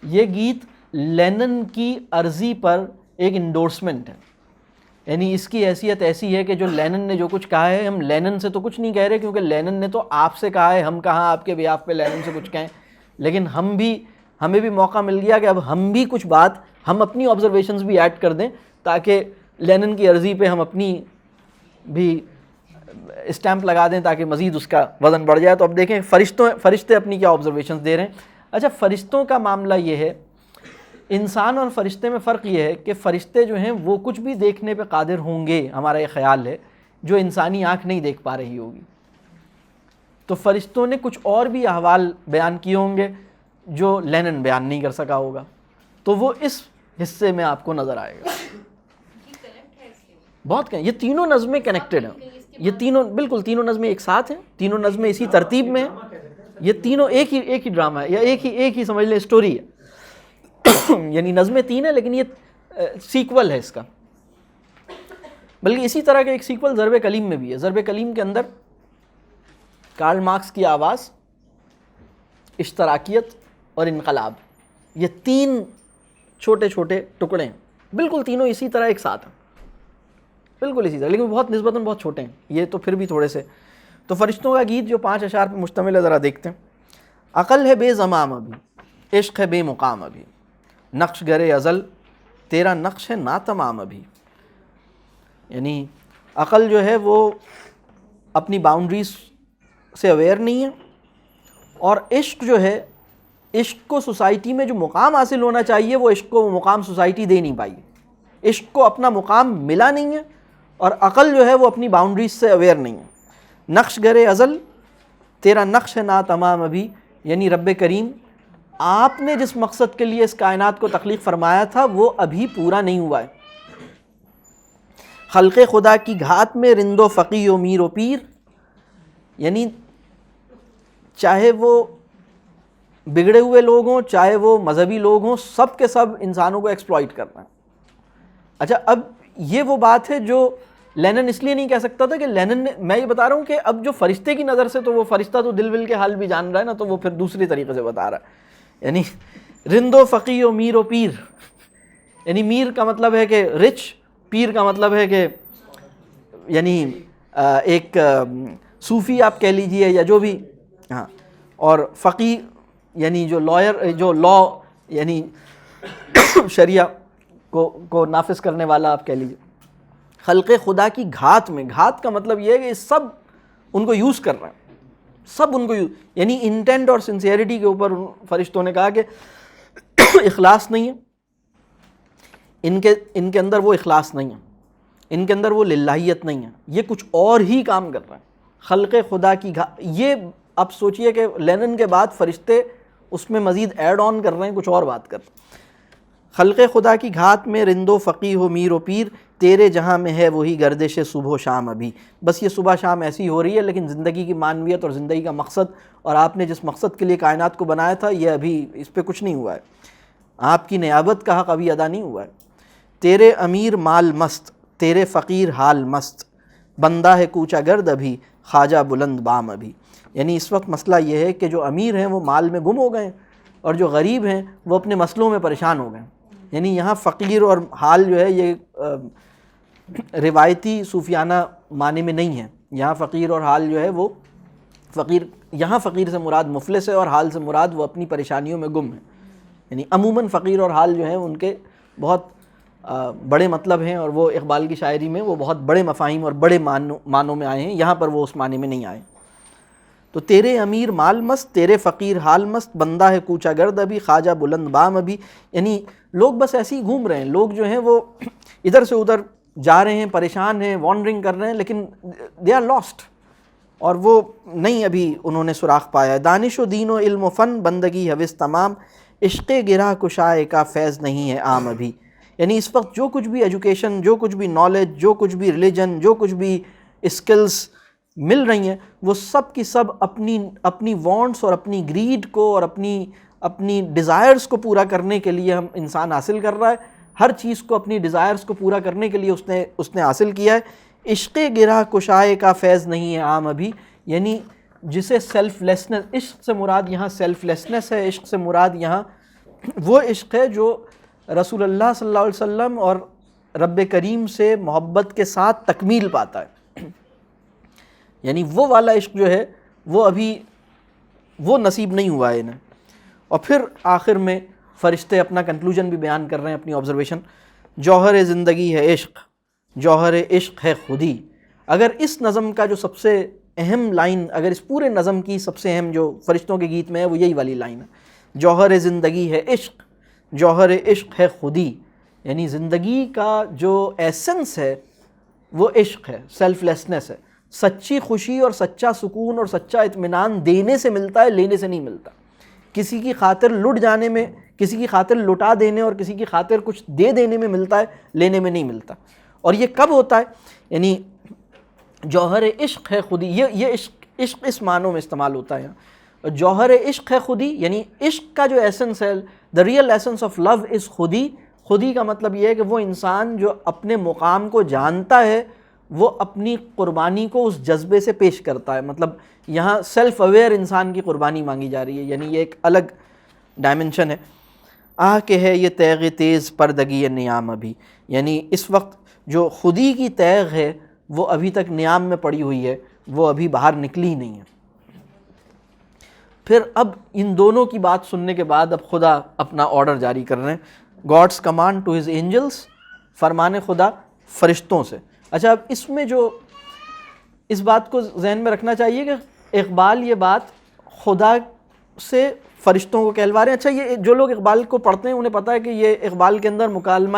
یہ گیت لینن کی عرضی پر ایک انڈورسمنٹ ہے۔ یعنی اس کی حیثیت ایسی ہے کہ جو لینن نے جو کچھ کہا ہے، ہم لینن سے تو کچھ نہیں کہہ رہے کیونکہ لینن نے تو آپ سے کہا ہے، ہم کہاں آپ کے بیاف پہ لینن سے کچھ کہیں، لیکن ہمیں بھی موقع مل گیا کہ اب ہم بھی کچھ بات، ہم اپنی آبزرویشنز بھی ایڈ کر دیں تاکہ لینن کی عرضی پہ ہم اپنی بھی اسٹیمپ لگا دیں تاکہ مزید اس کا وزن بڑھ جائے۔ تو اب دیکھیں فرشتے اپنی کیا آبزرویشنز دے رہے ہیں۔ اچھا، فرشتوں کا معاملہ یہ ہے، انسان اور فرشتے میں فرق یہ ہے کہ فرشتے جو ہیں وہ کچھ بھی دیکھنے پہ قادر ہوں گے، ہمارا یہ خیال ہے، جو انسانی آنکھ نہیں دیکھ پا رہی ہوگی۔ تو فرشتوں نے کچھ اور بھی احوال بیان کیے ہوں گے جو لینن بیان نہیں کر سکا ہوگا، تو وہ اس حصے میں آپ کو نظر آئے گا۔ بہت یہ تینوں نظمیں کنیکٹڈ ہیں، یہ تینوں بالکل تینوں نظمیں ایک ساتھ ہیں، تینوں نظمیں اسی ترتیب میں ہیں، یہ تینوں ایک ہی ڈرامہ ہے، یا ایک ہی سمجھ لیں اسٹوری ہے۔ یعنی نظمیں تین ہیں لیکن یہ سیکول ہے اس کا، بلکہ اسی طرح کا ایک سیکول ضرب کلیم میں بھی ہے۔ ضرب کلیم کے اندر کارل مارکس کی آواز، اشتراکیت اور انقلاب، یہ تین چھوٹے چھوٹے ٹکڑے ہیں، بالکل تینوں اسی طرح ایک ساتھ ہیں، بالکل اسی طرح، لیکن بہت نسبتاً بہت چھوٹے ہیں یہ تو پھر بھی تھوڑے سے۔ تو فرشتوں کا گیت جو 5 اشعار پہ مشتمل ہے، ذرا دیکھتے ہیں۔ عقل ہے بے زمام ابھی، عشق ہے بے مقام ابھی، نقش گرے ازل تیرا نقش ہے ناتمام ابھی۔ یعنی عقل جو ہے وہ اپنی باؤنڈریز سے اویئر نہیں ہے، اور عشق جو ہے، عشق کو سوسائٹی میں جو مقام حاصل ہونا چاہیے وہ عشق کو وہ مقام سوسائٹی دے نہیں پائی، عشق کو اپنا مقام ملا نہیں ہے، اور عقل جو ہے وہ اپنی باؤنڈریز سے اویئر نہیں ہے۔ نقش گرے ازل تیرا نقش ہے ناتمام ابھی، یعنی رب کریم آپ نے جس مقصد کے لیے اس کائنات کو تخلیق فرمایا تھا وہ ابھی پورا نہیں ہوا ہے۔ خلق خدا کی گھات میں رند و فقی و میر و پیر، یعنی چاہے وہ بگڑے ہوئے لوگ ہوں، چاہے وہ مذہبی لوگ ہوں، سب کے سب انسانوں کو ایکسپلائٹ کرنا ہے۔ اچھا، اب یہ وہ بات ہے جو لینن اس لیے نہیں کہہ سکتا تھا کہ لینن نے، میں یہ بتا رہا ہوں کہ اب جو فرشتے کی نظر سے تو وہ فرشتہ تو دل ول کے حال بھی جان رہا ہے نا، تو وہ پھر دوسری طریقے سے بتا رہا ہے۔ یعنی رند و فقی و میر و پیر، یعنی میر کا مطلب ہے کہ رچ، پیر کا مطلب ہے کہ یعنی ایک صوفی آپ کہہ لیجئے یا جو بھی، ہاں، اور فقی یعنی جو لائر، جو لا یعنی شریعہ کو نافذ کرنے والا آپ کہہ لیجئے۔ خلق خدا کی گھات میں، گھات کا مطلب یہ ہے کہ سب ان کو یوز کر رہے ہیں، سب ان کو یعنی انٹینٹ اور سنسیئرٹی کے اوپر فرشتوں نے کہا کہ اخلاص نہیں ہے ان کے اندر، وہ اخلاص نہیں ہے ان کے اندر، وہ للہیت نہیں ہے، یہ کچھ اور ہی کام کر رہے ہیں۔ خلق خدا کی یہ اب سوچئے کہ لینن کے بعد فرشتے اس میں مزید ایڈ آن کر رہے ہیں، کچھ اور بات کر رہے ہیں۔ خلق خدا کی گھات میں رند و فقی ہو میر و پیر، تیرے جہاں میں ہے وہی گردش صبح و شام ابھی۔ بس یہ صبح شام ایسی ہو رہی ہے، لیکن زندگی کی معنویت اور زندگی کا مقصد اور آپ نے جس مقصد کے لیے کائنات کو بنایا تھا یہ ابھی اس پہ کچھ نہیں ہوا ہے۔ آپ کی نیابت کا حق ابھی ادا نہیں ہوا ہے۔ تیرے امیر مال مست، تیرے فقیر حال مست، بندہ ہے کوچہ گرد ابھی، خواجہ بلند بام ابھی۔ یعنی اس وقت مسئلہ یہ ہے کہ جو امیر ہیں وہ مال میں گم ہو گئے ہیں، اور جو غریب ہیں وہ اپنے مسئلوں میں پریشان ہو گئے ہیں۔ یعنی یہاں فقیر اور حال جو ہے یہ روایتی صوفیانہ معنی میں نہیں ہے۔ یہاں فقیر اور حال جو ہے وہ یہاں فقیر سے مراد مفلس ہے، اور حال سے مراد وہ اپنی پریشانیوں میں گم ہے۔ یعنی عموماً فقیر اور حال جو ہیں ان کے بہت بڑے مطلب ہیں، اور وہ اقبال کی شاعری میں وہ بہت بڑے مفاہیم اور بڑے معنوں میں آئے ہیں، یہاں پر وہ اس معنی میں نہیں آئے۔ تو تیرے امیر مال مست، تیرے فقیر حال مست، بندہ ہے کوچہ گرد ابھی، خواجہ بلند بام ابھی۔ یعنی لوگ بس ایسے ہی گھوم رہے ہیں، لوگ جو ہیں وہ ادھر سے ادھر جا رہے ہیں، پریشان ہیں، وانڈرنگ کر رہے ہیں، لیکن دے آر لاسٹ، اور وہ نہیں ابھی انہوں نے سراغ پایا۔ دانش و دین و علم و فن بندگی حوث تمام، عشق گرہ کشائے کا فیض نہیں ہے عام ابھی۔ یعنی اس وقت جو کچھ بھی ایجوکیشن، جو کچھ بھی نالج، جو کچھ بھی ریلیجن، جو کچھ بھی اسکلز مل رہی ہیں، وہ سب کی سب اپنی وانٹس اور اپنی گریڈ کو اور اپنی ڈیزائرز کو پورا کرنے کے لیے ہم انسان حاصل کر رہا ہے۔ ہر چیز کو اپنی ڈیزائرز کو پورا کرنے کے لیے اس نے حاصل کیا ہے۔ عشق گرہ کشائے کا فیض نہیں ہے عام ابھی، یعنی جسے سیلف لیسنس، عشق سے مراد یہاں سیلف لیسنس ہے، عشق سے مراد یہاں وہ عشق ہے جو رسول اللہ صلی اللہ علیہ وسلم اور رب کریم سے محبت کے ساتھ تکمیل پاتا ہے۔ یعنی وہ والا عشق جو ہے وہ ابھی وہ نصیب نہیں ہوا ہے انہیں۔ اور پھر آخر میں فرشتے اپنا کنکلوژن بھی بیان کر رہے ہیں، اپنی آبزرویشن، جوہر زندگی ہے عشق، جوہر عشق ہے خودی۔ اگر اس نظم کا جو سب سے اہم لائن، اگر اس پورے نظم کی سب سے اہم جو فرشتوں کے گیت میں ہے وہ یہی والی لائن ہے، جوہر زندگی ہے عشق، جوہر عشق ہے خودی۔ یعنی زندگی کا جو ایسنس ہے وہ عشق ہے، سیلف لیسنس ہے۔ سچی خوشی اور سچا سکون اور سچا اطمینان دینے سے ملتا ہے، لینے سے نہیں ملتا۔ کسی کی خاطر لٹ جانے میں، کسی کی خاطر لٹا دینے اور کسی کی خاطر کچھ دے دینے میں ملتا ہے، لینے میں نہیں ملتا۔ اور یہ کب ہوتا ہے؟ یعنی جوہر عشق ہے خودی، یہ عشق اس معنوں میں استعمال ہوتا ہے یہاں۔ جوہر عشق ہے خودی، یعنی عشق کا جو ایسنس ہے، the real essence of love is خودی۔ خودی کا مطلب یہ ہے کہ وہ انسان جو اپنے مقام کو جانتا ہے وہ اپنی قربانی کو اس جذبے سے پیش کرتا ہے۔ مطلب یہاں سیلف اویئر انسان کی قربانی مانگی جا رہی ہے، یعنی یہ ایک الگ ڈائمنشن ہے۔ آہ کہ ہے یہ تیغ تیز پردگی نیام ابھی، یعنی اس وقت جو خودی کی تیغ ہے وہ ابھی تک نیام میں پڑی ہوئی ہے، وہ ابھی باہر نکلی ہی نہیں ہے۔ پھر اب ان دونوں کی بات سننے کے بعد اب خدا اپنا آرڈر جاری کر رہے ہیں، God's command to his angels, فرمان خدا فرشتوں سے۔ اچھا، اب اس میں جو اس بات کو ذہن میں رکھنا چاہیے کہ اقبال یہ بات خدا سے فرشتوں کو کہلوا رہے ہیں۔ اچھا، یہ جو لوگ اقبال کو پڑھتے ہیں انہیں پتہ ہے کہ یہ اقبال کے اندر مکالمہ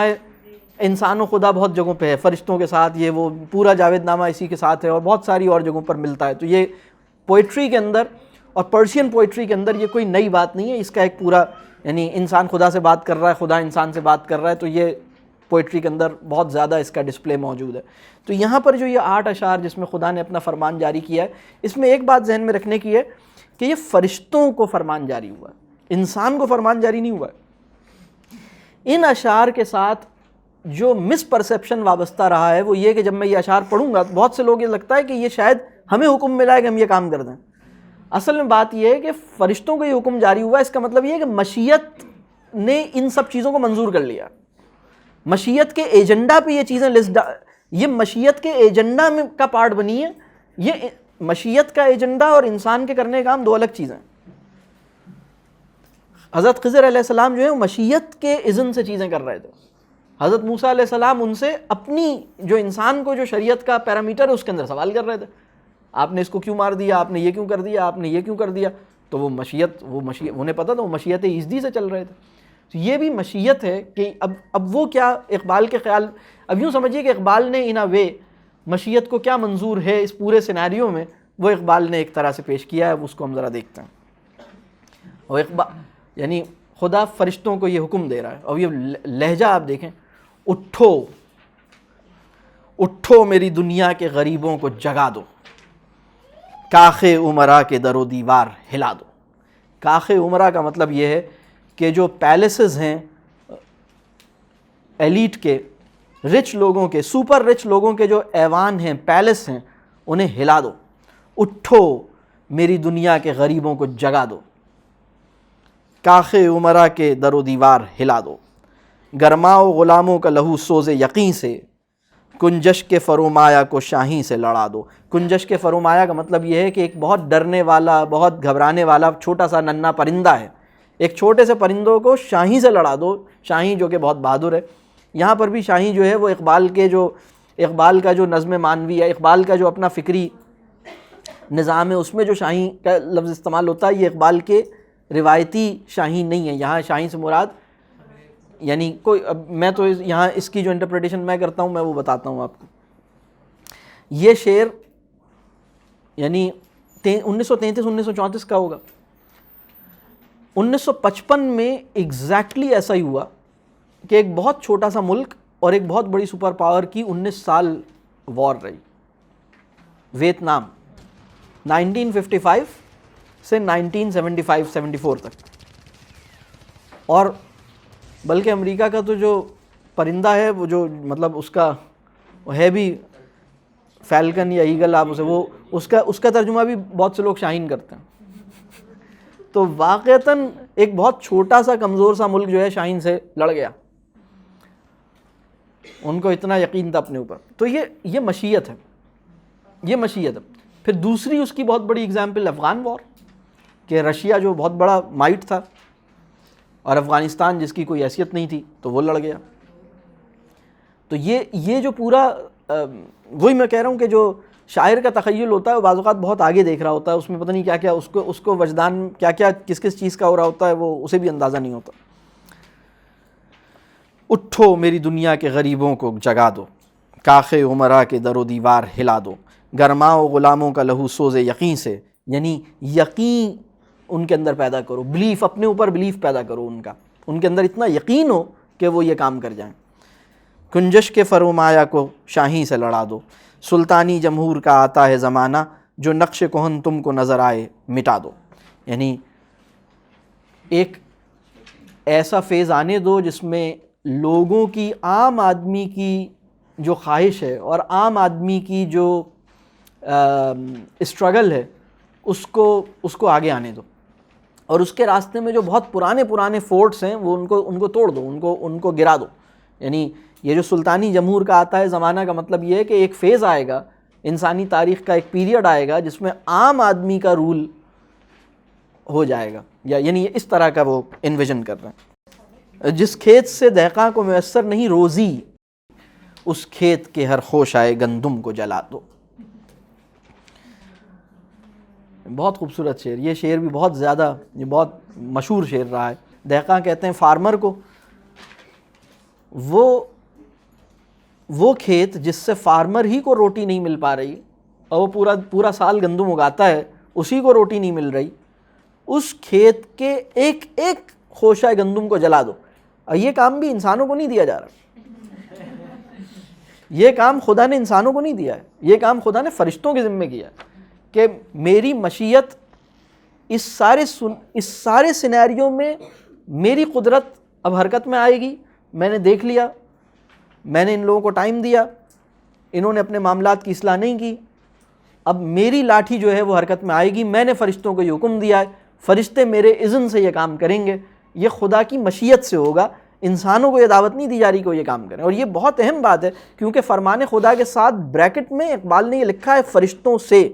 انسان و خدا بہت جگہوں پہ ہے، فرشتوں کے ساتھ، یہ وہ پورا جاوید نامہ اسی کے ساتھ ہے، اور بہت ساری اور جگہوں پر ملتا ہے۔ تو یہ پوئٹری کے اندر اور پرشین پوئٹری کے اندر یہ کوئی نئی بات نہیں ہے، اس کا ایک پورا، یعنی انسان خدا سے بات کر رہا ہے، خدا انسان سے بات کر رہا ہے، تو یہ پوئٹری کے اندر بہت زیادہ اس کا ڈسپلے موجود ہے۔ تو یہاں پر جو یہ 8 اشعار جس میں خدا نے اپنا فرمان جاری کیا ہے، اس میں ایک بات ذہن میں رکھنے کی ہے کہ یہ فرشتوں کو فرمان جاری ہوا ہے، انسان کو فرمان جاری نہیں ہوا ہے۔ ان اشعار کے ساتھ جو مس پرسیپشن وابستہ رہا ہے وہ یہ کہ جب میں یہ اشعار پڑھوں گا بہت سے لوگ یہ لگتا ہے کہ یہ شاید ہمیں حکم ملا ہے کہ ہم یہ کام کر دیں۔ اصل میں بات یہ ہے کہ فرشتوں کو یہ حکم جاری ہوا ہے، اس کا مطلب یہ ہے کہ مشیت نے ان سب چیزوں کو منظور کر لیا، مشیت کے ایجنڈا پہ یہ چیزیں یہ مشیت کے ایجنڈا میں کا پارٹ بنی ہے۔ یہ مشیت کا ایجنڈا اور انسان کے کرنے کا کام دو الگ چیزیں ہیں۔ حضرت خضر علیہ السلام جو ہے مشیت کے اذن سے چیزیں کر رہے تھے، حضرت موسیٰ علیہ السلام ان سے اپنی جو انسان کو جو شریعت کا پیرامیٹر ہے اس کے اندر سوال کر رہے تھے، آپ نے اس کو کیوں مار دیا، آپ نے یہ کیوں کر دیا، آپ نے یہ کیوں کر دیا، تو وہ مشیت انہیں پتہ تھا وہ مشیت ایزدی سے چل رہے تھے۔ تو یہ بھی مشیت ہے کہ اب وہ کیا اقبال کے خیال، اب یوں سمجھیے کہ اقبال نے ان اے وے مشیت کو کیا منظور ہے اس پورے سینیریو میں، وہ اقبال نے ایک طرح سے پیش کیا ہے، اس کو ہم ذرا دیکھتے ہیں۔ اور اقبال یعنی خدا فرشتوں کو یہ حکم دے رہا ہے، اور یہ لہجہ آپ دیکھیں، اٹھو اٹھو میری دنیا کے غریبوں کو جگا دو، کاخ امرا کے در و دیوار ہلا دو۔ کاخ امرا کا مطلب یہ ہے کہ جو پیلیسز ہیں ایلیٹ کے، رچ لوگوں کے، سپر رچ لوگوں کے جو ایوان ہیں، پیلس ہیں، انہیں ہلا دو. اٹھو میری دنیا کے غریبوں کو جگا دو، کاخ عمرا کے در و دیوار ہلا دو، گرماؤ غلاموں کا لہو سوز یقین سے، کنجش کے فرومایا کو شاہین سے لڑا دو. کنجش کے فرومایا کا مطلب یہ ہے کہ ایک بہت ڈرنے والا، بہت گھبرانے والا چھوٹا سا ننھا پرندہ ہے، ایک چھوٹے سے پرندوں کو شاہین سے لڑا دو. شاہین جو کہ بہت بہادر ہے. یہاں پر بھی شاہین جو ہے وہ اقبال کا جو نظم معنوی ہے، اقبال کا جو اپنا فکری نظام ہے، اس میں جو شاہین کا لفظ استعمال ہوتا ہے یہ اقبال کے روایتی شاہین نہیں ہے. یہاں شاہین سے مراد یعنی کوئی، اب میں تو یہاں اس کی جو انٹرپریٹیشن میں کرتا ہوں میں وہ بتاتا ہوں آپ کو. یہ شعر یعنی 1933-1934 کا ہوگا. 1955 میں ایگزیکٹلی ایسا ہی ہوا کہ ایک بہت چھوٹا سا ملک اور ایک بہت بڑی سپر پاور کی 19 سال وار رہی، ویتنام، 1955 سے 1975-74 تک. اور بلکہ امریکہ کا تو جو پرندہ ہے وہ جو مطلب اس کا ہے بھی فیلکن یا ایگل، آپ اسے وہ اس کا ترجمہ بھی بہت سے لوگ شاہین کرتے ہیں. تو واقعتاً ایک بہت چھوٹا سا کمزور سا ملک جو ہے شاہین سے لڑ گیا، ان کو اتنا یقین تھا اپنے اوپر. تو یہ مشیت ہے، یہ مشیت ہے. پھر دوسری اس کی بہت بڑی اگزامپل افغان وار، کہ رشیا جو بہت بڑا مائٹ تھا اور افغانستان جس کی کوئی حیثیت نہیں تھی تو وہ لڑ گیا. تو یہ جو پورا وہی میں کہہ رہا ہوں کہ جو شاعر کا تخیل ہوتا ہے وہ بعض اوقات بہت آگے دیکھ رہا ہوتا ہے، اس میں پتہ نہیں کیا کیا اس کو وجدان کیا کیا کس چیز کا ہو رہا ہوتا ہے وہ اسے بھی اندازہ نہیں ہوتا. اٹھو میری دنیا کے غریبوں کو جگا دو، کاخ عمرا کے در و دیوار ہلا دو، گرماؤ غلاموں کا لہو سوز یقین سے، یعنی یقین ان کے اندر پیدا کرو، بلیف، اپنے اوپر بلیف پیدا کرو، ان کے اندر اتنا یقین ہو کہ وہ یہ کام کر جائیں. کنجش کے فرومایا کو شاہین سے لڑا دو، سلطانی جمہور کا آتا ہے زمانہ، جو نقش کہن تم کو نظر آئے مٹا دو. یعنی ایک ایسا فیز آنے دو جس میں لوگوں کی، عام آدمی کی جو خواہش ہے اور عام آدمی کی جو اسٹرگل ہے اس کو آگے آنے دو، اور اس کے راستے میں جو بہت پرانے فورٹس ہیں وہ ان کو توڑ دو، ان کو گرا دو. یعنی یہ جو سلطانی جمہور کا آتا ہے زمانہ کا مطلب یہ ہے کہ ایک فیز آئے گا، انسانی تاریخ کا ایک پیریڈ آئے گا جس میں عام آدمی کا رول ہو جائے گا، یعنی اس طرح کا وہ انویژن کر رہے ہیں. جس کھیت سے دہقاں کو میسر نہیں روزی، اس کھیت کے ہر خوش آئے گندم کو جلا دو. بہت خوبصورت شعر، یہ شعر بھی بہت زیادہ، یہ بہت مشہور شعر رہا ہے. دہقاں کہتے ہیں فارمر کو، وہ کھیت جس سے فارمر ہی کو روٹی نہیں مل پا رہی اور وہ پورا سال گندم اگاتا ہے، اسی کو روٹی نہیں مل رہی، اس کھیت کے ایک خوشہ گندم کو جلا دو. اور یہ کام بھی انسانوں کو نہیں دیا جا رہا، یہ کام خدا نے انسانوں کو نہیں دیا ہے، یہ کام خدا نے فرشتوں کے ذمے کیا ہے کہ میری مشیت اس سارے سینیریو میں میری قدرت اب حرکت میں آئے گی. میں نے دیکھ لیا، میں نے ان لوگوں کو ٹائم دیا، انہوں نے اپنے معاملات کی اصلاح نہیں کی، اب میری لاٹھی جو ہے وہ حرکت میں آئے گی. میں نے فرشتوں کو یہ حکم دیا ہے، فرشتے میرے اذن سے یہ کام کریں گے، یہ خدا کی مشیت سے ہوگا. انسانوں کو یہ دعوت نہیں دی جا رہی کہ وہ یہ کام کریں. اور یہ بہت اہم بات ہے کیونکہ فرمان خدا کے ساتھ بریکٹ میں اقبال نے یہ لکھا ہے فرشتوں سے.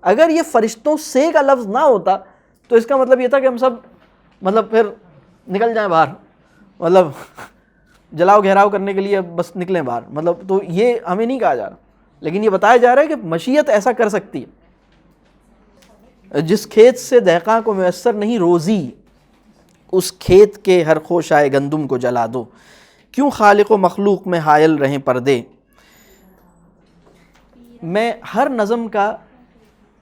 اگر یہ فرشتوں سے کا لفظ نہ ہوتا تو اس کا مطلب یہ تھا کہ ہم سب مطلب پھر نکل جائیں باہر، مطلب جلاؤ گھیراؤ کرنے کے لیے بس نکلیں باہر، مطلب تو یہ ہمیں نہیں کہا جا رہا، لیکن یہ بتایا جا رہا ہے کہ مشیت ایسا کر سکتی ہے. جس کھیت سے دہقاں کو میسر نہیں روزی، اس کھیت کے ہر خوش آئے گندم کو جلا دو. کیوں خالق و مخلوق میں حائل رہیں پردے. میں ہر نظم کا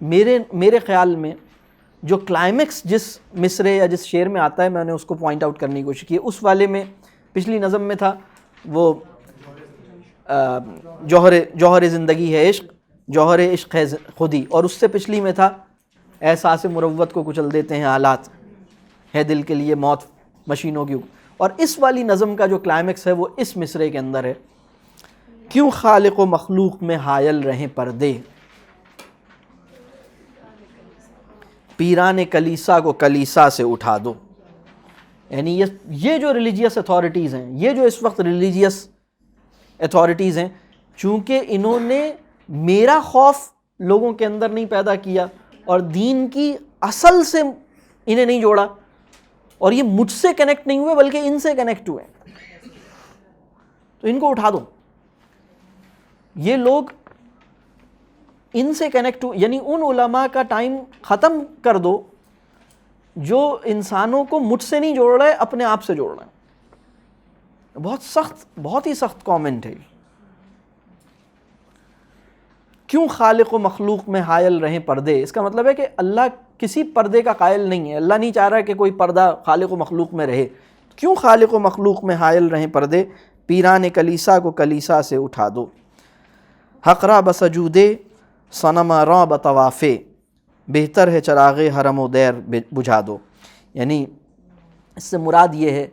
میرے خیال میں جو کلائمیکس جس مصرے یا جس شعر میں آتا ہے میں نے اس کو پوائنٹ آؤٹ کرنے کی کوشش کی. اس والے میں پچھلی نظم میں تھا وہ جوہر زندگی ہے عشق، جوہر عشق ہے خودی، اور اس سے پچھلی میں تھا احساس مروت کو کچل دیتے ہیں حالات، ہے دل کے لیے موت مشینوں کی. اور اس والی نظم کا جو کلائمیکس ہے وہ اس مصرے کے اندر ہے. کیوں خالق و مخلوق میں حائل رہیں پردے، پیران کلیسا کو کلیسا سے اٹھا دو. یعنی یہ جو ریلیجیس اتھارٹیز ہیں، یہ جو اس وقت ریلیجیس اتھارٹیز ہیں، چونکہ انہوں نے میرا خوف لوگوں کے اندر نہیں پیدا کیا اور دین کی اصل سے انہیں نہیں جوڑا، اور یہ مجھ سے کنیکٹ نہیں ہوئے بلکہ ان سے کنیکٹ ہوئے، تو ان کو اٹھا دو. یہ لوگ ان سے کنیکٹ ہوئے، یعنی ان علماء کا ٹائم ختم کر دو جو انسانوں کو مجھ سے نہیں جوڑ رہے، اپنے آپ سے جوڑ رہے ہیں. بہت سخت، بہت ہی سخت کامنٹ ہے. کیوں خالق و مخلوق میں حائل رہیں پردے، اس کا مطلب ہے کہ اللہ کسی پردے کا قائل نہیں ہے. اللہ نہیں چاہ رہا کہ کوئی پردہ خالق و مخلوق میں رہے. کیوں خالق و مخلوق میں حائل رہیں پردے، پیران کلیسا کو کلیسا سے اٹھا دو. حق را بسجودے صنم را بطوافے، بہتر ہے چراغ حرم و دیر بجھا دو. یعنی اس سے مراد یہ ہے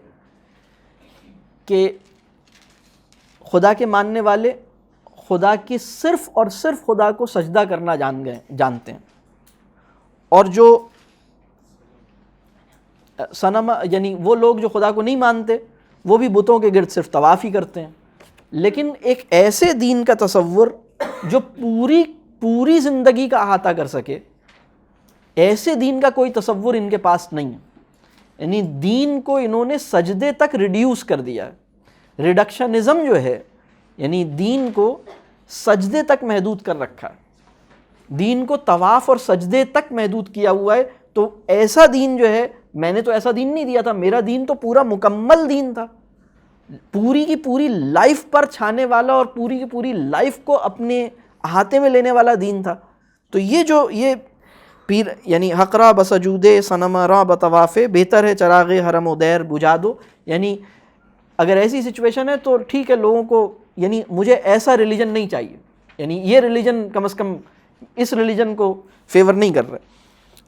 کہ خدا کے ماننے والے خدا کی صرف اور صرف خدا کو سجدہ کرنا جانتے ہیں، اور جو صنم یعنی وہ لوگ جو خدا کو نہیں مانتے وہ بھی بتوں کے گرد صرف طواف ہی کرتے ہیں. لیکن ایک ایسے دین کا تصور جو پوری زندگی کا احاطہ کر سکے، ایسے دین کا کوئی تصور ان کے پاس نہیں ہے. یعنی دین کو انہوں نے سجدے تک ریڈیوس کر دیا ہے. ریڈکشنزم جو ہے، یعنی دین کو سجدے تک محدود کر رکھا ہے، دین کو طواف اور سجدے تک محدود کیا ہوا ہے. تو ایسا دین جو ہے، میں نے تو ایسا دین نہیں دیا تھا، میرا دین تو پورا مکمل دین تھا، پوری کی پوری لائف پر چھانے والا اور پوری کی پوری لائف کو اپنے احاطے میں لینے والا دین تھا. تو یہ پیر یعنی حق را بسجودے صنم را بطوافے، بہتر ہے چراغ حرم و دیر بجھا دو. یعنی اگر ایسی سچویشن ہے تو ٹھیک ہے، لوگوں کو یعنی مجھے ایسا ریلیجن نہیں چاہیے، یعنی یہ ریلیجن کم از کم اس ریلیجن کو فیور نہیں کر رہے.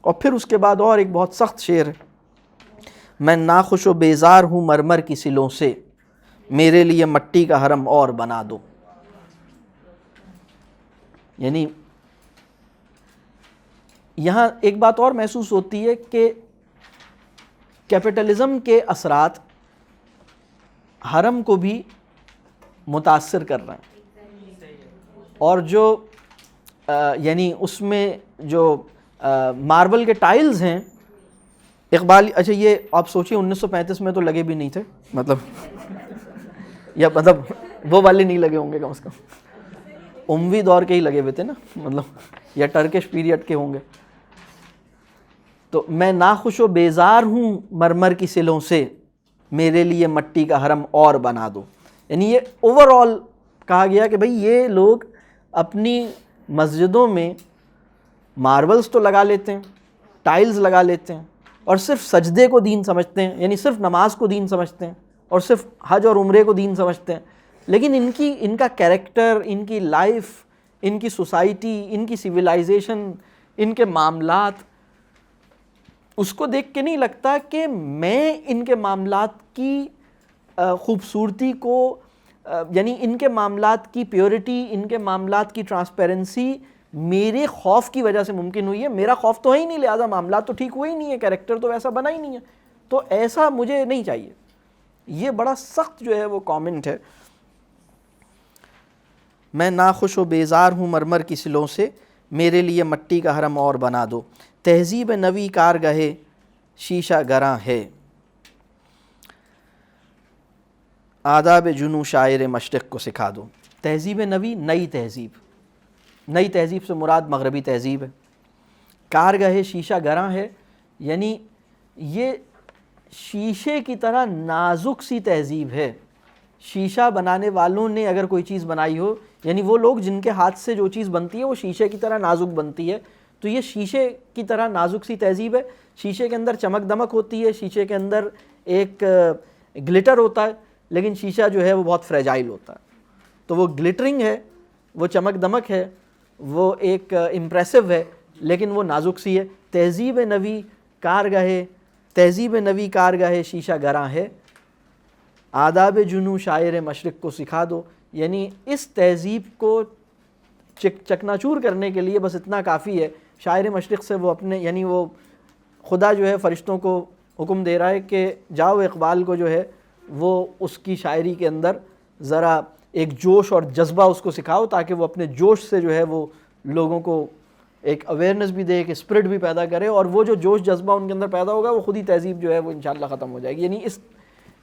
اور پھر اس کے بعد اور ایک بہت سخت شعر ہے، میں ناخوش و بیزار ہوں مرمر کی سلوں سے، میرے لیے مٹی کا حرم اور بنا دو. یعنی یہاں ایک بات اور محسوس ہوتی ہے کہ کیپٹلزم کے اثرات حرم کو بھی متاثر کر رہے ہیں، اور جو یعنی اس میں جو ماربل کے ٹائلز ہیں اقبال، اچھا یہ آپ سوچیں 1935 میں تو لگے بھی نہیں تھے، مطلب یا مطلب وہ والے نہیں لگے ہوں گے، کم از کم اموی دور کے ہی لگے ہوئے تھے نا، مطلب یا ٹرکش پیریڈ کے ہوں گے. تو میں ناخوش و بیزار ہوں مرمر کی سلوں سے، میرے لیے مٹی کا حرم اور بنا دو. یعنی یہ اوور آل کہا گیا کہ بھئی یہ لوگ اپنی مسجدوں میں ماربلز تو لگا لیتے ہیں، ٹائلز لگا لیتے ہیں، اور صرف سجدے کو دین سمجھتے ہیں، یعنی صرف نماز کو دین سمجھتے ہیں، اور صرف حج اور عمرے کو دین سمجھتے ہیں. لیکن ان کا کیریکٹر، ان کی لائف، ان کی سوسائٹی، ان کی سویلائزیشن، ان کے معاملات، اس کو دیکھ کے نہیں لگتا کہ میں ان کے معاملات کی خوبصورتی کو، یعنی ان کے معاملات کی پیورٹی، ان کے معاملات کی ٹرانسپیرنسی میرے خوف کی وجہ سے ممکن ہوئی ہے. میرا خوف تو ہے ہی نہیں، لہذا معاملات تو ٹھیک ہوئے ہی نہیں ہے، کیریکٹر تو ویسا بنا ہی نہیں ہے، تو ایسا مجھے نہیں چاہیے. یہ بڑا سخت جو ہے وہ کامنٹ ہے. میں ناخوش و بیزار ہوں مرمر کی سلوں سے، میرے لیے مٹی کا حرم اور بنا دو. تہذیب نوی کارگاہ شیشہ گراں ہے، آداب جنوں شاعر مشرق کو سکھا دو. تہذیب نوی، نئی تہذیب، نئی تہذیب سے مراد مغربی تہذیب ہے. کارگاہ شیشہ گراں ہے، یعنی یہ شیشے کی طرح نازک سی تہذیب ہے. شیشہ بنانے والوں نے اگر کوئی چیز بنائی ہو، یعنی وہ لوگ جن کے ہاتھ سے جو چیز بنتی ہے وہ شیشے کی طرح نازک بنتی ہے، تو یہ شیشے کی طرح نازک سی تہذیب ہے. شیشے کے اندر چمک دمک ہوتی ہے، شیشے کے اندر ایک گلٹر ہوتا ہے، لیکن شیشہ جو ہے وہ بہت فریجائل ہوتا ہے. تو وہ گلٹرنگ ہے، وہ چمک دمک ہے، وہ ایک امپریسو ہے، لیکن وہ نازک سی ہے. تہذیب نوی کارگاہ تہذیب نوی کارگاہ شیشہ گراں ہے، آداب جنوں شاعر مشرق کو سکھا دو. یعنی اس تہذیب کو چکناچور کرنے کے لیے بس اتنا کافی ہے. شاعر مشرق سے وہ اپنے یعنی وہ خدا جو ہے فرشتوں کو حکم دے رہا ہے کہ جاؤ اقبال کو جو ہے وہ اس کی شاعری کے اندر ذرا ایک جوش اور جذبہ اس کو سکھاؤ، تاکہ وہ اپنے جوش سے جو ہے وہ لوگوں کو ایک اویئرنیس بھی دے، ایک اسپرٹ بھی پیدا کرے، اور وہ جو جوش جذبہ ان کے اندر پیدا ہوگا وہ خود ہی تہذیب جو ہے وہ انشاءاللہ ختم ہو جائے گی. یعنی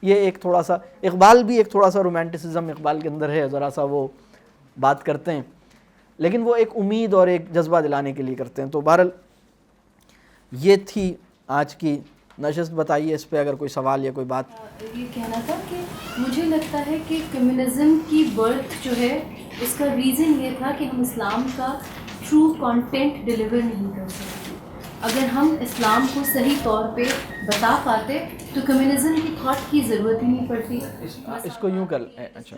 یہ ایک تھوڑا سا اقبال بھی ایک تھوڑا سا رومانٹسزم اقبال کے اندر ہے، ذرا سا وہ بات کرتے ہیں لیکن وہ ایک امید اور ایک جذبہ دلانے کے لیے کرتے ہیں. تو بہرحال یہ تھی آج کی نشست. بتائیے اس پہ اگر کوئی سوال یا کوئی بات. یہ کہنا تھا کہ مجھے لگتا ہے کہ کمیونزم کی برتھ جو ہے اس کا ریزن یہ تھا کہ ہم اسلام کا ٹرو کانٹینٹ ڈیلیور نہیں کر سکتے. اگر ہم اسلام کو صحیح طور پہ بتا پاتے تو کمیونزم کی تھاٹ کی ضرورت ہی نہیں پڑتی. اس کو یوں کر اچھا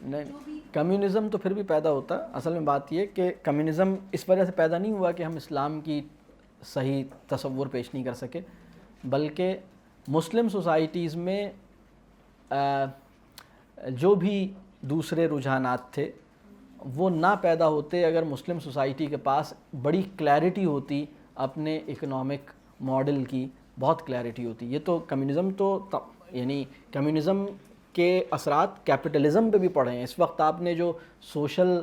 نہیں، کمیونزم تو پھر بھی پیدا ہوتا. اصل میں بات یہ کہ کمیونزم اس وجہ سے پیدا نہیں ہوا کہ ہم اسلام کی صحیح تصور پیش نہیں کر سکے، بلکہ مسلم سوسائٹیز میں جو بھی دوسرے رجحانات تھے وہ نہ پیدا ہوتے اگر مسلم سوسائٹی کے پاس بڑی کلیئرٹی ہوتی اپنے اکنامک ماڈل کی، بہت کلیئرٹی ہوتی. یہ تو کمیونزم تو یعنی کمیونزم کے اثرات کیپٹلزم پہ بھی پڑے ہیں. اس وقت آپ نے جو سوشل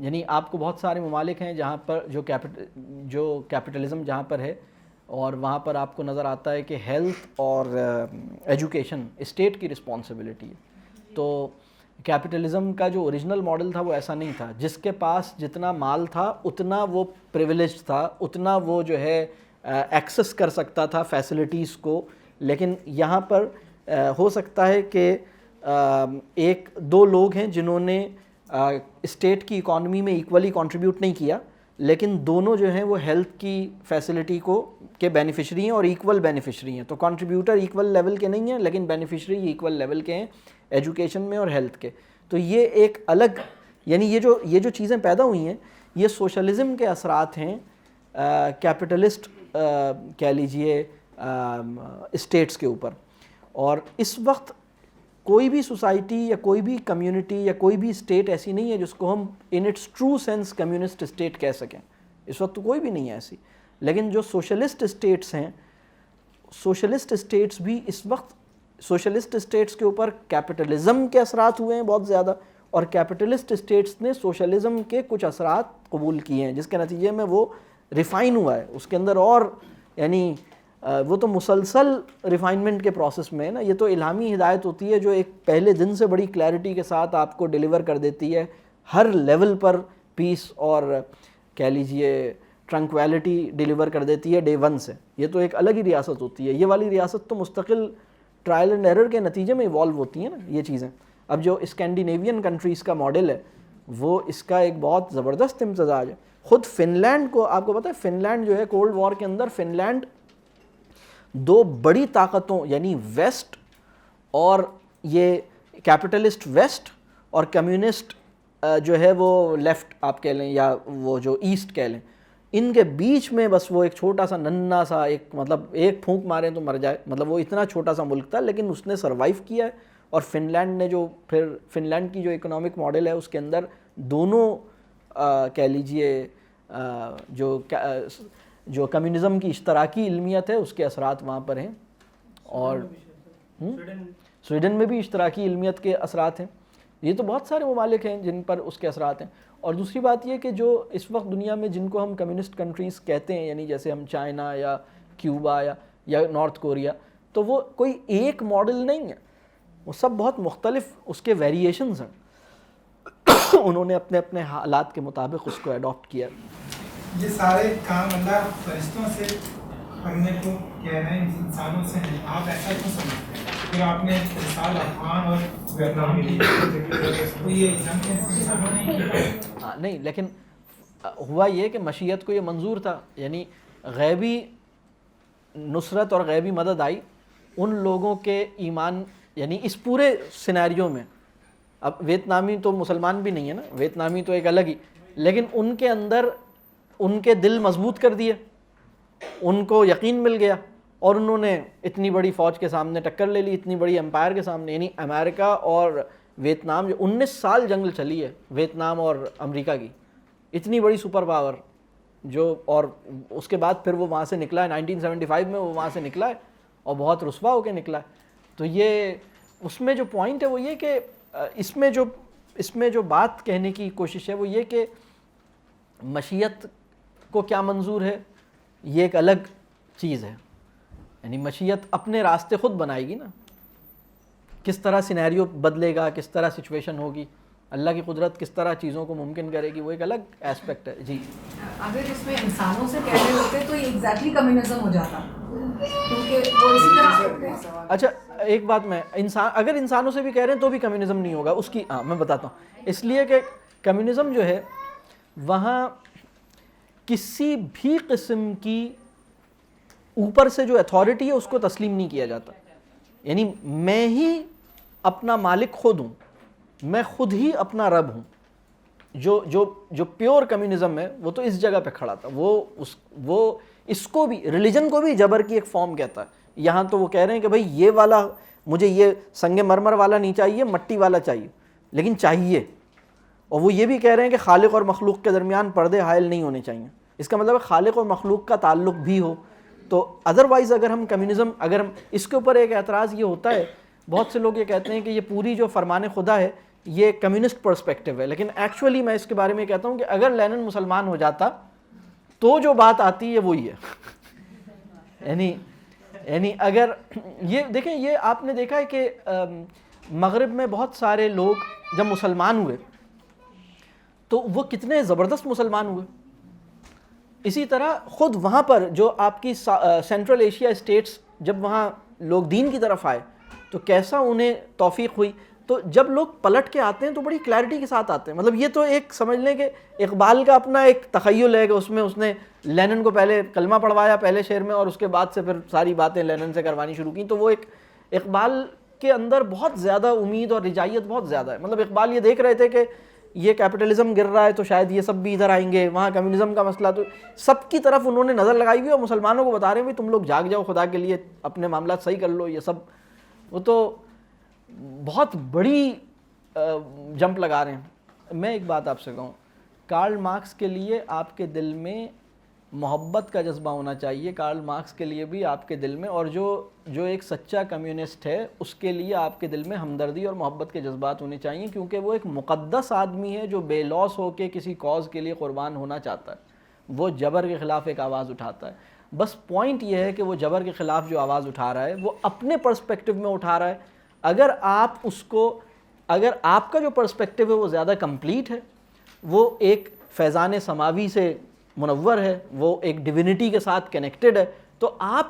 یعنی آپ کو بہت سارے ممالک ہیں جہاں پر جو کیپٹلزم جہاں پر ہے، اور وہاں پر آپ کو نظر آتا ہے کہ ہیلتھ اور ایجوکیشن اسٹیٹ کی رسپانسبلٹی ہے. تو کیپٹلزم کا جو اوریجنل ماڈل تھا وہ ایسا نہیں تھا. جس کے پاس جتنا مال تھا اتنا وہ پریویلیجڈ تھا، اتنا وہ جو ہے ایکسس کر سکتا تھا فیسلٹیز کو. لیکن یہاں پر ہو سکتا ہے کہ ایک دو لوگ ہیں جنہوں نے اسٹیٹ کی اکانومی میں ایکولی کنٹریبیوٹ نہیں کیا، لیکن دونوں جو ہیں وہ ہیلتھ کی فیسلٹی کے بینیفیشری ہیں اور ایکول بینیفیشری ہیں. تو کنٹریبیوٹر ایکول لیول کے نہیں ہیں لیکن بینیفیشری ایکول لیول کے ہیں ایجوکیشن میں اور ہیلتھ کے. تو یہ ایک الگ یعنی یہ جو چیزیں پیدا ہوئی ہیں یہ سوشلزم کے اثرات ہیں کیپٹلسٹ کہہ لیجئے اسٹیٹس کے اوپر. اور اس وقت کوئی بھی سوسائٹی یا کوئی بھی کمیونٹی یا کوئی بھی اسٹیٹ ایسی نہیں ہے جس کو ہم in its true sense communist state کہہ سکیں. اس وقت تو کوئی بھی نہیں ہے ایسی. لیکن جو سوشلسٹ اسٹیٹس ہیں، سوشلسٹ اسٹیٹس بھی اس وقت سوشلسٹ اسٹیٹس کے اوپر کیپٹلزم کے اثرات ہوئے ہیں بہت زیادہ، اور کیپٹلسٹ اسٹیٹس نے سوشلزم کے کچھ اثرات قبول کیے ہیں جس کے نتیجے میں وہ ریفائن ہوا ہے اس کے اندر. اور یعنی وہ تو مسلسل ریفائنمنٹ کے پروسیس میں ہے نا. یہ تو الہامی ہدایت ہوتی ہے جو ایک پہلے دن سے بڑی کلیئرٹی کے ساتھ آپ کو ڈیلیور کر دیتی ہے ہر لیول پر پیس اور کہہ لیجئے ٹرنکویلٹی ڈیلیور کر دیتی ہے ڈے ون سے. یہ تو ایک الگ ہی ریاست ہوتی ہے. یہ والی ریاست تو مستقل ٹرائل اینڈ ایرر کے نتیجے میں ایوالو ہوتی ہیں نا یہ چیزیں. اب جو اسکینڈینیوین کنٹریز کا ماڈل ہے وہ اس کا ایک بہت زبردست امتزاج ہے. خود فن لینڈ کو آپ کو پتہ ہے، فن لینڈ جو ہے کولڈ وار کے اندر فن لینڈ دو بڑی طاقتوں یعنی ویسٹ اور یہ کیپٹلسٹ ویسٹ اور کمیونسٹ جو ہے وہ لیفٹ آپ کہہ لیں یا وہ جو ایسٹ کہہ لیں، ان کے بیچ میں بس وہ ایک چھوٹا سا ننھا سا ایک مطلب ایک پھونک ماریں تو مر جائے، مطلب وہ اتنا چھوٹا سا ملک تھا لیکن اس نے سروائیو کیا ہے. اور فن لینڈ نے جو پھر فن لینڈ کی جو اکنامک ماڈل ہے اس کے اندر دونوں کہہ لیجئے جو کمیونزم کی اشتراکی علمیت ہے اس کے اثرات وہاں پر ہیں. اور سویڈن میں بھی اشتراکی علمیت کے اثرات ہیں. یہ تو بہت سارے ممالک ہیں جن پر اس کے اثرات ہیں. اور دوسری بات یہ کہ جو اس وقت دنیا میں جن کو ہم کمیونسٹ کنٹریز کہتے ہیں یعنی جیسے ہم چائنا یا کیوبا یا نارتھ کوریا، تو وہ کوئی ایک ماڈل نہیں ہے، وہ سب بہت مختلف اس کے ویریشنز ہیں. انہوں نے اپنے اپنے حالات کے مطابق اس کو اڈاپٹ کیا. یہ سارے کام اللہ فرشتوں سے کرنے کو کہہ رہے ہیں، انسانوں سے نہیں. آپ ایسا کیوں سمجھتے ہیں؟ پھر آپ نے مثال افغان اور ویتنام کی تو یہ جنگ انسانوں نے کیا؟ نہیں، لیکن ہوا یہ کہ مشیت کو یہ منظور تھا، یعنی غیبی نصرت اور غیبی مدد آئی ان لوگوں کے ایمان، یعنی اس پورے سینیریو میں. اب ویتنامی تو مسلمان بھی نہیں ہے نا، ویتنامی تو ایک الگ ہی، لیکن ان کے اندر ان کے دل مضبوط کر دیے ان کو یقین مل گیا اور انہوں نے اتنی بڑی فوج کے سامنے ٹکر لے لی, اتنی بڑی امپائر کے سامنے. یعنی امریکہ اور ویتنام جو 19 سال جنگ چلی ہے ویتنام اور امریکہ کی, اتنی بڑی سپر پاور جو, اور اس کے بعد پھر وہ وہاں سے نکلا ہے 1975 میں, وہ وہاں سے نکلا ہے اور بہت رسوا ہو کے نکلا ہے. تو یہ اس میں جو پوائنٹ ہے وہ یہ کہ اس میں جو بات کہنے کی کوشش ہے وہ یہ کہ مشیت کو کیا منظور ہے یہ ایک الگ چیز ہے. یعنی مشیت اپنے راستے خود بنائے گی نا, کس طرح سینیریو بدلے گا, کس طرح سچویشن ہوگی, اللہ کی قدرت کس طرح چیزوں کو ممکن کرے گی, وہ ایک الگ ایسپیکٹ ہے. جی اگر اس میں انسانوں سے کہہ رہے ہوتے تو یہ ایگزیکٹلی کمیونزم ہو جاتا, کیونکہ وہ اسی طرح. اچھا ایک بات میں اگر انسانوں سے بھی کہہ رہے ہیں تو بھی کمیونزم نہیں ہوگا اس کی. میں بتاتا ہوں, اس لیے کہ کمیونزم جو ہے وہاں کسی بھی قسم کی اوپر سے جو اتھارٹی ہے اس کو تسلیم نہیں کیا جاتا. یعنی میں ہی اپنا مالک خود ہوں, میں خود ہی اپنا رب ہوں. جو پیور کمیونزم ہے وہ تو اس جگہ پہ کھڑا تھا, وہ اس کو بھی, ریلیجن کو بھی جبر کی ایک فارم کہتا ہے. یہاں تو وہ کہہ رہے ہیں کہ بھائی یہ والا مجھے یہ سنگ مرمر والا نہیں چاہیے, مٹی والا چاہیے, لیکن چاہیے. اور وہ یہ بھی کہہ رہے ہیں کہ خالق اور مخلوق کے درمیان پردے حائل نہیں ہونے چاہیے. اس کا مطلب ہے خالق اور مخلوق کا تعلق بھی ہو. تو ادروائز اگر ہم کمیونزم, اگر ہم اس کے اوپر ایک اعتراض یہ ہوتا ہے, بہت سے لوگ یہ کہتے ہیں کہ یہ پوری جو فرمان خدا ہے یہ کمیونسٹ پرسپیکٹیو ہے, لیکن ایکچولی میں اس کے بارے میں کہتا ہوں کہ اگر لینن مسلمان ہو جاتا تو جو بات آتی ہے وہی ہے. یعنی اگر یہ دیکھیں, یہ آپ نے دیکھا ہے کہ مغرب میں بہت سارے لوگ جب مسلمان ہوئے تو وہ کتنے زبردست مسلمان ہوئے. اسی طرح خود وہاں پر جو آپ کی سینٹرل ایشیا اسٹیٹس, جب وہاں لوگ دین کی طرف آئے تو کیسا انہیں توفیق ہوئی. تو جب لوگ پلٹ کے آتے ہیں تو بڑی کلیئرٹی کے ساتھ آتے ہیں. مطلب یہ تو ایک سمجھ لیں کہ اقبال کا اپنا ایک تخیل ہے کہ اس میں اس نے لینن کو پہلے کلمہ پڑھوایا پہلے شعر میں, اور اس کے بعد سے پھر ساری باتیں لینن سے کروانی شروع کی. تو وہ ایک اقبال کے اندر بہت زیادہ امید اور رجائیت بہت زیادہ ہے. مطلب اقبال یہ دیکھ رہے تھے کہ یہ کیپٹلزم گر رہا ہے تو شاید یہ سب بھی ادھر آئیں گے, وہاں کمیونزم کا مسئلہ, تو سب کی طرف انہوں نے نظر لگائی ہوئی اور مسلمانوں کو بتا رہے ہیں تم لوگ جاگ جاؤ, خدا کے لیے اپنے معاملات صحیح کر لو. یہ سب وہ تو بہت بڑی جمپ لگا رہے ہیں. میں ایک بات آپ سے کہوں, کارل مارکس کے لیے آپ کے دل میں محبت کا جذبہ ہونا چاہیے, کارل مارکس کے لیے بھی آپ کے دل میں, اور جو ایک سچا کمیونسٹ ہے اس کے لیے آپ کے دل میں ہمدردی اور محبت کے جذبات ہونے چاہیے, کیونکہ وہ ایک مقدس آدمی ہے جو بے لوث ہو کے کسی کاز کے لیے قربان ہونا چاہتا ہے. وہ جبر کے خلاف ایک آواز اٹھاتا ہے. بس پوائنٹ یہ ہے کہ وہ جبر کے خلاف جو آواز اٹھا رہا ہے وہ اپنے پرسپیکٹیو میں اٹھا رہا ہے. اگر آپ کا جو پرسپیکٹیو ہے وہ زیادہ کمپلیٹ ہے, وہ ایک فیضان سماوی سے منور ہے, وہ ایک ڈیوینٹی کے ساتھ کنیکٹڈ ہے, تو آپ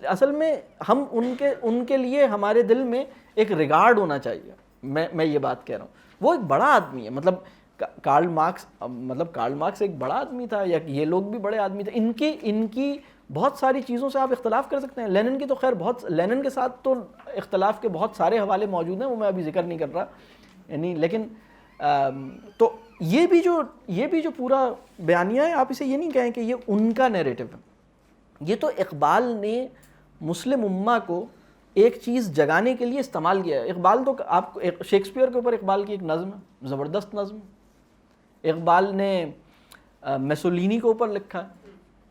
اصل میں ہم ان کے لیے ہمارے دل میں ایک ریگارڈ ہونا چاہیے. میں یہ بات کہہ رہا ہوں. وہ ایک بڑا آدمی ہے, مطلب کارل مارکس ایک بڑا آدمی تھا, یا یہ لوگ بھی بڑے آدمی تھے. ان کی بہت ساری چیزوں سے آپ اختلاف کر سکتے ہیں. لینن کی تو خیر لینن کے ساتھ تو اختلاف کے بہت سارے حوالے موجود ہیں, وہ میں ابھی ذکر نہیں کر رہا. یعنی لیکن تو یہ بھی جو پورا بیانیہ ہے, آپ اسے یہ نہیں کہیں کہ یہ ان کا نیریٹو ہے. یہ تو اقبال نے مسلم امہ کو ایک چیز جگانے کے لیے استعمال کیا ہے. اقبال تو آپ شیکسپیئر کے اوپر اقبال کی ایک نظم ہے, زبردست نظم. اقبال نے میسولینی کے اوپر لکھا,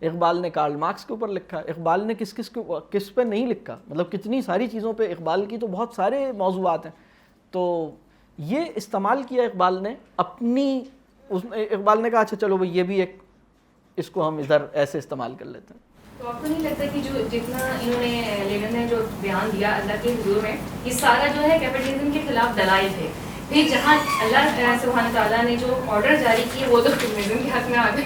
اقبال نے کارل مارکس کے اوپر لکھا, اقبال نے کس پہ نہیں لکھا. مطلب کتنی ساری چیزوں پہ اقبال کی تو بہت سارے موضوعات ہیں. تو یہ استعمال کیا اقبال نے اپنی, اقبال نے کہا اچھا چلو بھئی یہ بھی ایک, اس کو ہم ادھر ایسے استعمال کر لیتے ہیں. تو آپ کو نہیں لگتا کہ جو جتنا انہوں نے لینن نے جو بیان دیا اللہ کے حضور میں, یہ سارا جو ہے کیپٹلزم کے خلاف دلائل تھے, پھر جہاں اللہ سبحانہ تعالیٰ نے جو آرڈر جاری کیے وہ تو کمیونزم کے حق میں آ گئے؟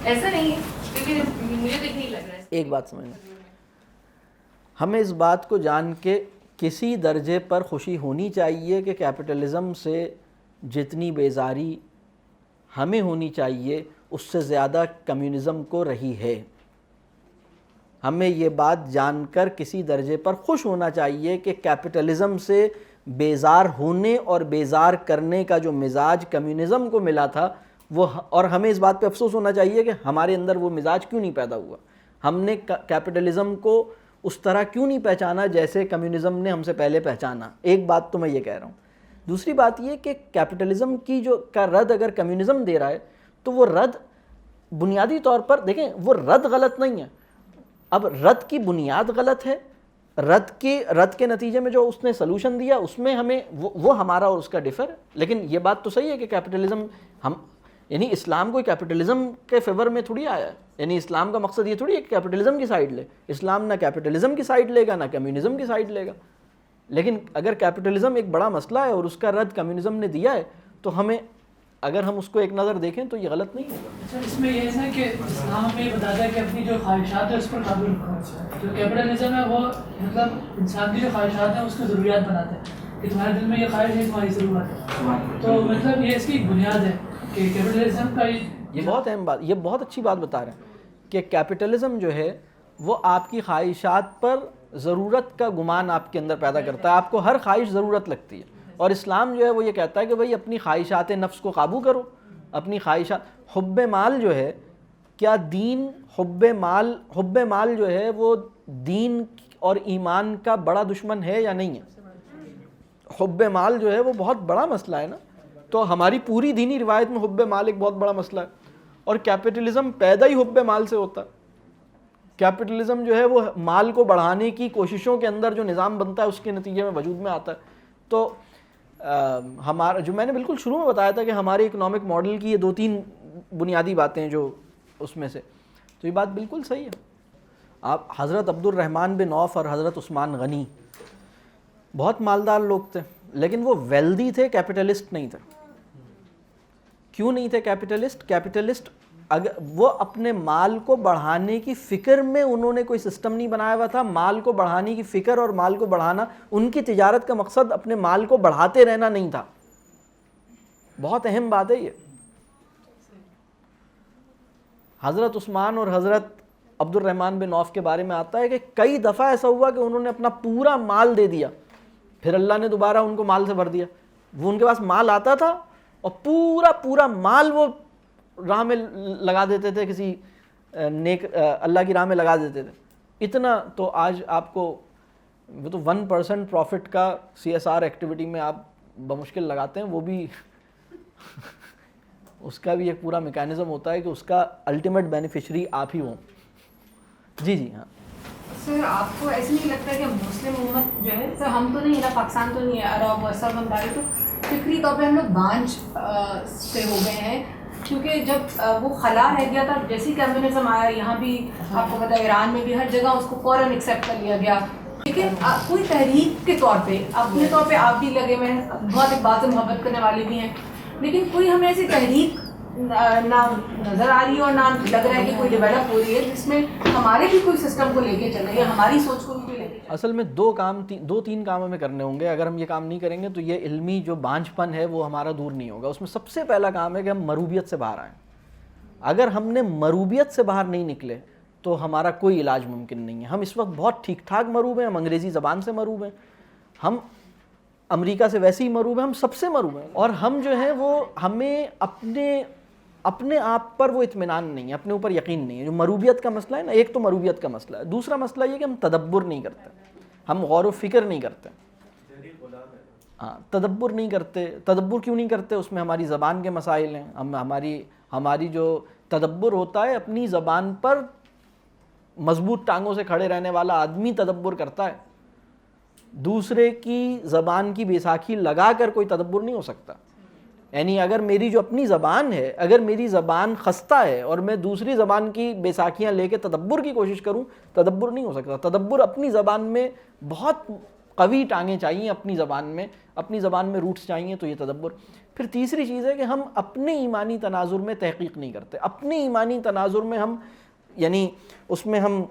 ایسا نہیں ہے, کیونکہ مجھے تو نہیں لگ رہا ہے. ایک بات سمجھنا, ہمیں اس بات کو جان کے کسی درجے پر خوشی ہونی چاہیے کہ کیپٹلزم سے جتنی بیزاری ہمیں ہونی چاہیے اس سے زیادہ کمیونزم کو رہی ہے. ہمیں یہ بات جان کر کسی درجے پر خوش ہونا چاہیے کہ کیپٹلزم سے بیزار ہونے اور بیزار کرنے کا جو مزاج کمیونزم کو ملا تھا وہ, اور ہمیں اس بات پہ افسوس ہونا چاہیے کہ ہمارے اندر وہ مزاج کیوں نہیں پیدا ہوا. ہم نے کیپٹلزم کو اس طرح کیوں نہیں پہچانا جیسے کمیونزم نے ہم سے پہلے پہچانا؟ ایک بات تو میں یہ کہہ رہا ہوں. دوسری بات یہ کہ کیپٹلزم کی کا رد اگر کمیونزم دے رہا ہے تو وہ رد بنیادی طور پر دیکھیں وہ رد غلط نہیں ہے. اب رد کی بنیاد غلط ہے. رد کے نتیجے میں جو اس نے سلوشن دیا اس میں ہمیں وہ ہمارا اور اس کا ڈفر ہے. لیکن یہ بات تو صحیح ہے کہ کیپٹلزم یعنی اسلام کوئی کیپٹلزم کے فیور میں تھوڑی آیا ہے. یعنی اسلام کا مقصد یہ تھوڑی ہے کہ کیپٹلزم کی سائڈ لے. اسلام نہ کیپٹلزم کی سائڈ لے گا نہ کمیونزم کی سائڈ لے گا. لیکن اگر کیپٹلزم ایک بڑا مسئلہ ہے اور اس کا رد کمیونزم نے دیا ہے تو ہمیں اگر ہم اس کو ایک نظر دیکھیں تو یہ غلط نہیں ہوگا. اچھا اس میں یہ ہے کہ اسلام ہمیں یہ بتاتا ہے کہ اپنی جو خواہشات ہیں اس پر قابو رکھو. جو کیپٹلزم ہے وہ مطلب انسان کی جو خواہشات ہیں اس کو ضروریات بناتا ہے کہ تمہارے دل میں یہ خواہش ہے تمہاری ضرورت ہے. تو مطلب یہ اس کی بنیاد ہے کہ کیپٹلزم کا یہ بہت اہم بات, یہ بہت اچھی بات بتا رہے ہیں کہ کیپٹلزم جو ہے وہ آپ کی خواہشات پر ضرورت کا گمان آپ کے اندر پیدا کرتا ہے. آپ کو ہر خواہش ضرورت لگتی ہے. اور اسلام جو ہے وہ یہ کہتا ہے کہ بھئی اپنی خواہشات نفس کو قابو کرو. اپنی خواہشات حب مال جو ہے, کیا دین حب مال جو ہے وہ دین اور ایمان کا بڑا دشمن ہے یا نہیں ہے؟ حب مال جو ہے وہ بہت بڑا مسئلہ ہے نا. تو ہماری پوری دینی روایت میں حب مال ایک بہت بڑا مسئلہ ہے. اور کیپٹلزم پیدا ہی حب مال سے ہوتا ہے. کیپٹلزم جو ہے وہ مال کو بڑھانے کی کوششوں کے اندر جو نظام بنتا ہے اس کے نتیجے میں وجود میں آتا ہے. تو ہمارا جو میں نے بالکل شروع میں بتایا تھا کہ ہمارے اکنامک ماڈل کی یہ 2-3 بنیادی باتیں جو اس میں سے, تو یہ بات بالکل صحیح ہے. آپ حضرت عبد الرحمن بن عوف اور حضرت عثمان غنی بہت مالدار لوگ تھے لیکن وہ ویلدی تھے, کیپٹلسٹ نہیں تھے. کیوں نہیں تھے کیپٹلسٹ اگر وہ اپنے مال کو بڑھانے کی فکر میں انہوں نے کوئی سسٹم نہیں بنایا ہوا تھا. مال کو بڑھانے کی فکر اور مال کو بڑھانا, ان کی تجارت کا مقصد اپنے مال کو بڑھاتے رہنا نہیں تھا. بہت اہم بات ہے یہ. حضرت عثمان اور حضرت عبد الرحمن بن عوف کے بارے میں آتا ہے کہ کئی دفعہ ایسا ہوا کہ انہوں نے اپنا پورا مال دے دیا, پھر اللہ نے دوبارہ ان کو مال سے بھر دیا. وہ ان کے پاس مال آتا تھا اور پورا مال وہ راہ میں لگا دیتے تھے, کسی نیک اللہ کی راہ میں لگا دیتے تھے. اتنا تو آج آپ کو وہ تو 1% پروفٹ کا CSR ایکٹیویٹی میں آپ بمشکل لگاتے ہیں. وہ بھی اس کا بھی ایک پورا میکینزم ہوتا ہے کہ اس کا الٹیمیٹ بینیفیشری آپ ہی ہوں. جی ہاں سر, آپ کو ایسے نہیں لگتا کہ مسلم امت جو ہے, سر ہم تو نہیں ہے, پاکستان تو نہیں ہے, عرب اور سب ہم تو فکری طور پہ ہم لوگ بانجھ سے ہو گئے ہیں. کیونکہ جب وہ خلا رہ گیا تھا, جیسی کمیونزم آیا یہاں بھی آپ کو پتا ہے ایران میں بھی ہر جگہ اس کو فوراً ایکسیپٹ کر لیا گیا. لیکن کوئی تحریک کے طور پہ اپنے طور پہ آپ بھی لگے ہوئے ہیں, بہت ایک بات سے محبت کرنے والے بھی ہیں, لیکن کوئی ہمیں ایسی تحریک نہ نظر آ رہی ہے اور نہ لگ رہا ہے کہ کوئی ڈیولپ ہو رہی ہے جس میں ہمارے بھی کوئی سسٹم کو لے کے چلے یا ہماری سوچ کو بھی لے کے. اصل میں 2-3 کام ہمیں کرنے ہوں گے. اگر ہم یہ کام نہیں کریں گے تو یہ علمی جو بانجھ پن ہے وہ ہمارا دور نہیں ہوگا. اس میں سب سے پہلا کام ہے کہ ہم مروبیت سے باہر آئیں. اگر ہم نے مروبیت سے باہر نہیں نکلے تو ہمارا کوئی علاج ممکن نہیں ہے. ہم اس وقت بہت ٹھیک ٹھاک مروب ہیں, ہم انگریزی زبان سے مروب ہیں, ہم امریکہ سے ویسے ہی مروب ہیں, ہم سب سے مروب ہیں. اور ہم جو ہیں وہ ہمیں اپنے آپ پر وہ اطمینان نہیں ہے, اپنے اوپر یقین نہیں ہے. جو مروبیت کا مسئلہ ہے نا, ایک تو مروبیت کا مسئلہ ہے. دوسرا مسئلہ یہ کہ ہم تدبر نہیں کرتے, ہم غور و فکر نہیں کرتے. تدبر نہیں کرتے. تدبر کیوں نہیں کرتے؟ اس میں ہماری زبان کے مسائل ہیں. ہماری جو تدبر ہوتا ہے, اپنی زبان پر مضبوط ٹانگوں سے کھڑے رہنے والا آدمی تدبر کرتا ہے. دوسرے کی زبان کی بیساکھی لگا کر کوئی تدبر نہیں ہو سکتا. یعنی اگر میری جو اپنی زبان ہے, اگر میری زبان خستہ ہے اور میں دوسری زبان کی بیساکھیاں لے کے تدبر کی کوشش کروں, تدبر نہیں ہو سکتا. تدبر اپنی زبان میں بہت قوی ٹانگیں چاہیے, اپنی زبان میں روٹس چاہیے, تو یہ تدبر. پھر تیسری چیز ہے کہ ہم اپنے ایمانی تناظر میں تحقیق نہیں کرتے. اپنے ایمانی تناظر میں ہم یعنی اس میں ہم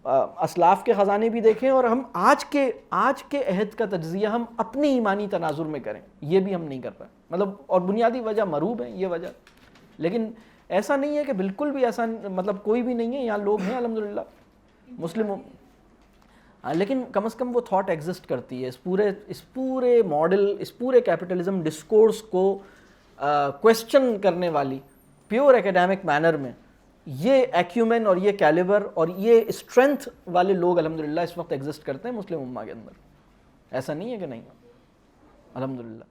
اسلاف کے خزانے بھی دیکھیں اور ہم آج کے عہد کا تجزیہ ہم اپنے ایمانی تناظر میں کریں, یہ بھی ہم نہیں کر پائے. مطلب اور بنیادی وجہ مروب ہے, یہ وجہ. لیکن ایسا نہیں ہے کہ بالکل بھی ایسا مطلب کوئی بھی نہیں ہے, یہاں لوگ ہیں الحمدللہ مسلم, لیکن کم از کم وہ تھاٹ ایگزسٹ کرتی ہے. اس پورے ماڈل, اس پورے کیپٹلزم ڈسکورس کو کویسچن کرنے والی پیور ایکیڈیمک مینر میں یہ ایکیومن اور یہ کیلیبر اور یہ اسٹرینتھ والے لوگ الحمدللہ اس وقت ایگزسٹ کرتے ہیں مسلم امہ کے اندر. ایسا نہیں ہے کہ نہیں, الحمدللہ.